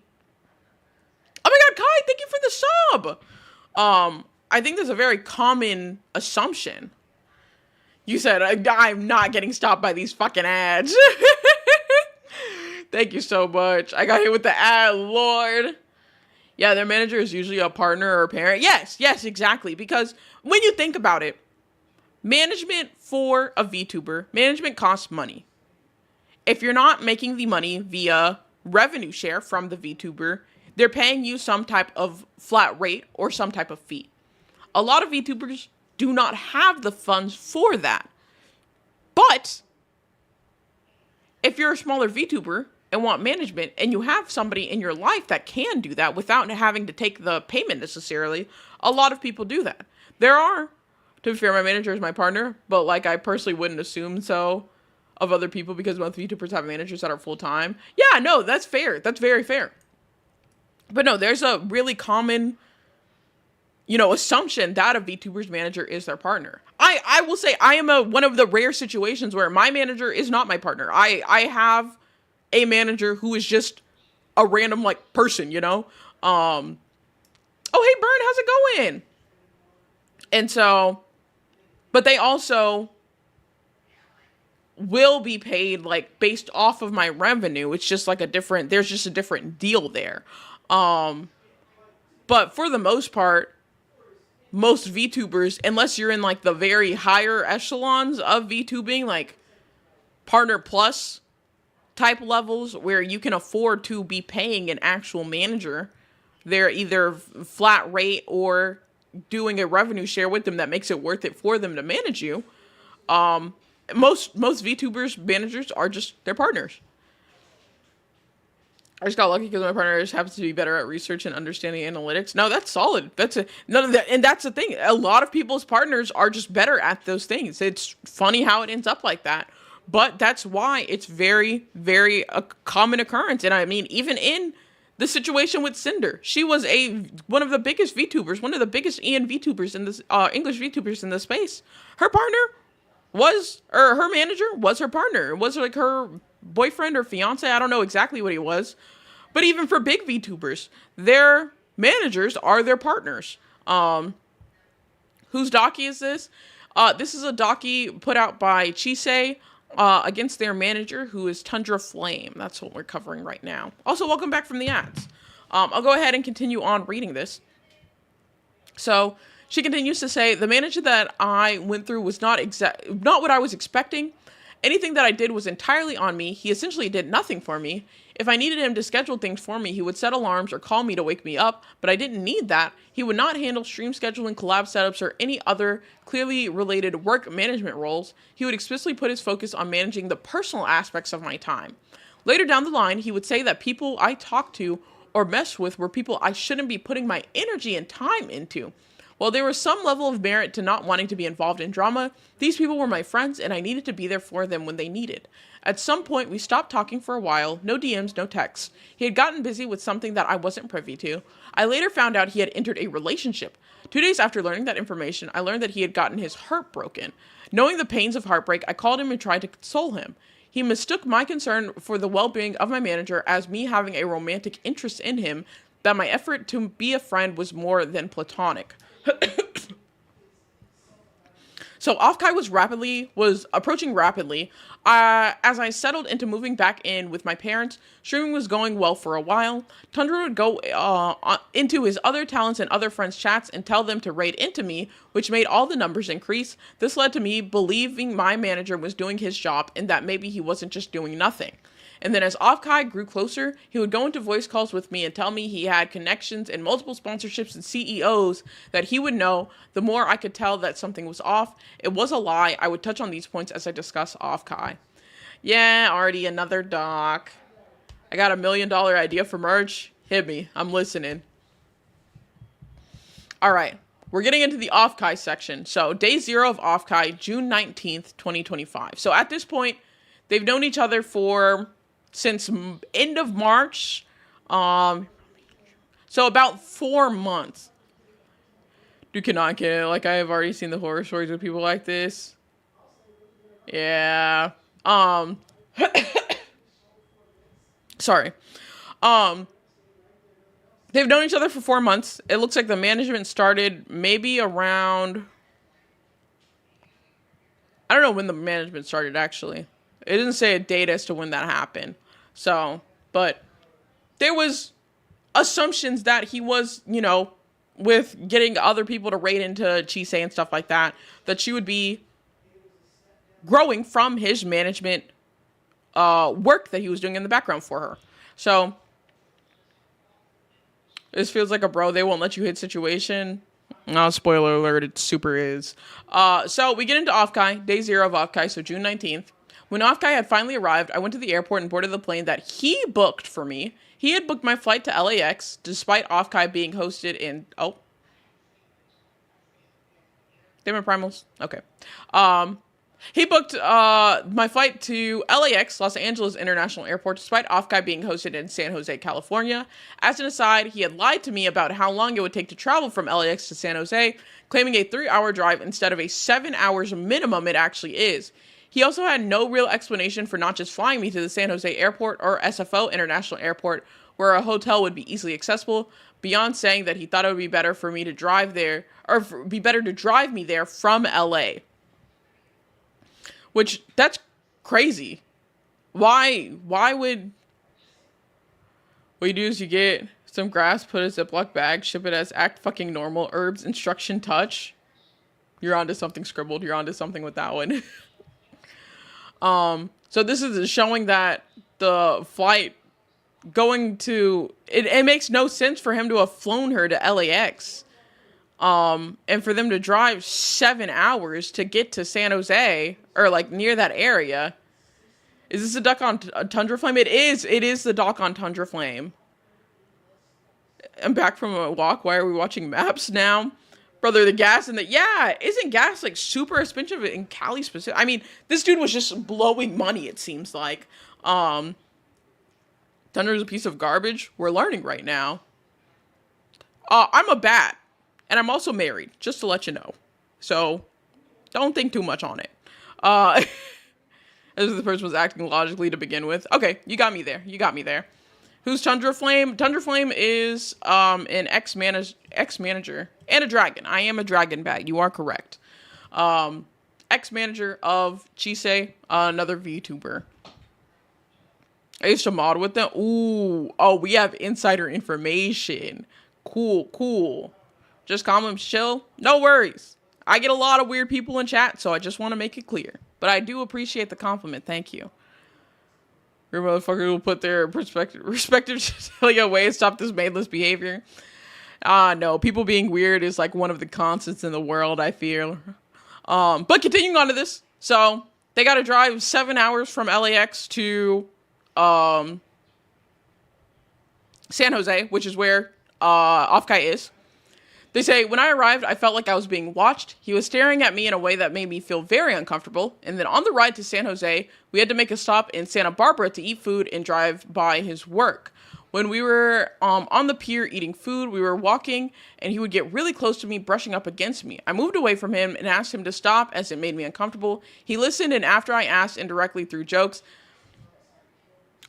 oh my God, Kai, thank you for the sub. I think that's a very common assumption. You said, I'm not getting stopped by these fucking ads. Thank you so much. I got hit with the ad, Lord. Yeah, their manager is usually a partner or a parent. Yes, exactly. Because when you think about it, management for a VTuber, management costs money. If you're not making the money via revenue share from the VTuber, they're paying you some type of flat rate or some type of fee. A lot of VTubers do not have the funds for that. But if you're a smaller VTuber and want management, and you have somebody in your life that can do that without having to take the payment necessarily, a lot of people do that. There are, to be fair, my manager is my partner, but like I personally wouldn't assume so of other people because most VTubers have managers that are full-time. Yeah, no, that's fair. That's very fair. But no, there's a really common, assumption that a VTuber's manager is their partner. I will say I am one of the rare situations where my manager is not my partner. I have a manager who is just a random like person, oh, hey Bern, how's it going? And so, but they also will be paid like based off of my revenue. It's just like there's just a different deal there. But for the most part, most VTubers, unless you're in like the very higher echelons of VTubing, like partner plus type levels where you can afford to be paying an actual manager, they're either flat rate or doing a revenue share with them that makes it worth it for them to manage you. Most VTubers managers are just their partners. I just got lucky because my partner just happens to be better at research and understanding analytics. No, that's solid. And that's the thing. A lot of people's partners are just better at those things. It's funny how it ends up like that. But that's why it's very, very a common occurrence. And I mean, even in the situation with Cinder, she was one of the biggest VTubers, one of the biggest VTubers in this English VTubers in the space. Her manager was her partner. It was like her boyfriend or fiance. I don't know exactly what he was. But even for big VTubers, their managers are their partners. Whose docu is this? This is a docu put out by Chisei against their manager, who is Tundra Flame. That's what we're covering right now. Also, welcome back from the ads. I'll go ahead and continue on reading this. So she continues to say, the manager that I went through was not what I was expecting. Anything that I did was entirely on me. He essentially did nothing for me. If I needed him to schedule things for me, he would set alarms or call me to wake me up, but I didn't need that. He would not handle stream scheduling, collab setups, or any other clearly related work management roles. He would explicitly put his focus on managing the personal aspects of my time. Later down the line, he would say that people I talked to or messed with were people I shouldn't be putting my energy and time into. While there was some level of merit to not wanting to be involved in drama, these people were my friends and I needed to be there for them when they needed. At some point, we stopped talking for a while, no DMs, no texts. He had gotten busy with something that I wasn't privy to. I later found out he had entered a relationship. 2 days after learning that information, I learned that he had gotten his heart broken. Knowing the pains of heartbreak, I called him and tried to console him. He mistook my concern for the well-being of my manager as me having a romantic interest in him, that my effort to be a friend was more than platonic. So Offkai was approaching rapidly. As I settled into moving back in with my parents, streaming was going well for a while. Tundra would go into his other talents and other friends' chats and tell them to raid into me, which made all the numbers increase. This led to me believing my manager was doing his job and that maybe he wasn't just doing nothing. And then as Offkai grew closer, he would go into voice calls with me and tell me he had connections and multiple sponsorships and CEOs that he would know. The more I could tell that something was off, it was a lie. I would touch on these points as I discuss Offkai. Yeah, already another doc. I got $1 million idea for merch. Hit me. I'm listening. All right. We're getting into the Offkai section. So day 0 of Offkai, June 19th, 2025. So at this point, they've known each other since end of March, so about 4 months. You cannot get it. Like, I have already seen the horror stories of people like this. Yeah. Sorry. They've known each other for 4 months. It looks like the management started maybe around, I don't know when the management started, actually. It didn't say a date as to when that happened. So, but there was assumptions that he was, with getting other people to raid into Chise and stuff like that, that she would be growing from his management work that he was doing in the background for her. So, this feels like a bro, they won't let you hit situation. No, spoiler alert, it super is. So, we get into Offkai, day 0 of Offkai, so June 19th. When Offkai had finally arrived, I went to the airport and boarded the plane that he booked for me. He had booked my flight to LAX, despite Offkai being hosted in... Oh. Damn it, Primals. Okay. He booked my flight to LAX, Los Angeles International Airport, despite Offkai being hosted in San Jose, California. As an aside, he had lied to me about how long it would take to travel from LAX to San Jose, claiming a 3-hour drive instead of a 7 hours minimum it actually is. He also had no real explanation for not just flying me to the San Jose Airport or SFO International Airport, where a hotel would be easily accessible, beyond saying that he thought it would be better for me to drive there, or be better to drive me there from LA. Which, that's crazy. Why would... What you do is you get some grass, put a Ziploc bag, ship it as act fucking normal, herbs, instruction touch. You're onto something scribbled, you're onto something with that one. So this is showing that the flight going to, it makes no sense for him to have flown her to LAX. And for them to drive 7 hours to get to San Jose, or like near that area. Is this a dock on Tundra Flame? It is the dock on Tundra Flame. I'm back from a walk. Why are we watching maps now? Brother, the gas isn't gas like super expensive in Cali specific? I mean, this dude was just blowing money, it seems like. Thunder is a piece of garbage. We're learning right now. I'm a bat, and I'm also married, just to let you know. So, don't think too much on it. As if the person was acting logically to begin with. Okay, you got me there. Who's Tundra Flame? Tundra Flame is an ex-manager and a dragon. I am a dragon bat. You are correct. Ex-manager of Chise, another VTuber. I used to mod with them. Ooh. Oh, we have insider information. Cool. Just calm and chill. No worries. I get a lot of weird people in chat, so I just want to make it clear. But I do appreciate the compliment. Thank you. Your motherfucker will put their respective genitalia away and stop this maidenless behavior. No, people being weird is like one of the constants in the world, I feel. But continuing on to this. So, they got to drive 7 hours from LAX to San Jose, which is where Offkai is. They say, when I arrived, I felt like I was being watched. He was staring at me in a way that made me feel very uncomfortable. And then on the ride to San Jose, we had to make a stop in Santa Barbara to eat food and drive by his work. When we were on the pier eating food, we were walking, and he would get really close to me, brushing up against me. I moved away from him and asked him to stop as it made me uncomfortable. He listened, and after I asked indirectly through jokes,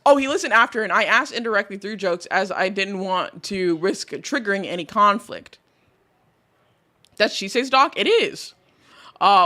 he listened after, and I asked indirectly through jokes as I didn't want to risk triggering any conflict. That's She Says Doc? It is.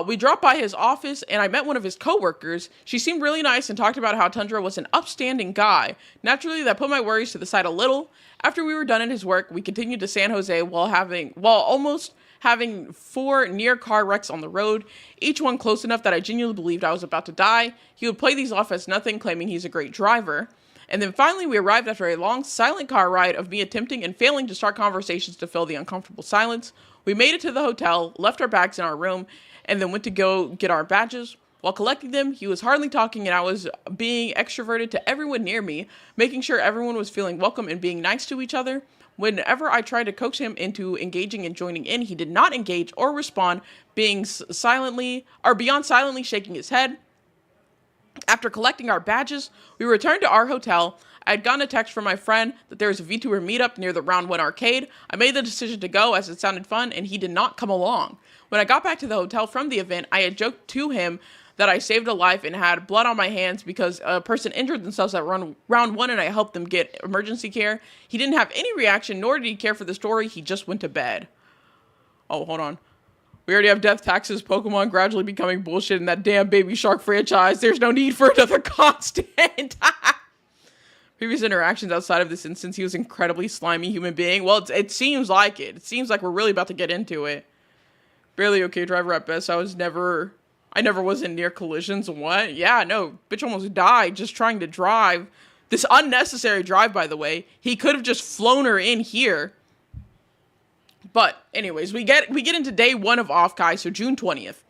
We dropped by his office, and I met one of his coworkers. She seemed really nice and talked about how Tundra was an upstanding guy. Naturally, that put my worries to the side a little. After we were done at his work, we continued to San Jose while almost having 4 near car wrecks on the road, each one close enough that I genuinely believed I was about to die. He would play these off as nothing, claiming he's a great driver. And then finally, we arrived after a long, silent car ride of me attempting and failing to start conversations to fill the uncomfortable silence. We made it to the hotel, left our bags in our room, and then went to go get our badges. While collecting them, he was hardly talking, and I was being extroverted to everyone near me, making sure everyone was feeling welcome and being nice to each other. Whenever I tried to coax him into engaging and joining in, he did not engage or respond, beyond silently shaking his head. After collecting our badges, we returned to our hotel. I had gotten a text from my friend that there was a Vtuber meetup near the Round 1 arcade. I made the decision to go as it sounded fun, and he did not come along. When I got back to the hotel from the event, I had joked to him that I saved a life and had blood on my hands because a person injured themselves at round 1 and I helped them get emergency care. He didn't have any reaction, nor did he care for the story. He just went to bed. Oh, hold on. We already have death taxes, Pokemon gradually becoming bullshit in that damn Baby Shark franchise. There's no need for another constant. Previous interactions outside of this instance, he was an incredibly slimy human being. Well, it seems like it. It seems like we're really about to get into it. Barely okay driver at best. I never was in near collisions. What? Yeah, no. Bitch almost died just trying to drive. This unnecessary drive, by the way. He could have just flown her in here. But anyways, we get into day 1 of Offkai, so June 20th.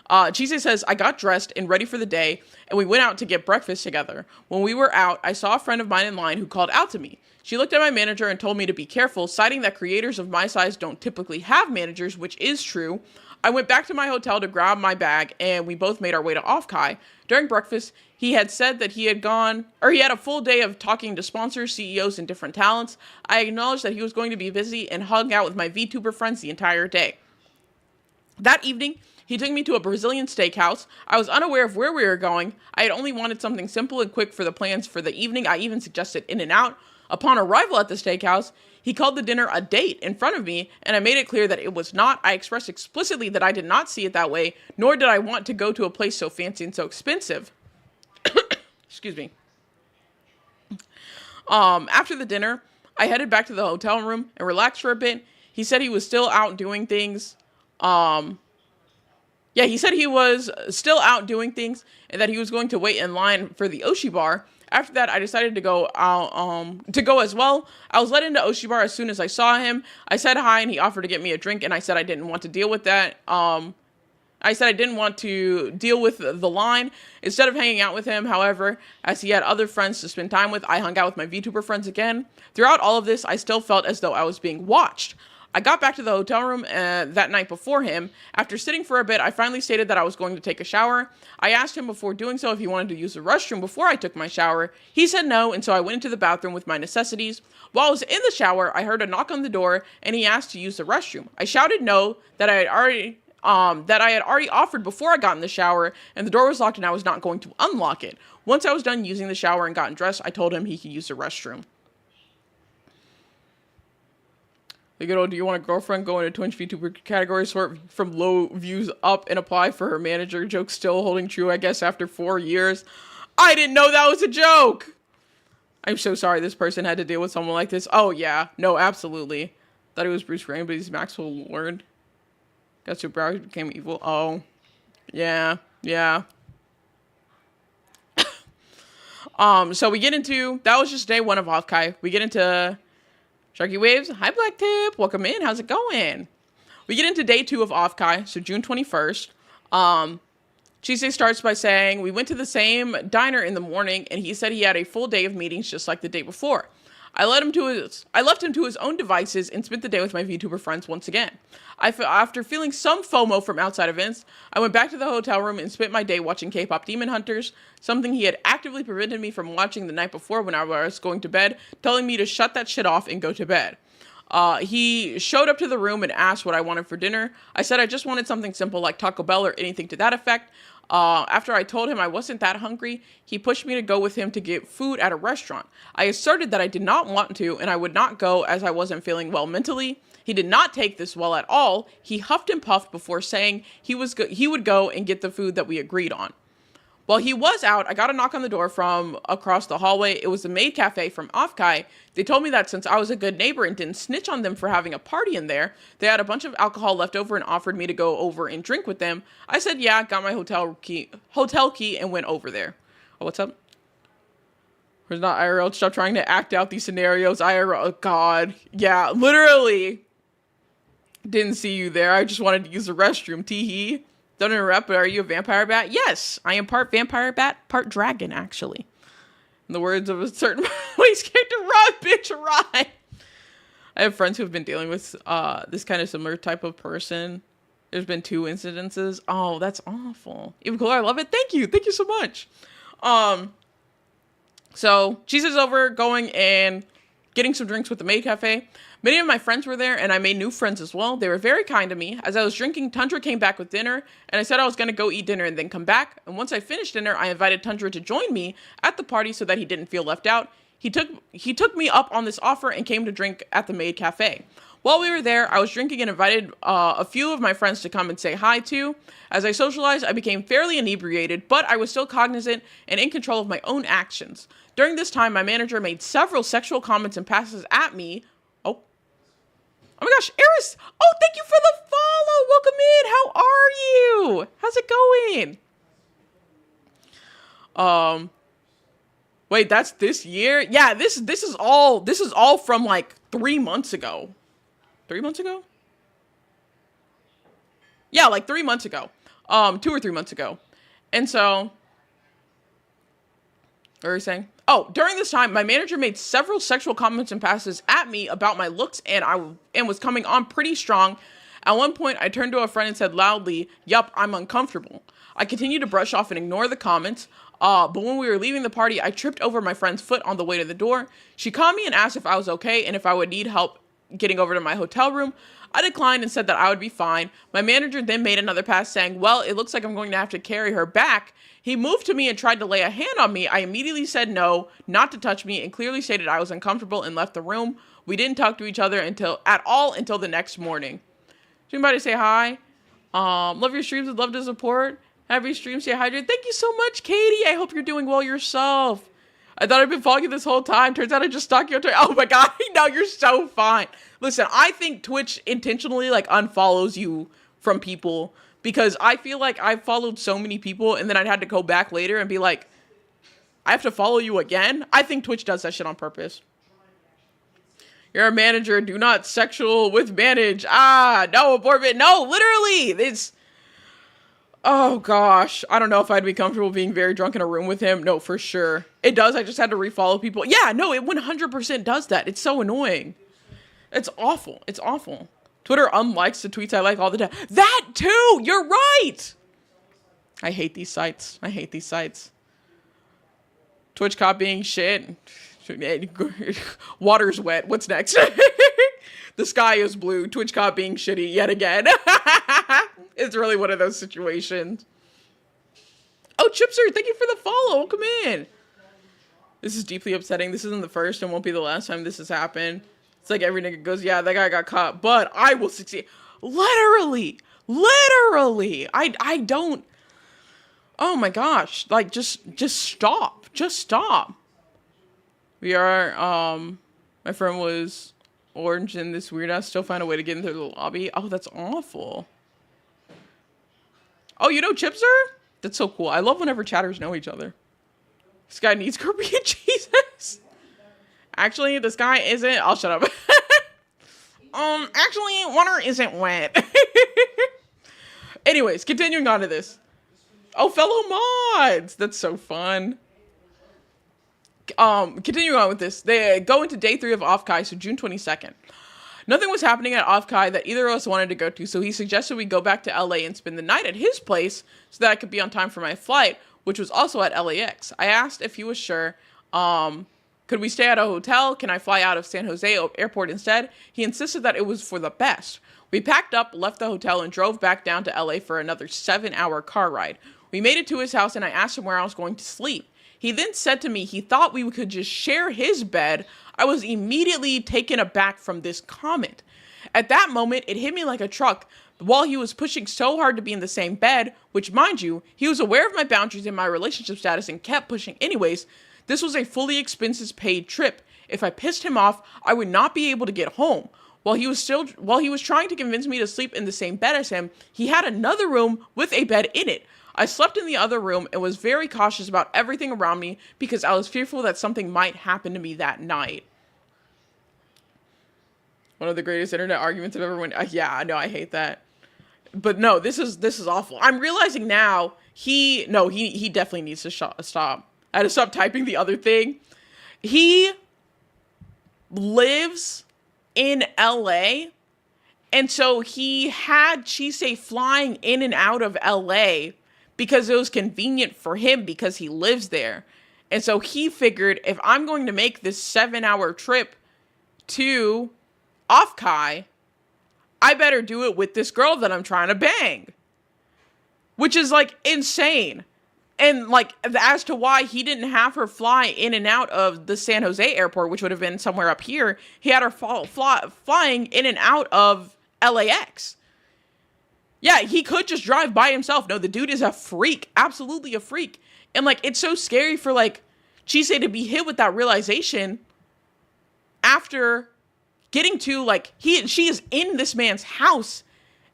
Chise says, I got dressed and ready for the day, and we went out to get breakfast together. When we were out, I saw a friend of mine in line who called out to me. She looked at my manager and told me to be careful, citing that creators of my size don't typically have managers, which is true. I went back to my hotel to grab my bag, and we both made our way to Offkai. During breakfast, he had said that he had a full day of talking to sponsors, CEOs, and different talents. I acknowledged that he was going to be busy and hung out with my VTuber friends the entire day. That evening, he took me to a Brazilian steakhouse. I was unaware of where we were going. I had only wanted something simple and quick for the plans for the evening. I even suggested In-N-Out. Upon arrival at the steakhouse, he called the dinner a date in front of me, and I made it clear that it was not. I expressed explicitly that I did not see it that way, nor did I want to go to a place so fancy and so expensive. Excuse me. After the dinner, I headed back to the hotel room and relaxed for a bit. He said he was still out doing things. He said he was still out doing things and that he was going to wait in line for the Oshi bar. After that, I decided to go as well. I was let into Oshi bar as soon as I saw him. I said hi and he offered to get me a drink, and I said I didn't want to deal with that. I said I didn't want to deal with the line. Instead of hanging out with him, however, as he had other friends to spend time with, I hung out with my VTuber friends again. Throughout all of this, I still felt as though I was being watched. I got back to the hotel room that night before him. After sitting for a bit, I finally stated that I was going to take a shower. I asked him before doing so if he wanted to use the restroom before I took my shower. He said no, and so I went into the bathroom with my necessities. While I was in the shower, I heard a knock on the door, and he asked to use the restroom. I shouted no, that I had already offered before I got in the shower, and the door was locked and I was not going to unlock it. Once I was done using the shower and gotten dressed, I told him he could use the restroom. The good old, do you want a girlfriend? Go into Twitch VTuber category, sort from low views up and apply for her manager. Joke still holding true, I guess, after 4 years. I didn't know that was a joke! I'm so sorry this person had to deal with someone like this. Oh, yeah. No, absolutely. Thought he was Bruce Wayne, but he's Maxwell Lord. Got superpowers, became evil. Oh. Yeah. So we get into, that was just day 1 of Offkai. We get into Sharky Waves. Hi, Black Tip. Welcome in. How's it going? We get into day 2 of Offkai, so June 21st. Tuesday starts by saying, we went to the same diner in the morning and he said he had a full day of meetings just like the day before. I left him to his own devices and spent the day with my VTuber friends once again. After feeling some FOMO from outside events, I went back to the hotel room and spent my day watching K-pop Demon Hunters, something he had actively prevented me from watching the night before when I was going to bed, telling me to shut that shit off and go to bed. He showed up to the room and asked what I wanted for dinner. I said I just wanted something simple like Taco Bell or anything to that effect. After I told him I wasn't that hungry, he pushed me to go with him to get food at a restaurant. I asserted that I did not want to and I would not go as I wasn't feeling well mentally. He did not take this well at all. He huffed and puffed before saying he would go and get the food that we agreed on. While he was out, I got a knock on the door from across the hallway. It was the maid cafe from Afkai. They told me that since I was a good neighbor and didn't snitch on them for having a party in there, they had a bunch of alcohol left over and offered me to go over and drink with them. I said, yeah, got my hotel key and went over there. Oh, what's up? Where's not IRL? Stop trying to act out these scenarios. IRL, oh, God. Yeah, literally. Didn't see you there. I just wanted to use the restroom. Teehee. Don't interrupt, but are you a vampire bat? Yes, I am part vampire bat, part dragon, actually. In the words of a certain voice character, run, bitch, run! I have friends who have been dealing with this kind of similar type of person. There's been 2 incidences. Oh, that's awful. Even cooler, I love it. Thank you so much. So, Jesus over, going and getting some drinks with the maid cafe. Many of my friends were there, and I made new friends as well. They were very kind to me. As I was drinking, Tundra came back with dinner, and I said I was going to go eat dinner and then come back. And once I finished dinner, I invited Tundra to join me at the party so that he didn't feel left out. He took me up on this offer and came to drink at the maid cafe. While we were there, I was drinking and invited a few of my friends to come and say hi too. As I socialized, I became fairly inebriated, but I was still cognizant and in control of my own actions. During this time, my manager made several sexual comments and passes at me. Oh my gosh, Eris! Oh, thank you for the follow! Welcome in! How are you? How's it going? Wait, that's this year? Yeah, this is all from like 3 months ago. 3 months ago? Yeah, like 3 months ago. 2 or 3 months ago. And so, what were you saying? Oh, during this time, my manager made several sexual comments and passes at me about my looks and was coming on pretty strong. At one point, I turned to a friend and said loudly, "Yup, I'm uncomfortable." I continued to brush off and ignore the comments, but when we were leaving the party, I tripped over my friend's foot on the way to the door. She called me and asked if I was okay and if I would need help getting over to my hotel room. I declined and said that I would be fine. My manager then made another pass saying, "Well, it looks like I'm going to have to carry her back." He moved to me and tried to lay a hand on me. I immediately said no, not to touch me, and clearly stated I was uncomfortable and left the room. We didn't talk to each other until the next morning. Does anybody say hi? Love your streams, would love to support. Happy stream, stay hydrated. Thank you so much, Katie. I hope you're doing well yourself. I thought I'd been following you this whole time. Turns out I just stalked you on Twitter. Oh my God, no, you're so fine. Listen, I think Twitch intentionally like unfollows you from people because I feel like I've followed so many people and then I'd had to go back later and be like, I have to follow you again. I think Twitch does that shit on purpose. You're a manager. Do not sexual with manage. No, abort it. No, literally. It's, oh gosh. I don't know if I'd be comfortable being very drunk in a room with him. No, for sure. It does. I just had to refollow people. Yeah, no, it 100% does that. It's so annoying. It's awful. It's awful. Twitter unlikes the tweets I like all the time. That too! You're right! I hate these sites. I hate these sites. Twitch copying shit. Water's wet. What's next? The sky is blue. Twitch copying shitty yet again. It's really one of those situations. Oh, Chipser, thank you for the follow. Welcome in. This is deeply upsetting. This isn't the first and won't be the last time this has happened. It's like every nigga goes, yeah, that guy got caught, but I will succeed. Literally. I don't. Oh my gosh. Like, just stop. Just stop. We are, my friend was orange and this weird ass still find a way to get into the lobby. Oh, that's awful. Oh, you know Chipser? That's so cool. I love whenever chatters know each other. This guy needs Korean Jesus. Actually, this guy isn't. I'll shut up. Actually, water isn't wet. Anyways, continuing on to this. Oh, fellow mods. That's so fun. Continuing on with this, they go into day 3 of Offkai, so June 22nd. Nothing was happening at Offkai that either of us wanted to go to, so he suggested we go back to LA and spend the night at his place so that I could be on time for my flight, which was also at LAX. I asked if he was sure. Could we stay at a hotel? Can I fly out of San Jose airport instead? He insisted that it was for the best. We packed up, left the hotel, and drove back down to LA for another 7-hour car ride. We made it to his house, and I asked him where I was going to sleep. He then said to me he thought we could just share his bed. I was immediately taken aback from this comment. At that moment, it hit me like a truck. While he was pushing so hard to be in the same bed, which, mind you, he was aware of my boundaries and my relationship status and kept pushing anyways, this was a fully expenses paid trip. If I pissed him off, I would not be able to get home. While he was trying to convince me to sleep in the same bed as him, he had another room with a bed in it. I slept in the other room and was very cautious about everything around me because I was fearful that something might happen to me that night. One of the greatest internet arguments I've ever won. Yeah, I know, I hate that. But no, this is awful. I'm realizing now he definitely needs to stop. I had to stop typing the other thing. He lives in LA, and so he had Chisei flying in and out of LA because it was convenient for him because he lives there. And so he figured, if I'm going to make this 7-hour trip to Offkai, I better do it with this girl that I'm trying to bang. Which is like insane. And like, as to why he didn't have her fly in and out of the San Jose airport, which would have been somewhere up here, he had her flying in and out of LAX. Yeah, he could just drive by himself. No, the dude is a freak. Absolutely a freak. And like, it's so scary for like Chisei to be hit with that realization after getting to like, she is in this man's house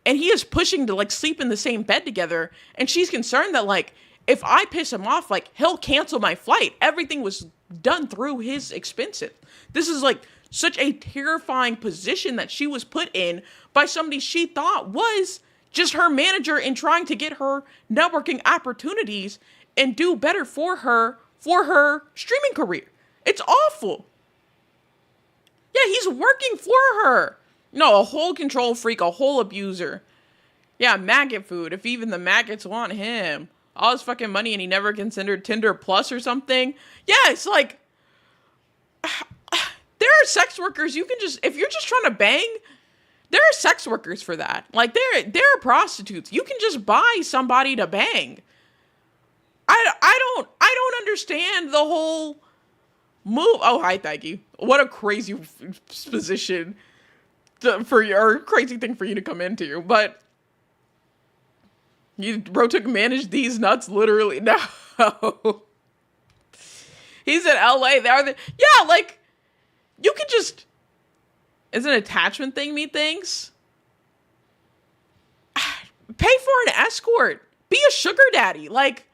and he is pushing to like sleep in the same bed together. And she's concerned that like, if I piss him off, like, he'll cancel my flight. Everything was done through his expenses. This is, like, such a terrifying position that she was put in by somebody she thought was just her manager in trying to get her networking opportunities and do better for her streaming career. It's awful. Yeah, he's working for her. No, a whole control freak, a whole abuser. Yeah, maggot food, if even the maggots want him. All his fucking money and he never considered Tinder Plus or something. Yeah, it's like, there are sex workers you can just, if you're just trying to bang, there are sex workers for that. Like, there are prostitutes. You can just buy somebody to bang. I don't understand the whole move. Oh, hi, Thanky. What a crazy position or crazy thing for you to come into. But bro took manage these nuts literally. No. He's in LA. Yeah, like, you could just, it's an attachment thing, methinks. Pay for an escort. Be a sugar daddy. Like,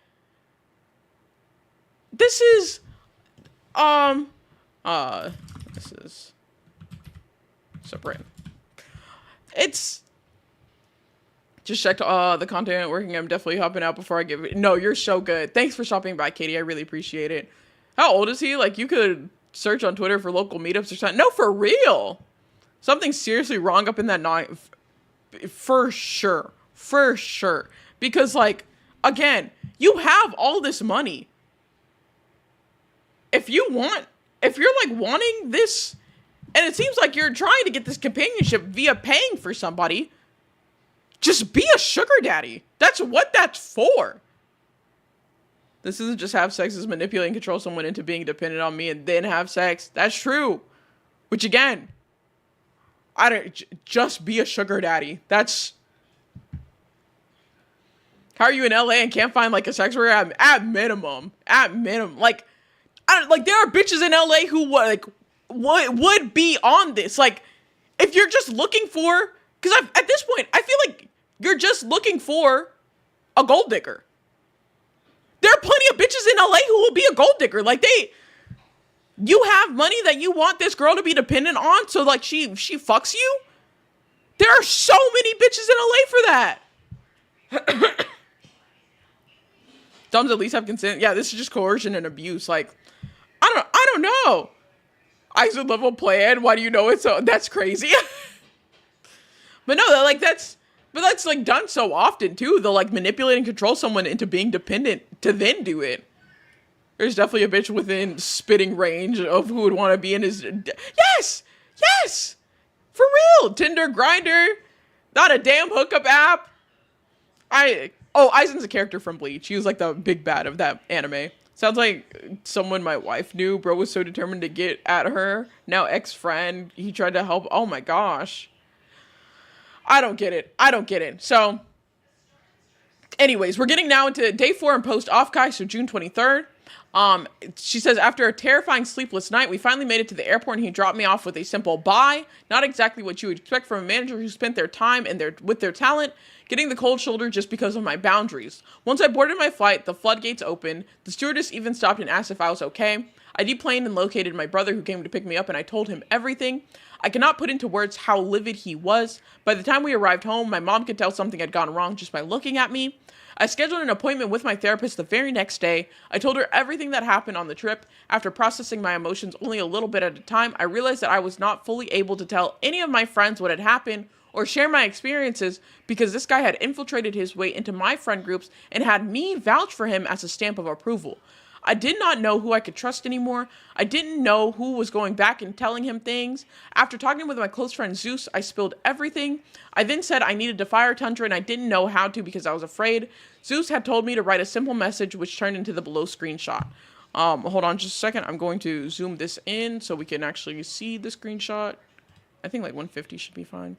this is, this is separate. It's, just checked the content working. I'm definitely hopping out before I give it. No, you're so good. Thanks for stopping by, Katie. I really appreciate it. How old is he? Like, you could search on Twitter for local meetups or something. No, for real. Something's seriously wrong up in that night. For sure. For sure. Because, like, again, you have all this money. If you're like wanting this, and it seems like you're trying to get this companionship via paying for somebody, just be a sugar daddy. That's what that's for. This isn't just have sex, is manipulate and control someone into being dependent on me and then have sex. That's true. Which again, just be a sugar daddy. That's, how are you in LA and can't find like a sex worker at minimum? Like, there are bitches in LA who would be on this. Like, if you're just looking for, because at this point, I feel like you're just looking for a gold digger. There are plenty of bitches in LA who will be a gold digger. Like, you have money that you want this girl to be dependent on, so like she fucks you. There are so many bitches in LA for that. Doms at least have consent. Yeah, this is just coercion and abuse. Like, I don't know. ISO level plan. Why do you know it? So that's crazy. But no, that's like done so often too. They'll like manipulate and control someone into being dependent to then do it. There's definitely a bitch within spitting range of who would want to be in his. Yes, for real. Tinder, Grinder, not a damn hookup app. Aizen's a character from Bleach. He was like the big bad of that anime. Sounds like someone my wife knew. Bro was so determined to get at her. Now ex-friend, he tried to help. Oh my gosh. I don't get it. So, anyways, we're getting now into day 4 and post Offkai, so June 23rd. She says, after a terrifying sleepless night, we finally made it to the airport and he dropped me off with a simple bye. Not exactly what you would expect from a manager who spent their time and with their talent getting the cold shoulder just because of my boundaries. Once I boarded my flight, the floodgates opened. The stewardess even stopped and asked if I was okay. I deplaned and located my brother who came to pick me up and I told him everything. I cannot put into words how livid he was. By the time we arrived home, my mom could tell something had gone wrong just by looking at me. I scheduled an appointment with my therapist the very next day. I told her everything that happened on the trip. After processing my emotions only a little bit at a time, I realized that I was not fully able to tell any of my friends what had happened or share my experiences because this guy had infiltrated his way into my friend groups and had me vouch for him as a stamp of approval. I did not know who I could trust anymore. I didn't know who was going back and telling him things. After talking with my close friend Zeus, I spilled everything. I then said I needed to fire Tundra and I didn't know how to because I was afraid. Zeus had told me to write a simple message which turned into the below screenshot. Hold on just a second. I'm going to zoom this in so we can actually see the screenshot. I think like 150 should be fine.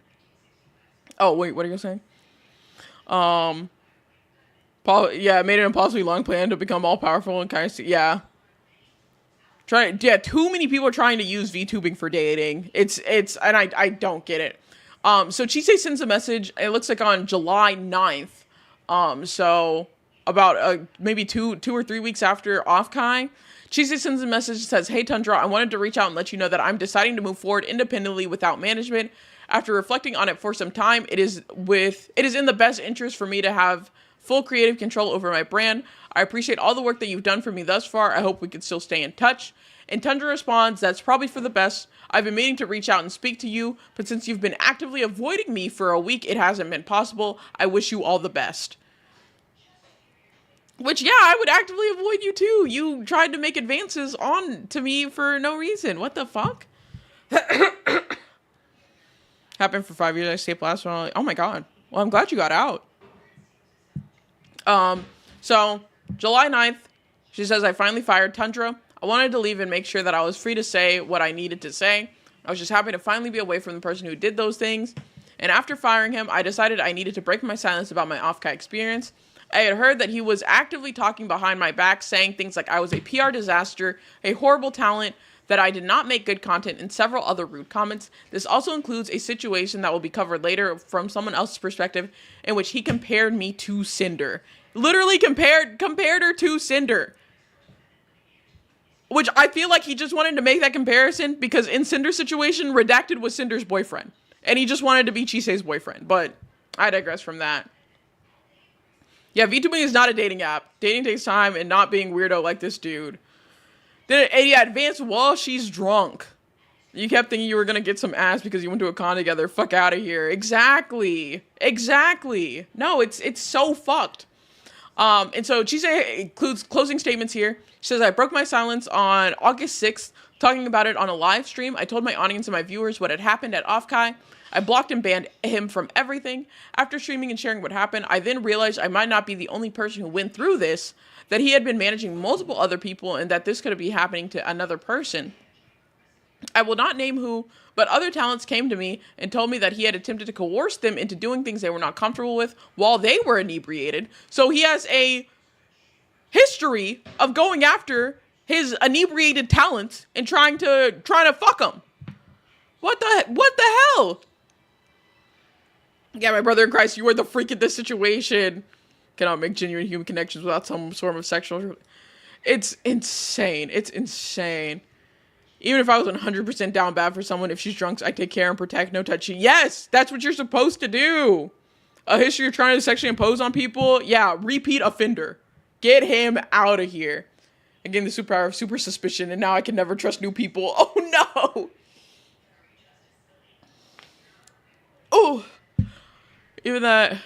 Oh, wait, what are you saying? Yeah, it made an impossibly long plan to become all powerful and kind of yeah. Too many people are trying to use VTubing for dating. It's and I don't get it. So Chise sends a message. It looks like on July 9th. So about maybe two or 3 weeks after Offkai, Chise sends a message that says, "Hey Tundra, I wanted to reach out and let you know that I'm deciding to move forward independently without management. After reflecting on it for some time, it is in the best interest for me to have full creative control over my brand. I appreciate all the work that you've done for me thus far. I hope we can still stay in touch." And Tundra responds, "That's probably for the best. I've been meaning to reach out and speak to you, but since you've been actively avoiding me for a week, it hasn't been possible. I wish you all the best." Which, yeah, I would actively avoid you too. You tried to make advances on to me for no reason. What the fuck? Happened for 5 years. I stayed last one. Oh my god. Well, I'm glad you got out. So July 9th, she says, "I finally fired Tundra. I wanted to leave and make sure that I was free to say what I needed to say. I was just happy to finally be away from the person who did those things. And after firing him, I decided I needed to break my silence about my Offkai experience. I had heard that he was actively talking behind my back, saying things like I was a PR disaster, a horrible talent, that I did not make good content, and several other rude comments. This also includes a situation that will be covered later from someone else's perspective in which he compared me to Cinder." Literally compared her to Cinder. Which I feel like he just wanted to make that comparison because in Cinder's situation, Redacted was Cinder's boyfriend. And he just wanted to be Chise's boyfriend. But I digress from that. Yeah, VTubing is not a dating app. Dating takes time and not being weirdo like this dude. Then advanced while she's drunk. You kept thinking you were going to get some ass because you went to a con together. Fuck out of here. Exactly. No, it's so fucked. And so Chise includes closing statements here. She says, "I broke my silence on August 6th, talking about it on a live stream. I told my audience and my viewers what had happened at Offkai. I blocked and banned him from everything. After streaming and sharing what happened, I then realized I might not be the only person who went through this, that he had been managing multiple other people and that this could be happening to another person. I will not name who, but other talents came to me and told me that he had attempted to coerce them into doing things they were not comfortable with while they were inebriated. So he has a history of going after his inebriated talents and trying to fuck them. What the hell? Yeah, my brother in Christ, you are the freak in this situation. Cannot make genuine human connections without some sort of sexual. It's insane. Even if I was 100% down bad for someone, if she's drunk, I take care and protect, no touching. Yes, that's what you're supposed to do. A history of trying to sexually impose on people. Yeah, repeat offender. Get him out of here. Again, the superpower of super suspicion, and now I can never trust new people. Oh no! Oh! Even that...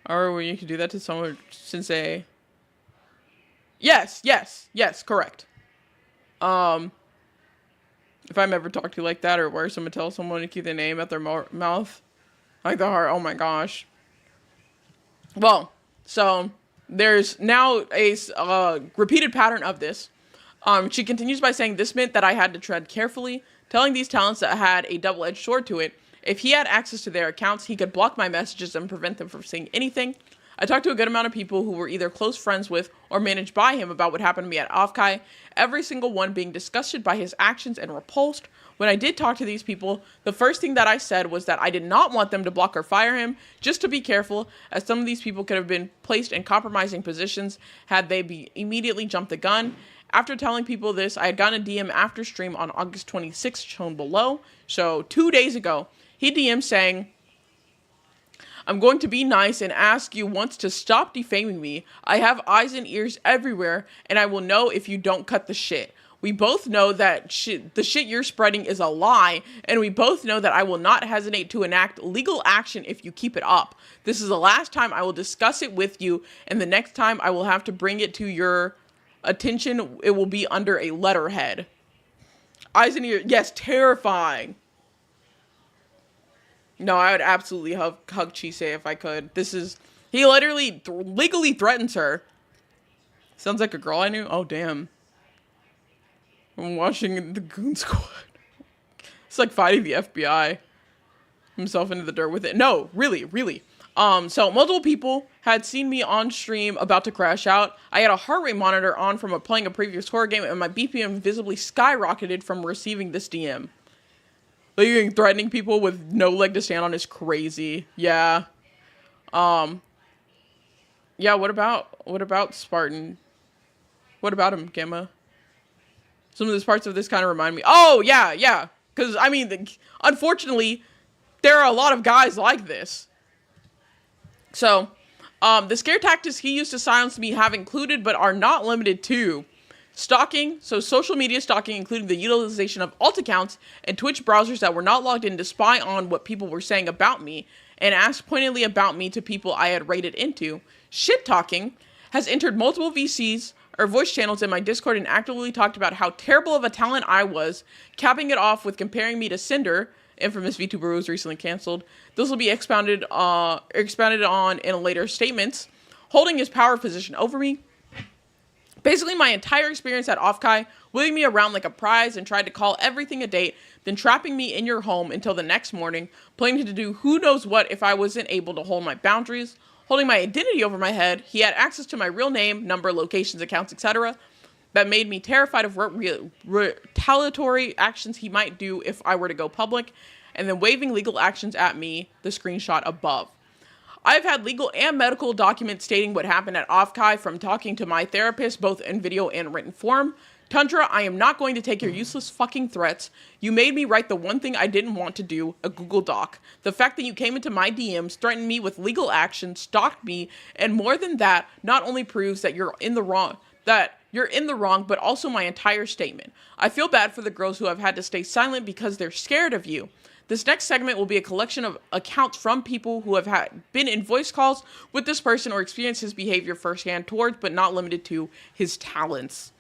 Or when you can do that to someone, sensei. Yes, correct. If I'm ever talked to like that, or where someone tells someone to keep their name at their mouth, like the heart, oh my gosh. Well, so there's now a repeated pattern of this. She continues by saying this meant that I had to tread carefully, telling these talents that had a double-edged sword to it. If he had access to their accounts, he could block my messages and prevent them from seeing anything. I talked to a good amount of people who were either close friends with or managed by him about what happened to me at Offkai, every single one being disgusted by his actions and repulsed. When I did talk to these people, the first thing that I said was that I did not want them to block or fire him, just to be careful, as some of these people could have been placed in compromising positions had they immediately jumped the gun. After telling people this, I had gotten a DM after stream on August 26th, shown below. So 2 days ago, he DM'd saying, I'm going to be nice and ask you once to stop defaming me. I have eyes and ears everywhere, and I will know if you don't cut the shit. We both know that the shit you're spreading is a lie, and we both know that I will not hesitate to enact legal action if you keep it up. This is the last time I will discuss it with you, and the next time I will have to bring it to your attention, it will be under a letterhead. Eyes and ears, yes, terrifying. No, I would absolutely hug Chise if I could. He literally legally threatens her. Sounds like a girl I knew. Oh, damn. I'm watching the Goon Squad. It's like fighting the FBI. Himself into the dirt with it. No, really. So multiple people had seen me on stream about to crash out. I had a heart rate monitor on from playing a previous horror game, and my BPM visibly skyrocketed from receiving this DM. Like, threatening people with no leg to stand on is crazy. Yeah. Yeah, what about Spartan? What about him, Gamma? Some of those parts of this kind of remind me. Oh, yeah. Because, I mean, unfortunately, there are a lot of guys like this. So, the scare tactics he used to silence me have included, but are not limited to, stalking, so social media stalking, including the utilization of alt accounts and Twitch browsers that were not logged in to spy on what people were saying about me and ask pointedly about me to people I had raided into. Shit talking has entered multiple VCs or voice channels in my Discord and actively talked about how terrible of a talent I was, capping it off with comparing me to Cinder, infamous Vtuber who was recently canceled. This will be expounded on in later statements. Holding his power position over me. Basically, my entire experience at Offkai, wheeling me around like a prize and tried to call everything a date, then trapping me in your home until the next morning, planning to do who knows what if I wasn't able to hold my boundaries, holding my identity over my head. He had access to my real name, number, locations, accounts, etc. That made me terrified of retaliatory actions he might do if I were to go public, and then waving legal actions at me, the screenshot above. I've had legal and medical documents stating what happened at Offkai from talking to my therapist, both in video and written form. Tundra, I am not going to take your useless fucking threats. You made me write the one thing I didn't want to do, a Google Doc. The fact that you came into my DMs, threatened me with legal action, stalked me, and more than that, not only proves that you're in the wrong, but also my entire statement. I feel bad for the girls who have had to stay silent because they're scared of you. This next segment will be a collection of accounts from people who have been in voice calls with this person or experienced his behavior firsthand towards, but not limited to, his talents.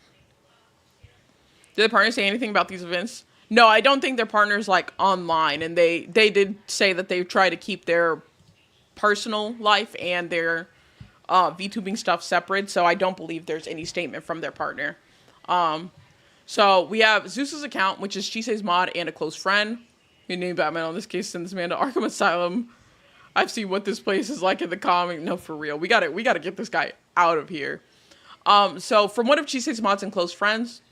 Did the partners say anything about these events? No, I don't think their partners like online, and they did say that they try to keep their personal life and their VTubing stuff separate, so I don't believe there's any statement from their partner. So we have Zeus's account, which is Chise's mod and a close friend. You name Batman on this case, send this man to Arkham Asylum. I've seen what this place is like in the comic. No, for real. We gotta get this guy out of here. So from one of Chise's mods and close friends,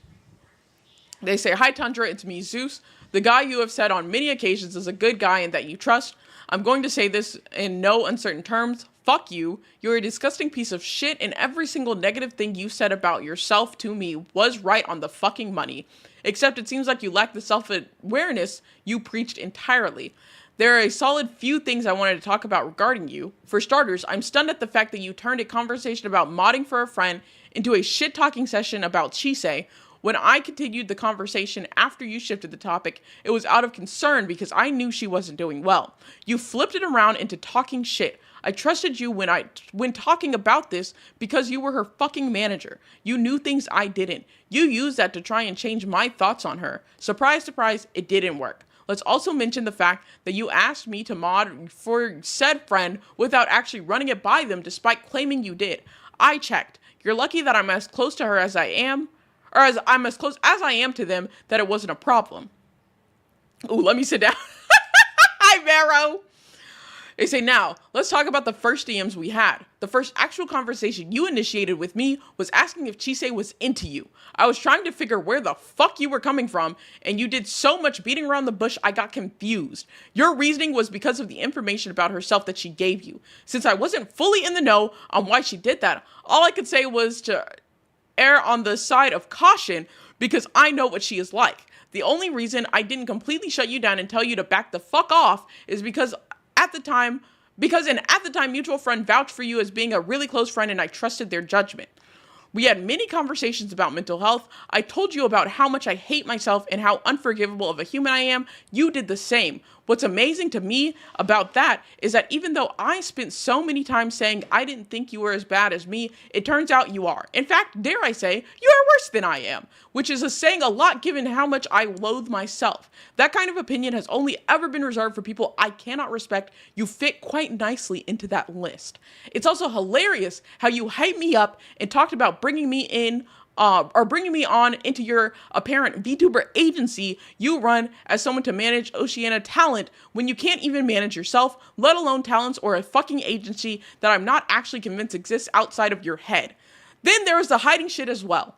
they say, "Hi Tundra, it's me, Zeus. The guy you have said on many occasions is a good guy and that you trust. I'm going to say this in no uncertain terms. Fuck you. You're a disgusting piece of shit, and every single negative thing you said about yourself to me was right on the fucking money. Except it seems like you lack the self-awareness you preached entirely. There are a solid few things I wanted to talk about regarding you. For starters, I'm stunned at the fact that you turned a conversation about modding for a friend into a shit-talking session about Chisei. When I continued the conversation after you shifted the topic, it was out of concern because I knew she wasn't doing well. You flipped it around into talking shit. I trusted you when talking about this because you were her fucking manager. You knew things I didn't. You used that to try and change my thoughts on her. Surprise, surprise, it didn't work. Let's also mention the fact that you asked me to mod for said friend without actually running it by them despite claiming you did. I checked. You're lucky that I'm as close to her as I am, or as I'm as close as I am to them, that it wasn't a problem. Ooh, let me sit down. Hi, Vero. They say, now, let's talk about the first DMs we had. The first actual conversation you initiated with me was asking if Chisei was into you. I was trying to figure where the fuck you were coming from, and you did so much beating around the bush I got confused. Your reasoning was because of the information about herself that she gave you. Since I wasn't fully in the know on why she did that, all I could say was to err on the side of caution because I know what she is like. The only reason I didn't completely shut you down and tell you to back the fuck off is because at the time mutual friend vouched for you as being a really close friend and I trusted their judgment. We had many conversations about mental health. I told you about how much I hate myself and how unforgivable of a human I am. You did the same. What's amazing to me about that is that even though I spent so many times saying I didn't think you were as bad as me, it turns out you are. In fact, dare I say, you are worse than I am, which is saying a lot given how much I loathe myself. That kind of opinion has only ever been reserved for people I cannot respect. You fit quite nicely into that list. It's also hilarious how you hyped me up and talked about bringing me on into your apparent VTuber agency you run as someone to manage Oceania talent when you can't even manage yourself, let alone talents or a fucking agency that I'm not actually convinced exists outside of your head. Then there was the hiding shit as well.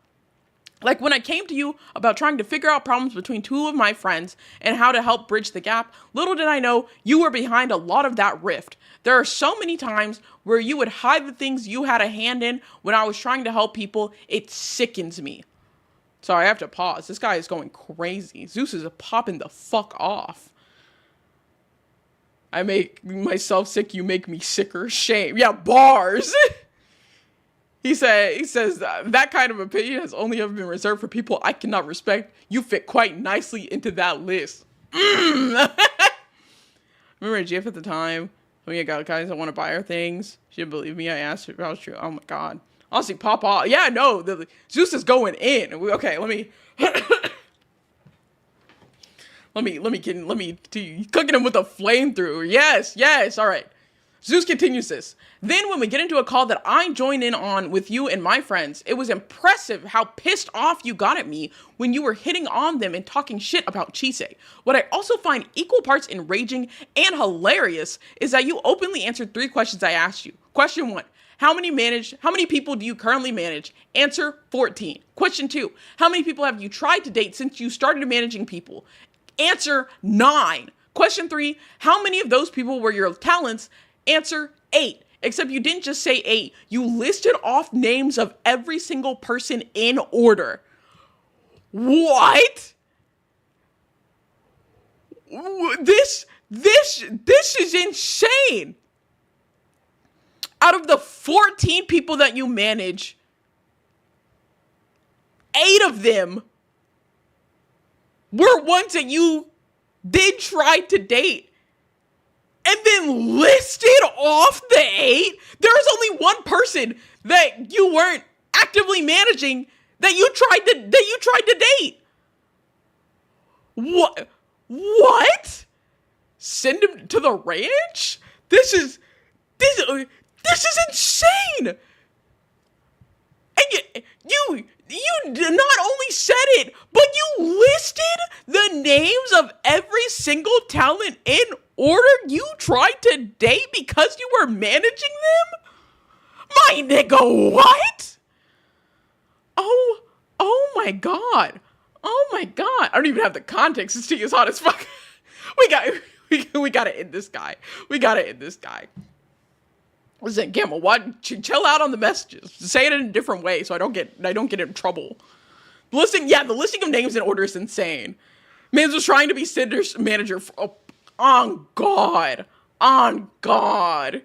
Like when I came to you about trying to figure out problems between two of my friends and how to help bridge the gap, little did I know you were behind a lot of that rift. There are so many times where you would hide the things you had a hand in when I was trying to help people. It sickens me. Sorry, I have to pause. This guy is going crazy. Zeus is popping the fuck off. I make myself sick, you make me sicker. Shame. Yeah, bars. He says that kind of opinion has only ever been reserved for people I cannot respect. You fit quite nicely into that list. Remember at GF at the time? When I got guys that want to buy her things. She didn't believe me. I asked her if I was true. Oh my god. Honestly, pop off. Yeah, no. Zeus is going in. Okay, let me cooking him with a flamethrower. Yes. All right. Zeus continues this. Then when we get into a call that I join in on with you and my friends, it was impressive how pissed off you got at me when you were hitting on them and talking shit about Chisei. What I also find equal parts enraging and hilarious is that you openly answered 3 questions I asked you. Question 1. How many people do you currently manage? Answer, 14. Question 2. How many people have you tried to date since you started managing people? Answer, 9. Question 3. How many of those people were your talents? Answer, 8. Except you didn't just say 8. You listed off names of every single person in order. What? This is insane. Out of the 14 people that you manage, 8 of them were ones that you did try to date. And then listed off the 8. There was only one person that you weren't actively managing that you tried to date. What? Send him to the ranch? This is insane. And you not only said it, but you listed the names of every single talent in order you tried to date because you were managing them? My nigga, what? Oh my god. I don't even have the context. This thing is hot as fuck. We gotta end this guy. Listen, Gamma, chill out on the messages. Say it in a different way so I don't get in trouble. The listing of names in order is insane. Mans was trying to be Cinder's manager. On God. On God.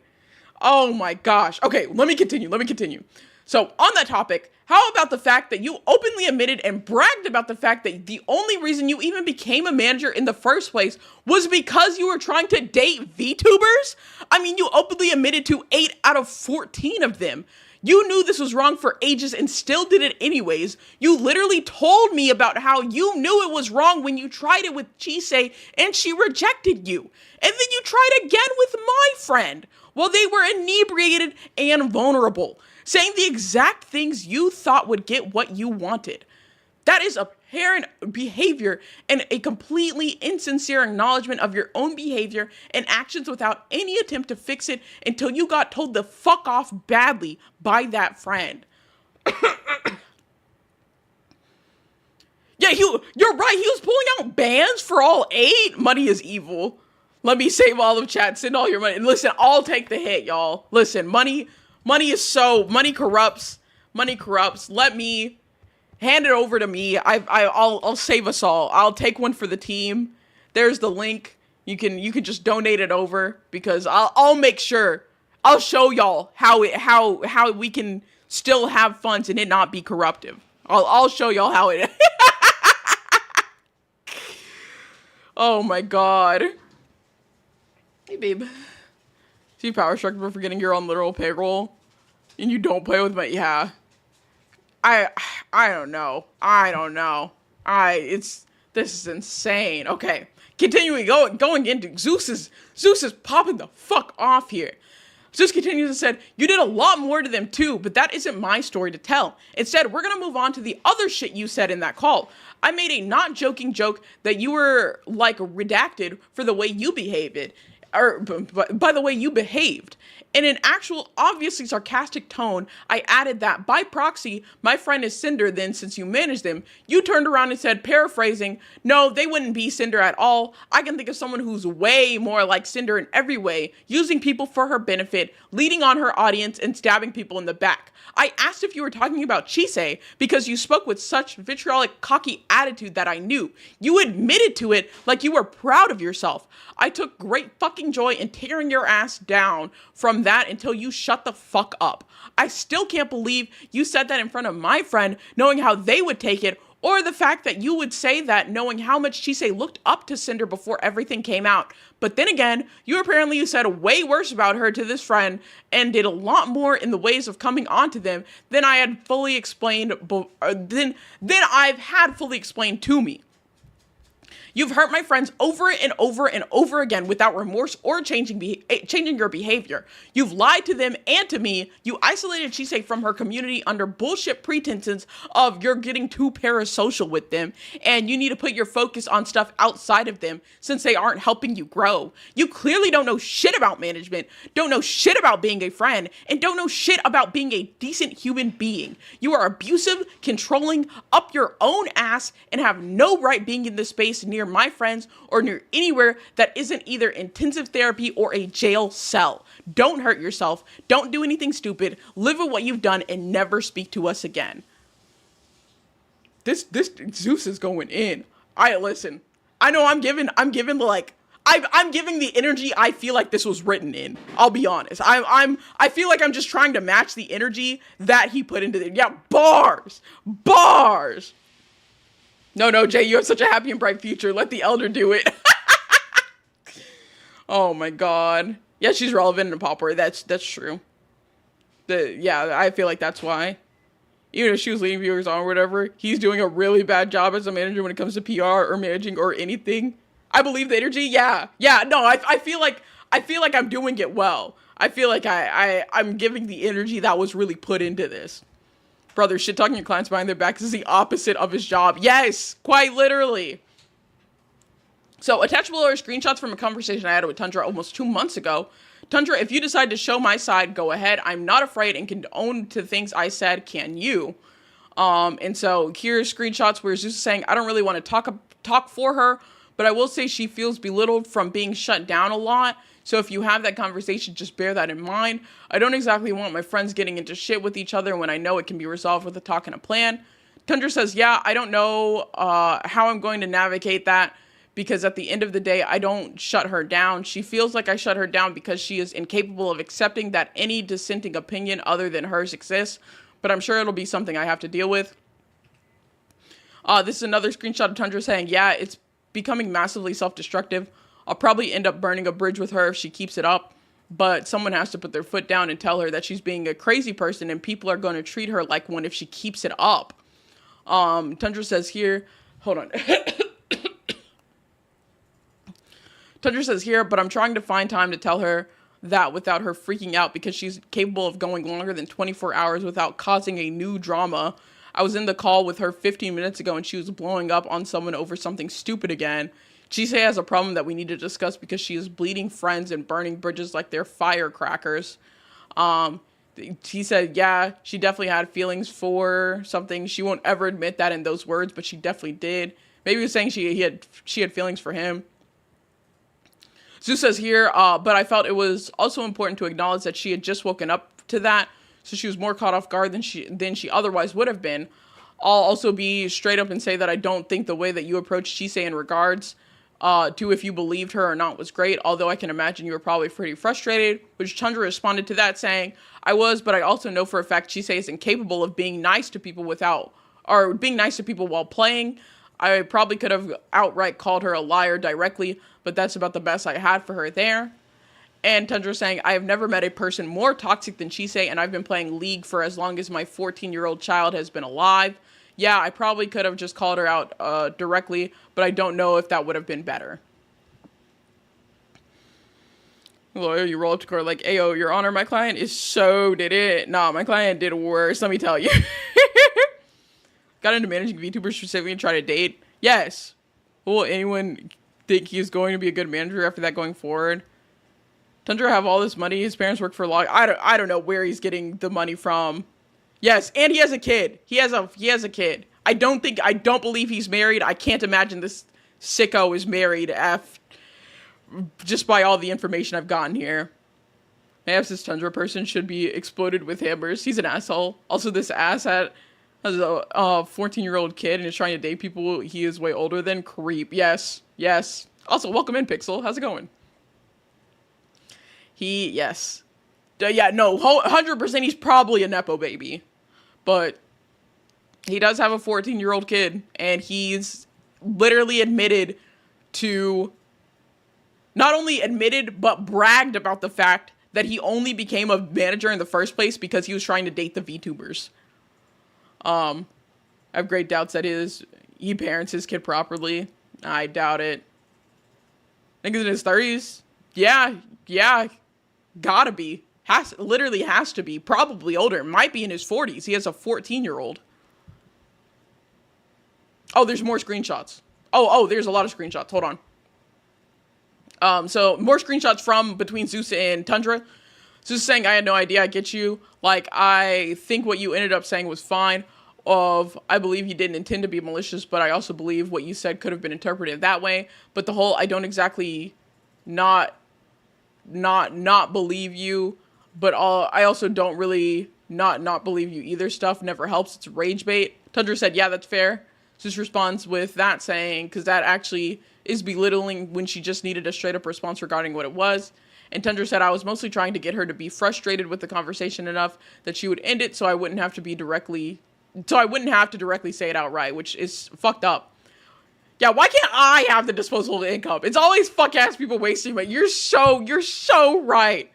Oh my gosh. Okay, let me continue. So, on that topic, how about the fact that you openly admitted and bragged about the fact that the only reason you even became a manager in the first place was because you were trying to date VTubers? I mean, you openly admitted to 8 out of 14 of them. You knew this was wrong for ages and still did it anyways. You literally told me about how you knew it was wrong when you tried it with Chise and she rejected you. And then you tried again with my friend while they were inebriated and vulnerable, saying the exact things you thought would get what you wanted. That is apparent behavior and a completely insincere acknowledgement of your own behavior and actions without any attempt to fix it until you got told to fuck off badly by that friend. Yeah, you're right. He was pulling out bans for all 8. Money is evil. Let me save all of chat. Send all your money. And listen, I'll take the hit, y'all. Listen, money corrupts. Money corrupts. Let me hand it over to me. I'll save us all. I'll take one for the team. There's the link. You can just donate it over because I'll make sure. I'll show y'all how we can still have funds and it not be corruptive. I'll show y'all how it. Oh my god. Hey babe. See Power Struck for forgetting you're on literal payroll and you don't play with my I don't know. This is insane. Okay. Continuing going into Zeus is popping the fuck off here. Zeus continues and said, you did a lot more to them too, but that isn't my story to tell. Instead, we're gonna move on to the other shit you said in that call. I made a not joking joke that you were like redacted for the way you behaved. Or by the way you behaved. In an actual, obviously sarcastic tone, I added that, by proxy, my friend is Cinder then since you managed them. You turned around and said, paraphrasing, no, they wouldn't be Cinder at all. I can think of someone who's way more like Cinder in every way, using people for her benefit, leading on her audience, and stabbing people in the back. I asked if you were talking about Chise because you spoke with such vitriolic, cocky attitude that I knew. You admitted to it like you were proud of yourself. I took great fucking joy in tearing your ass down from that until you shut the fuck up. I still can't believe you said that in front of my friend, knowing how they would take it, or the fact that you would say that knowing how much Chise looked up to Cinder before everything came out. But then again, you said way worse about her to this friend and did a lot more in the ways of coming onto them than I had fully explained, than I've had fully explained to me. You've hurt my friends over and over and over again without remorse or changing your behavior. You've lied to them and to me. You isolated Chise from her community under bullshit pretenses of you're getting too parasocial with them and you need to put your focus on stuff outside of them since they aren't helping you grow. You clearly don't know shit about management, don't know shit about being a friend, and don't know shit about being a decent human being. You are abusive, controlling, up your own ass, and have no right being in this space near my friends or near anywhere that isn't either intensive therapy or a jail cell. Don't hurt yourself. Don't do anything stupid. Live with what you've done and never speak to us again. This Zeus is going in. Listen. I know I'm giving the energy I feel like this was written in. I'll be honest. I feel like I'm just trying to match the energy that he put into it. Yeah, bars. No, Jay, you have such a happy and bright future. Let the elder do it. Oh my god. Yeah, she's relevant in Popper. That's true. I feel like that's why. Even if she was leading viewers on or whatever, he's doing a really bad job as a manager when it comes to PR or managing or anything. I believe the energy. Yeah. No, I feel like I'm doing it well. I feel like I'm giving the energy that was really put into this. Brother, shit talking your clients behind their backs is the opposite of his job. Yes, quite literally. So, attached below are screenshots from a conversation I had with Tundra almost 2 months ago. Tundra, if you decide to show my side, go ahead. I'm not afraid and can own to things I said, can you? And so, here's screenshots where Zeus is saying, I don't really want to talk for her, but I will say she feels belittled from being shut down a lot. So if you have that conversation, just bear that in mind. I don't exactly want my friends getting into shit with each other when I know it can be resolved with a talk and a plan. Tundra says, yeah, I don't know how I'm going to navigate that because at the end of the day, I don't shut her down. She feels like I shut her down because she is incapable of accepting that any dissenting opinion other than hers exists. But I'm sure it'll be something I have to deal with. This is another screenshot of Tundra saying, yeah, it's becoming massively self-destructive. I'll probably end up burning a bridge with her if she keeps it up. But someone has to put their foot down and tell her that she's being a crazy person and people are going to treat her like one if she keeps it up. Tundra says here, hold on. Tundra says here, but I'm trying to find time to tell her that without her freaking out because she's capable of going longer than 24 hours without causing a new drama. I was in the call with her 15 minutes ago and she was blowing up on someone over something stupid again. Chisei has a problem that we need to discuss because she is bleeding friends and burning bridges like they're firecrackers. He said, yeah, she definitely had feelings for something. She won't ever admit that in those words, but she definitely did. Maybe he was saying she had feelings for him. Zeus says here, but I felt it was also important to acknowledge that she had just woken up to that, so she was more caught off guard than she otherwise would have been. I'll also be straight up and say that I don't think the way that you approached Chisei in regards to if you believed her or not was great, although I can imagine you were probably pretty frustrated, which Tundra responded to that saying, I was, but I also know for a fact Chisei is incapable of being nice to people being nice to people while playing. I probably could have outright called her a liar directly, but that's about the best I had for her there. And Tundra saying, I have never met a person more toxic than Chisei, and I've been playing League for as long as my 14-year-old child has been alive. Yeah, I probably could have just called her out directly, but I don't know if that would have been better. Lawyer, you roll up to court like, ayo, your honor, my client is so did it. Nah, my client did worse, let me tell you. Got into managing VTubers specifically and try to date? Yes. Will anyone think he's going to be a good manager after that going forward? Tundra have all this money, his parents work for a law. I don't know where he's getting the money from. Yes, and he has a kid. He has a kid. I don't believe he's married. I can't imagine this sicko is married just by all the information I've gotten here. Perhaps this Tundra person should be exploded with hammers. He's an asshole. Also, this asshat has a 14-year-old kid and is trying to date people he is way older than. Creep. Yes. Also, welcome in, Pixel. How's it going? Yes. Yeah, no, 100% he's probably a Nepo baby. But he does have a 14-year-old kid, and he's literally admitted to, not only admitted, but bragged about the fact that he only became a manager in the first place because he was trying to date the VTubers. I have great doubts that he parents his kid properly. I doubt it. I think he's in his 30s. Yeah, gotta be. Literally has to be. Probably older. Might be in his 40s. He has a 14-year-old. Oh, there's more screenshots. Oh, there's a lot of screenshots. Hold on. So more screenshots from between Zeus and Tundra. Zeus saying, I had no idea. I get you. Like, I think what you ended up saying was fine. I believe you didn't intend to be malicious, but I also believe what you said could have been interpreted that way. But the whole, I don't exactly not believe you, but I also don't really not believe you either stuff never helps. It's rage bait. Tundra said, yeah, that's fair. Zeus responds with that saying, because that actually is belittling when she just needed a straight up response regarding what it was. And Tundra said, I was mostly trying to get her to be frustrated with the conversation enough that she would end it so I wouldn't have to directly say it outright, which is fucked up. Yeah, why can't I have the disposable income? It's always fuck ass people wasting money. You're so right.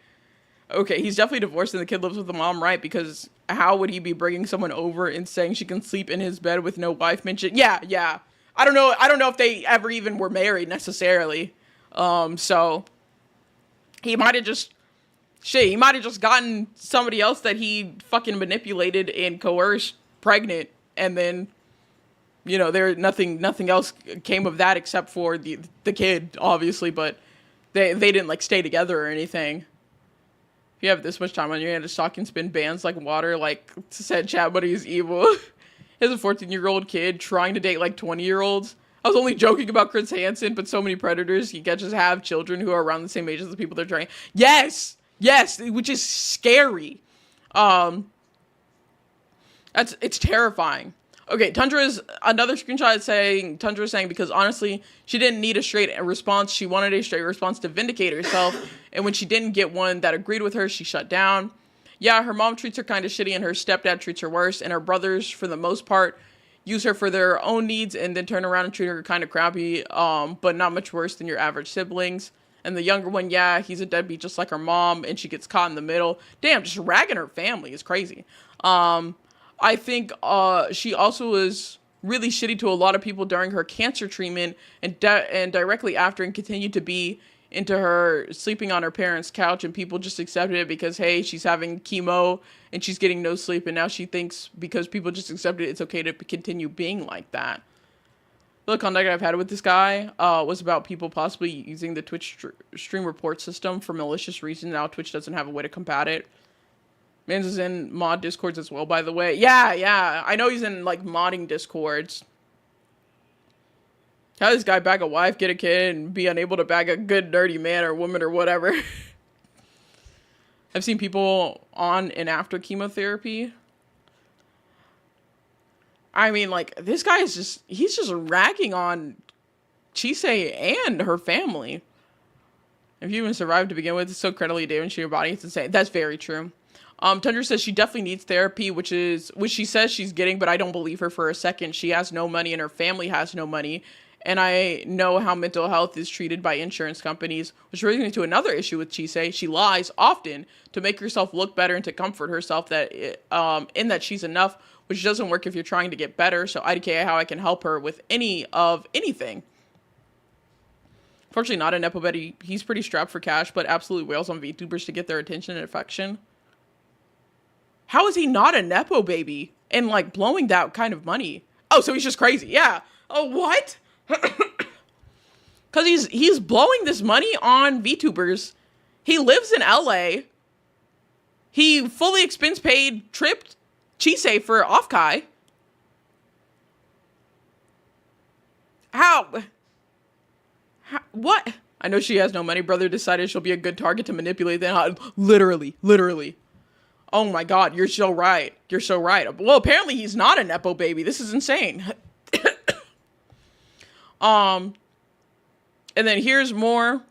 Okay, he's definitely divorced and the kid lives with the mom, right? Because how would he be bringing someone over and saying she can sleep in his bed with no wife mentioned? Yeah. I don't know if they ever even were married necessarily. So he might have just gotten somebody else that he fucking manipulated and coerced pregnant, and then there nothing else came of that except for the kid, obviously, but they didn't like stay together or anything. If you have this much time on your hand to stalk and spin bands like water, like said Chad, but he's evil. He has a 14-year-old kid trying to date like 20-year-olds. I was only joking about Chris Hansen, but so many predators he catches have children who are around the same age as the people they're trying. Yes, which is scary. It's terrifying. Okay, Tundra saying because honestly, she didn't need a straight response. She wanted a straight response to vindicate herself. And when she didn't get one that agreed with her, she shut down. Yeah, her mom treats her kind of shitty and her stepdad treats her worse. And her brothers, for the most part, use her for their own needs and then turn around and treat her kind of crappy, but not much worse than your average siblings. And the younger one, yeah, he's a deadbeat just like her mom, and she gets caught in the middle. Damn, just ragging her family is crazy. I think she also was really shitty to a lot of people during her cancer treatment and directly after, and continued to be into her sleeping on her parents' couch, and people just accepted it because, hey, she's having chemo and she's getting no sleep, and now she thinks because people just accepted it, it's okay to continue being like that. The contact I've had with this guy was about people possibly using the Twitch stream report system for malicious reasons. Now Twitch doesn't have a way to combat it. Mans is in mod discords as well, by the way. Yeah. I know he's in, like, modding discords. How does this guy bag a wife, get a kid, and be unable to bag a good, nerdy man or woman or whatever? I've seen people on and after chemotherapy. I mean, like, this guy is he's just ragging on Chise and her family. If you even survived to begin with, it's so incredibly damaging to your body. It's insane. That's very true. Tundra says she definitely needs therapy, which she says she's getting, but I don't believe her for a second. She has no money and her family has no money. And I know how mental health is treated by insurance companies, which brings me to another issue with Chise. She lies often to make herself look better and to comfort herself that in that she's enough, which doesn't work if you're trying to get better. So IDK, how I can help her with anything. Fortunately, not a Nepo Betty. He's pretty strapped for cash, but absolutely wails on VTubers to get their attention and affection. How is he not a Nepo baby and, like, blowing that kind of money? Oh, so he's just crazy. Yeah. Oh, what? Because he's blowing this money on VTubers. He lives in LA. He fully expense paid tripped Chise for Offkai. How? What? I know she has no money. Brother decided she'll be a good target to manipulate them. Literally. Oh my god, you're so right. Well, apparently he's not a Nepo baby. This is insane. And then here's more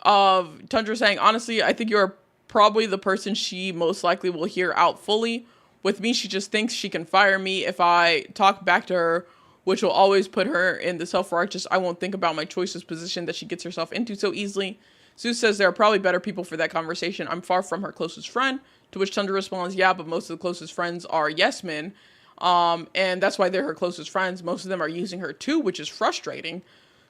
of Tundra saying, honestly, I think you're probably the person she most likely will hear out fully. With me, she just thinks she can fire me if I talk back to her, which will always put her in the self-righteous, I won't think about my choices position that she gets herself into so easily. Zeus says there are probably better people for that conversation. I'm far from her closest friend. To which Tundra responds, yeah, but most of the closest friends are yes men. And that's why they're her closest friends. Most of them are using her too, which is frustrating.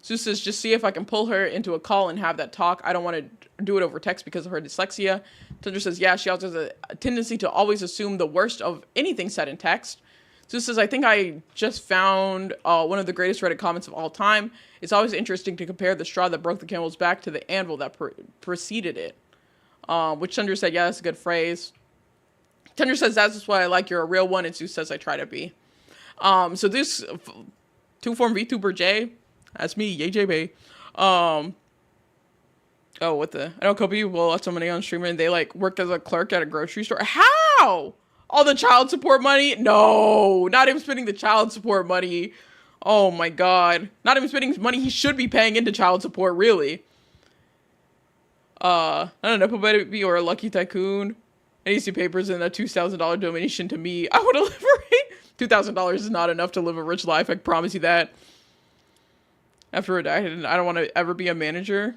Zeus says, just see if I can pull her into a call and have that talk. I don't want to do it over text because of her dyslexia. Tundra says, yeah, she also has a tendency to always assume the worst of anything said in text. Zeus says, I think I just found one of the greatest Reddit comments of all time. It's always interesting to compare the straw that broke the camel's back to the anvil that preceded it. Which Tundra said, yeah, that's a good phrase. Tundra says, that's why I like you're a real one. And Zeus says, I try to be. So this two-form VTuber J, that's me, Yay JB. Oh, what the? I know a couple people let somebody on streamer and they like worked as a clerk at a grocery store. How? All the child support money? No, not even spending the child support money. Oh my god. Not even spending money he should be paying into child support, really. Not a Nepo Baby or a Lucky Tycoon. NEC Papers and a $2,000 donation to me. I want to liberate. $2,000 is not enough to live a rich life. I promise you that. After redacted, I don't want to ever be a manager.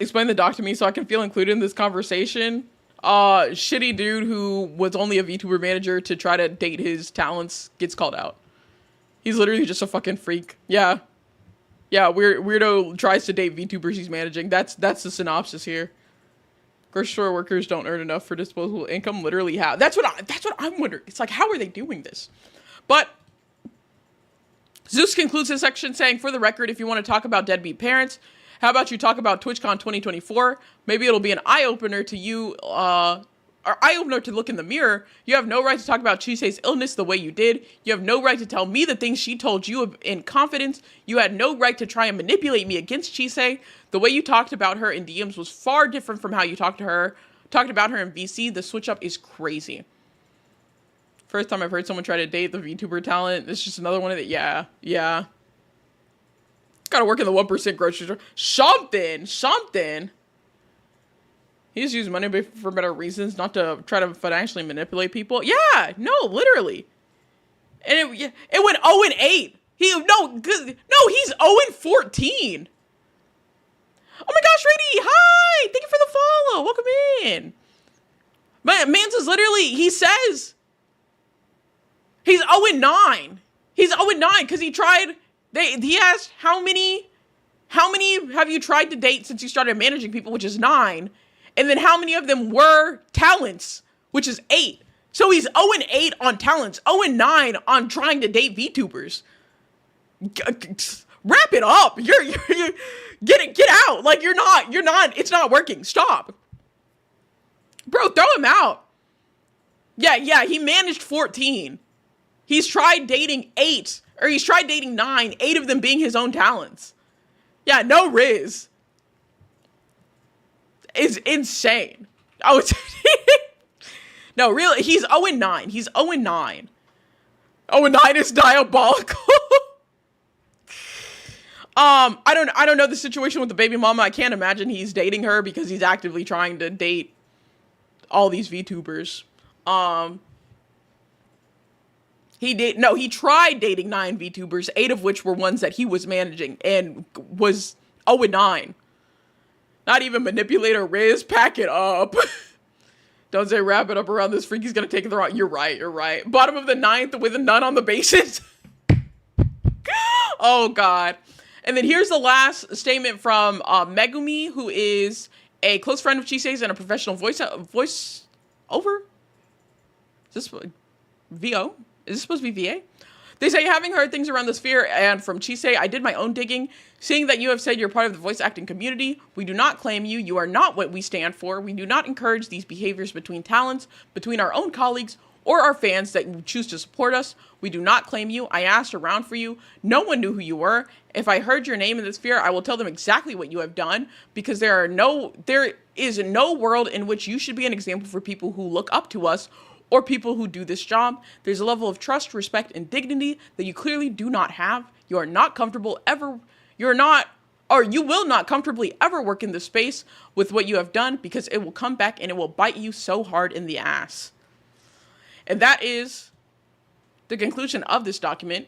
Explain the doc to me so I can feel included in this conversation. Shitty dude who was only a VTuber manager to try to date his talents gets called out. He's literally just a fucking freak. Yeah. Yeah, weirdo tries to date VTubers he's managing. That's the synopsis here. Grocery store workers don't earn enough for disposable income. Literally how? That's what I'm wondering. It's like, how are they doing this? But Zeus concludes his section saying, for the record, if you want to talk about deadbeat parents, how about you talk about TwitchCon 2024? Maybe it'll be an eye-opener to you, or eye-opener to look in the mirror. You have no right to talk about Chise's illness the way you did. You have no right to tell me the things she told you in confidence. You had no right to try and manipulate me against Chise. The way you talked about her in DMs was far different from how you talked about her in VC. The switch up is crazy. First time I've heard someone try to date the VTuber talent. It's just another one of the, yeah. Gotta work in the 1% grocery store. Something. He just used money for better reasons, not to try to financially manipulate people. Yeah, no, literally. And it went 0-8. He's 0-14. Oh my gosh, Rady, hi! Thank you for the follow. Welcome in. Mans is literally, he says he's 0-9. He's 0-9 because he tried. He asked how many have you tried to date since you started managing people, which is 9, and then how many of them were talents, which is 8. So he's 0-8 on talents, 0-9 on trying to date VTubers. Wrap it up. You're get out. Like you're not. It's not working. Stop, bro. Throw him out. Yeah. He managed 14. He's tried dating 8, or he's tried dating 9. 8 of them being his own talents. Yeah, no Riz. Is insane. Oh, it's no, really. He's 0-9. He's 0-9. 0-9 is diabolical. I don't know the situation with the baby mama. I can't imagine he's dating her because he's actively trying to date all these VTubers. He tried dating 9 VTubers, 8 of which were ones that he was managing, and was 0-9. Not even manipulator Riz, pack it up. Don't say wrap it up around this freak, he's gonna take it the wrong. You're right. Bottom of the 9th with a none on the bases. Oh god. And then here's the last statement from Megumi, who is a close friend of Chisei's and a professional voice over? Is this VO? Is this supposed to be VA? They say, having heard things around the sphere and from Chisei, I did my own digging. Seeing that you have said you're part of the voice acting community, we do not claim you. You are not what we stand for. We do not encourage these behaviors between talents, between our own colleagues, or our fans that choose to support us. We do not claim you. I asked around for you. No one knew who you were. If I heard your name in the sphere, I will tell them exactly what you have done, because there is no world in which you should be an example for people who look up to us or people who do this job. There's a level of trust, respect, and dignity that you clearly do not have. You are not comfortable ever. You will not comfortably ever work in this space with what you have done, because it will come back and it will bite you so hard in the ass. And that is the conclusion of this document.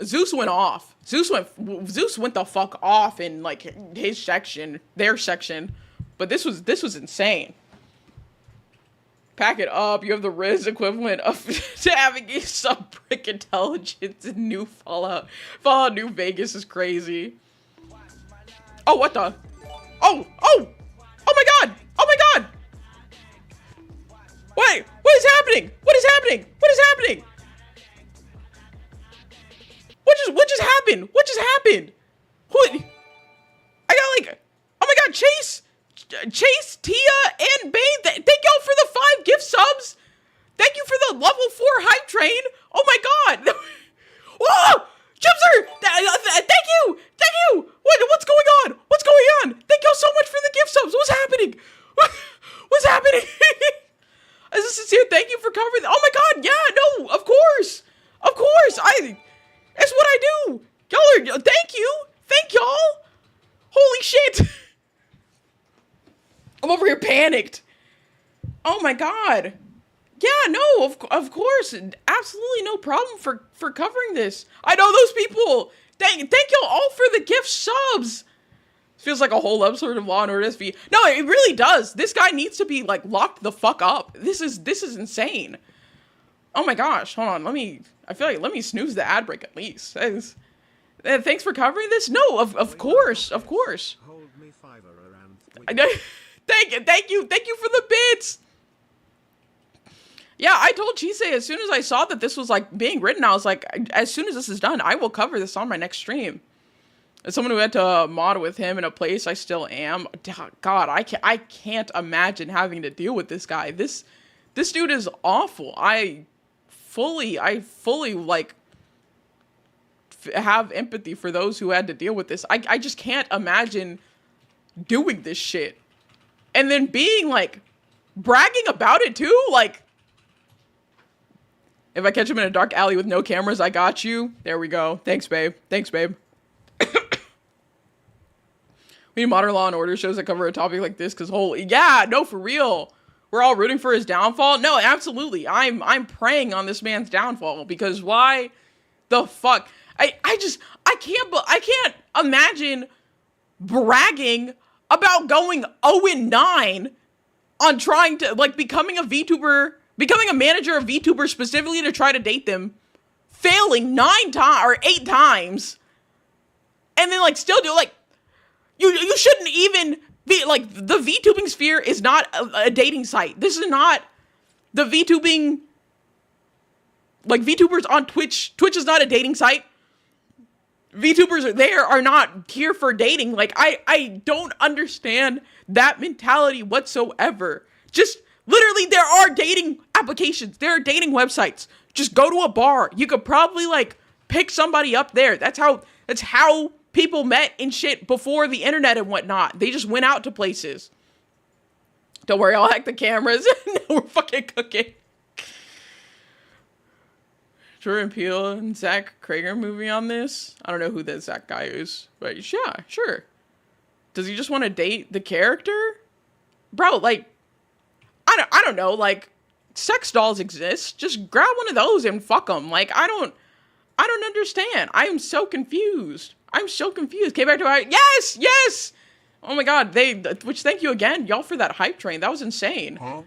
Zeus went off. Zeus went the fuck off in like his section, their section. But this was insane. Pack it up. You have the Riz equivalent of to having some brick intelligence in new Fallout. Fallout New Vegas is crazy. Oh, what the? Oh my god! Oh my god! Wait, what is happening? What is happening? What is happening? What just happened? What just happened? What? I got like, oh my god, Chase, Tia, and Bane, thank y'all for the 5 gift subs. Thank you for the level 4 hype train. Oh my god. Whoa! Chipser! Thank you! What's going on? What's going on? Thank y'all so much for the gift subs. What's happening? What's happening? As a sincere thank you for covering. Oh my god, yeah, no, of course. That's what I do. Y'all are, thank y'all. Holy shit. I'm over here panicked. Oh my god. Yeah, no, of course. Absolutely no problem for covering this. I know those people. Thank y'all all for the gift subs. Feels like a whole episode of Law and Order SV. No, it really does. This guy needs to be like locked the fuck up. This is insane. Oh my gosh, hold on. Let me snooze the ad break at least. Thanks for covering this. No, of course. Hold me fiver around. Thank you for the bits. Yeah, I told Chisei as soon as I saw that this was like being written, I was like, as soon as this is done, I will cover this on my next stream. As someone who had to mod with him in a place I still am, God, I can't imagine having to deal with this guy. This dude is awful. I fully like have empathy for those who had to deal with this. I just can't imagine doing this shit and then being like bragging about it too. Like, if I catch him in a dark alley with no cameras, I got you. There we go. Thanks, babe. Thanks, babe. We need modern Law and Order shows that cover a topic like this, because holy, yeah, no, for real. We're all rooting for his downfall. No, absolutely. I'm preying on this man's downfall, because why the fuck? I can't imagine bragging about going 0-9 on trying to, like, becoming a VTuber, becoming a manager of VTubers specifically to try to date them, failing 9 times or 8 times, and then, like, still do, like, you shouldn't even be, like, the VTubing sphere is not a dating site. This is not the VTubing, like, VTubers on Twitch. Twitch is not a dating site. VTubers are not here for dating. Like, I don't understand that mentality whatsoever. Just, literally, there are dating applications. There are dating websites. Just go to a bar. You could probably, like, pick somebody up there. That's how people met and shit before the internet and whatnot. They just went out to places. Don't worry, I'll hack the cameras. Now we're fucking cooking. Jordan Peele and Zach Krager movie on this. I don't know who that Zach guy is, but yeah, sure. Does he just want to date the character? Bro, like, I don't know, like, sex dolls exist. Just grab one of those and fuck them. Like, I don't understand. I am so confused. I'm so confused. Came back to yes! Oh my god, which thank you again, y'all, for that hype train. That was insane. Huh?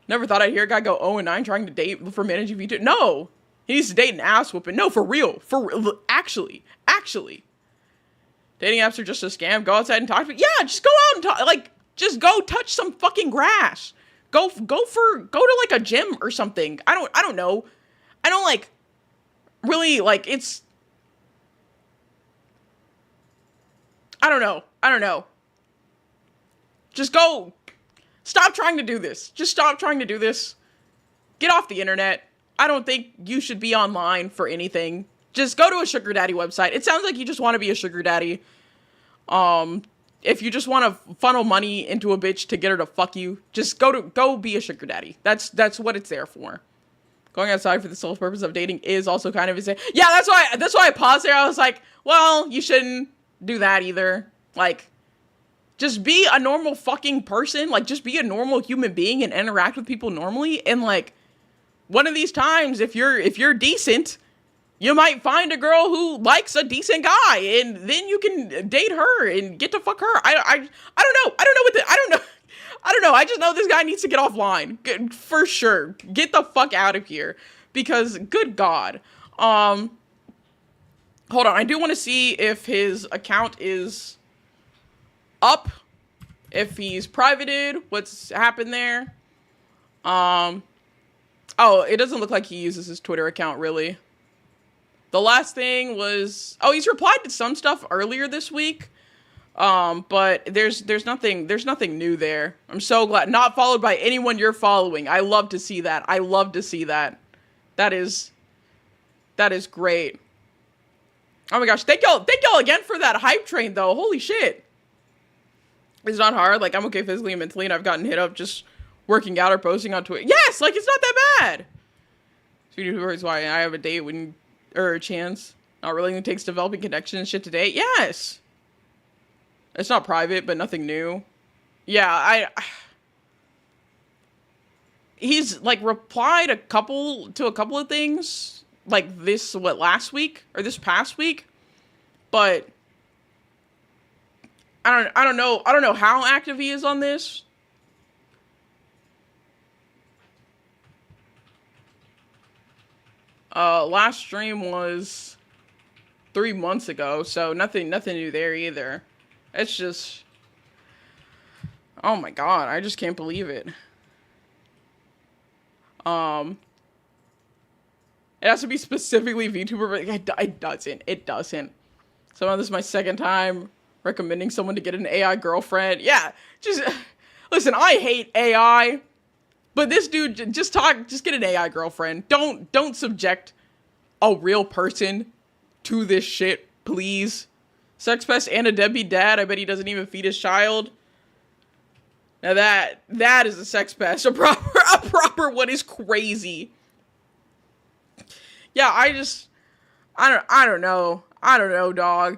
Never thought I'd hear a guy go 0-9 trying to date for managing VTuber. No! He needs to date an ass whooping. No, for real. Actually. Dating apps are just a scam. Go outside and talk to people. Yeah, just go out and talk. Like, just go touch some fucking grass. Go to, like, a gym or something. I don't know. I don't, like, really, like, it's... I don't know. Just go. Stop trying to do this. Just stop trying to do this. Get off the internet. I don't think you should be online for anything. Just go to a sugar daddy website. It sounds like you just want to be a sugar daddy. If you just want to funnel money into a bitch to get her to fuck you, just go be a sugar daddy. That's what it's there for. Going outside for the sole purpose of dating is also kind of insane. Yeah, that's why I paused there. I was like, well, you shouldn't do that either. Like, just be a normal fucking person. Like, just be a normal human being and interact with people normally. And, like, one of these times, if you're decent, you might find a girl who likes a decent guy, and then you can date her and get to fuck her. I don't know. I don't know. I just know this guy needs to get offline. For sure. Get the fuck out of here. Because, good God. Hold on. I do want to see if his account is up. If he's privated. What's happened there. Oh, it doesn't look like he uses his Twitter account, really. The last thing was... Oh, he's replied to some stuff earlier this week. But there's nothing new there. I'm so glad. Not followed by anyone you're following. I love to see that. I love to see that. That is great. Oh my gosh. Thank y'all again for that hype train, though. Holy shit. It's not hard. Like, I'm okay physically and mentally, and I've gotten hit up just working out or posting on Twitter. Yes, like, it's not that bad. Speaking of why I have a date or a chance. Not really takes developing connections and shit to date. Yes. It's not private, but nothing new. Yeah, he's, like, replied to a couple of things, like, last week, or this past week, but I don't know how active he is on this. Last stream was 3 months ago, so nothing new there either. It's just, oh my god, I just can't believe it. It has to be specifically VTuber, but it doesn't. So this is my second time recommending someone to get an AI girlfriend. Yeah, just, listen, I hate AI, but this dude, just get an AI girlfriend. Don't subject a real person to this shit, please. Sex pest and a deadbeat dad. I bet he doesn't even feed his child. Now that is a sex pest. A proper one is crazy. Yeah, I don't know. I don't know, dog.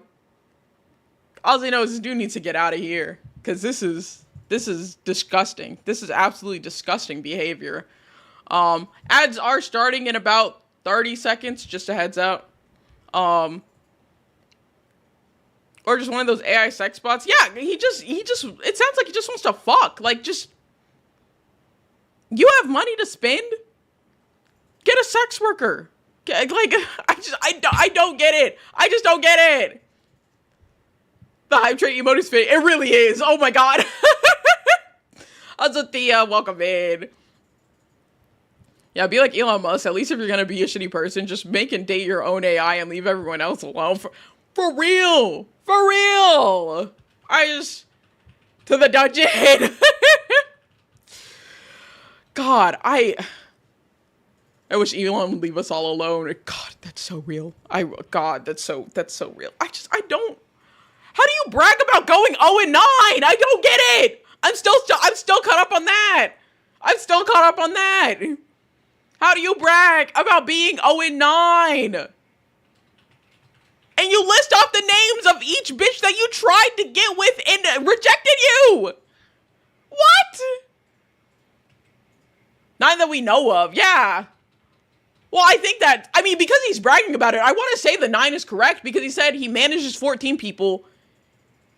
All I know is this dude needs to get out of here. Cause this is disgusting. This is absolutely disgusting behavior. Ads are starting in about 30 seconds, just a heads up. Or just one of those AI sex bots. Yeah, he just, it sounds like he just wants to fuck. Like, just, you have money to spend? Get a sex worker. Like, I don't get it. I just don't get it. The hype train emote is fit. It really is. Oh my god. Azathia, welcome in. Yeah, be like Elon Musk. At least if you're gonna be a shitty person, just make and date your own AI and leave everyone else alone. For real. For real. To the dungeon. God, I wish Elon would leave us all alone. God, that's so real. That's so real. I don't. How do you brag about going 0-9? I don't get it. I'm still caught up on that. How do you brag about being 0-9? And you list off the names of each bitch that you tried to get with and rejected you. What? 9 that we know of, yeah. Well, because he's bragging about it, I want to say the 9 is correct because he said he manages 14 people.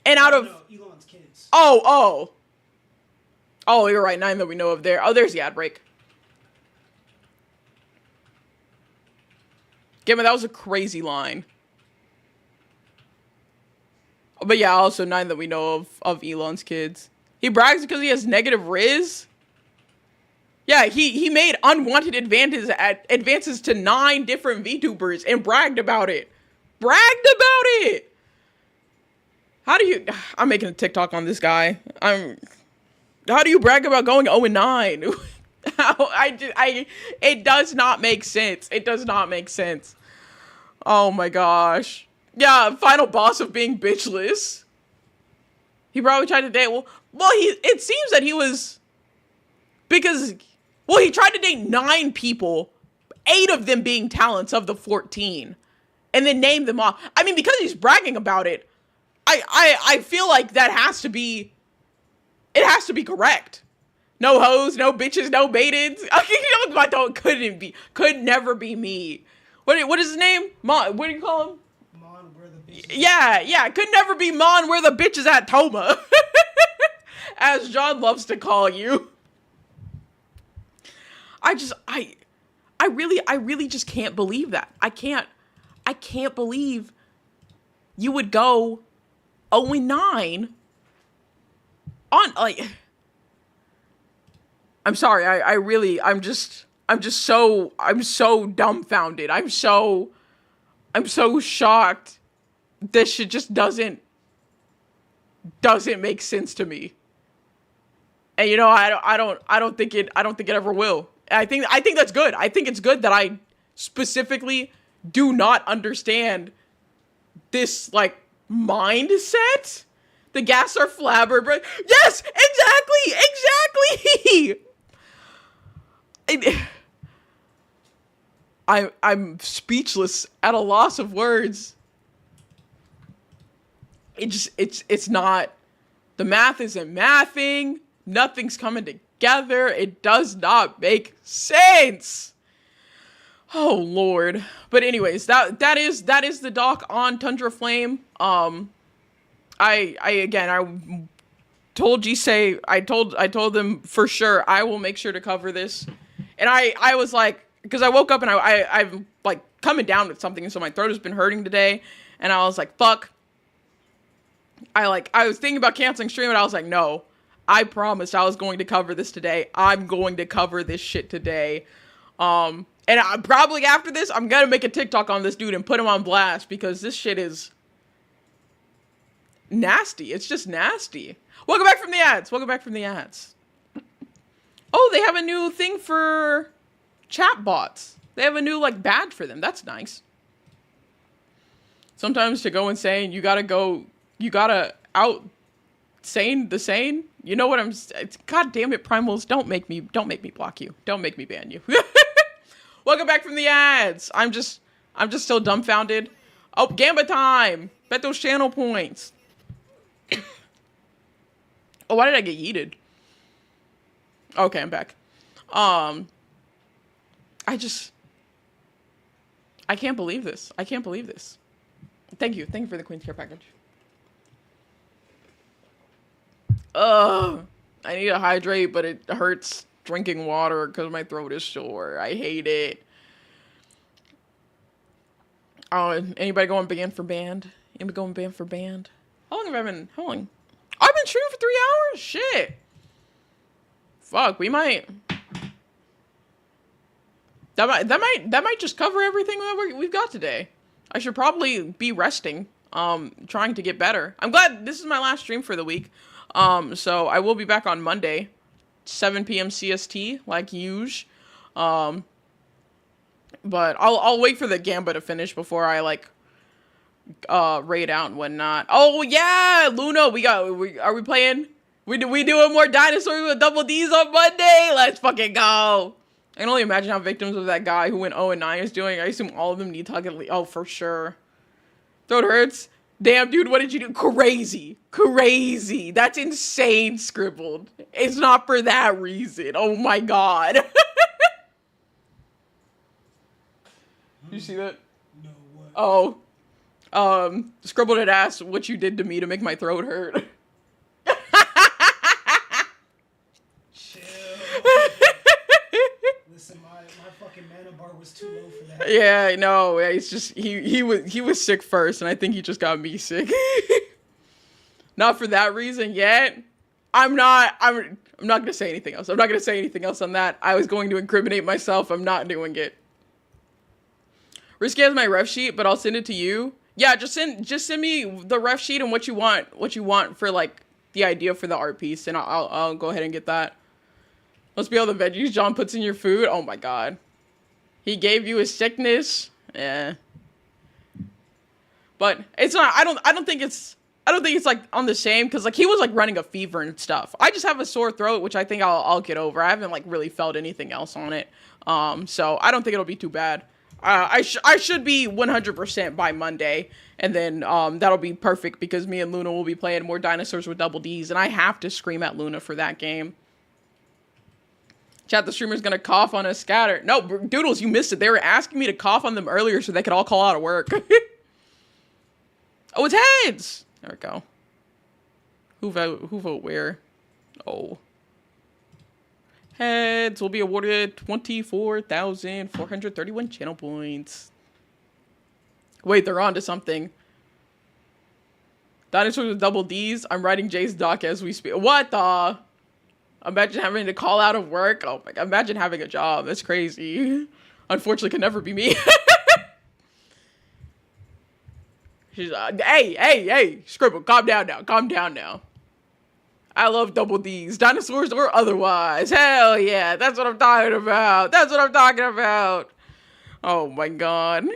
And out of... No, Elon's kids. Oh, you're right. 9 that we know of there. Oh, there's the ad break. Gimme, that was a crazy line. But yeah, also 9 that we know of Elon's kids. He brags because he has negative Riz. Yeah, he made unwanted advances to 9 different VTubers and bragged about it. How do you... I'm making a TikTok on this guy. How do you brag about going 0-9? It does not make sense. It does not make sense. Oh my gosh. Yeah, final boss of being bitchless. He probably tried to date... Well, it seems that he was... Because... Well, he tried to date 9 people, 8 of them being talents of the 14, and then name them off. I mean, because he's bragging about it, I feel like that has to be, it has to be correct. No hoes, no bitches, no baiteds. Could never be me. What is his name? What do you call him? Mon, where the bitches. Yeah, could never be Mon, where the bitch is at Toma. As John loves to call you. I really just can't believe that. I can't believe you would go 0-9 on, like, I'm sorry, I'm so dumbfounded. I'm so shocked. This shit just doesn't make sense to me. And I don't think it ever will. I think that's good. I think it's good that I specifically do not understand this, like, mindset. The gas are flabber, but yes, exactly. I'm speechless, at a loss of words. It's not, the math isn't mathing. Nothing's coming together. It does not make sense. Oh Lord. But anyways, that is the doc on Tundra Flame. I told Jisei, I told them for sure I will make sure to cover this. And I was like, because I woke up and I'm like coming down with something, and so my throat has been hurting today, and I was like, fuck. I was thinking about canceling stream, and I was like, no. I promised I was going to cover this today. I'm going to cover this shit today. And probably after this, I'm going to make a TikTok on this dude and put him on blast, because this shit is nasty. It's just nasty. Welcome back from the ads. Oh, they have a new thing for chat bots. They have a new, like, badge for them. That's nice. Sometimes to go insane, you gotta out sane the sane. You know what God damn it, Primals, don't make me block you. Don't make me ban you. Welcome back from the ads. I'm just still dumbfounded. Oh, Gamba time. Bet those channel points. Oh, why did I get yeeted? Okay, I'm back. I can't believe this. I can't believe this. Thank you for the Queen's Care package. Ugh, I need to hydrate, but it hurts drinking water because my throat is sore. I hate it. Oh, anybody going band for band? Anybody going band for band? How long have I been? How long? I've been streaming for 3 hours. Shit. Fuck, we might. That might just cover everything that we've got today. I should probably be resting. Trying to get better. I'm glad this is my last stream for the week. So I will be back on Monday, 7 p.m. CST, like usual. But I'll wait for the Gamba to finish before I like raid out and whatnot. Oh yeah, Luna, are we playing? We doing more dinosaurs with double D's on Monday? Let's fucking go. I can only imagine how victims of that guy who went 0-9 is doing. I assume all of them need tugging. Oh, for sure. Throat hurts. Damn, dude, what did you do? Crazy. That's insane, Scribbled. It's not for that reason. Oh my god. You see that? No, what? Oh. Scribbled had asked what you did to me to make my throat hurt. Chill. Listen, my fucking mana bar was too low for that. Yeah, no, it's just he was sick first, and I think he just got me sick. Not for that reason yet. I'm not gonna say anything else. I'm not gonna say anything else on that. I was going to incriminate myself. I'm not doing it. Risky has my ref sheet, but I'll send it to you. Yeah, just send me the ref sheet and what you want for like the idea for the art piece, and I'll go ahead and get that. Must be all the veggies John puts in your food. Oh my god. He gave you his sickness. Yeah. But it's not. I don't think it's like on the same, because like he was like running a fever and stuff. I just have a sore throat, which I think I'll get over. I haven't like really felt anything else on it. So I don't think it'll be too bad. I should be 100% by Monday, and then that'll be perfect because me and Luna will be playing more dinosaurs with double D's, and I have to scream at Luna for that game. Chat, the streamer's gonna cough on a scatter. No, Doodles, you missed it. They were asking me to cough on them earlier so they could all call out of work. Oh, it's heads! There we go. Who vote where? Oh. Heads will be awarded 24,431 channel points. Wait, they're on to something. Dinosaurs with double D's. I'm writing Jay's doc as we speak. What the? Imagine having to call out of work. Oh my god, imagine having a job. That's crazy. Unfortunately, could never be me. She's hey, Scribble, calm down now. I love double D's, dinosaurs or otherwise. Hell yeah, that's what I'm talking about. Oh my god.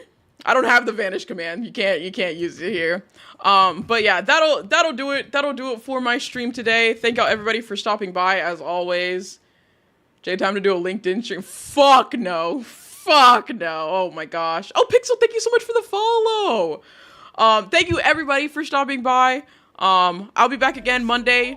I don't have the vanish command. You can't use it here. But yeah, that'll do it. That'll do it for my stream today. Thank y'all everybody for stopping by as always. Jay, time to do a LinkedIn stream. Fuck no. Oh my gosh. Oh, Pixel, thank you so much for the follow. Thank you everybody for stopping by. I'll be back again Monday.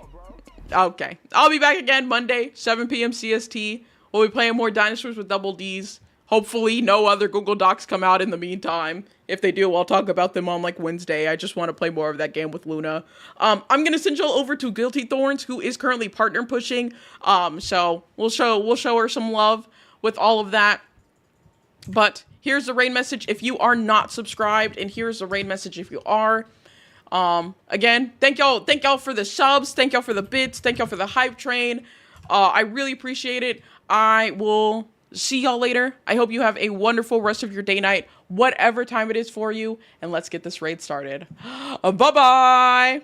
Okay. I'll be back again Monday, 7 p.m. CST. We'll be playing more dinosaurs with double D's. Hopefully no other Google Docs come out in the meantime. If they do, I'll talk about them on like Wednesday. I just want to play more of that game with Luna. I'm going to send y'all over to Guilty Thorns, who is currently partner pushing. So we'll show her some love with all of that. But here's the raid message if you are not subscribed, and here's the raid message if you are. Again, thank y'all for the subs, thank y'all for the bits, thank y'all for the hype train. I really appreciate it. I will see y'all later. I hope you have a wonderful rest of your day, night, whatever time it is for you, and let's get this raid started. Bye-bye!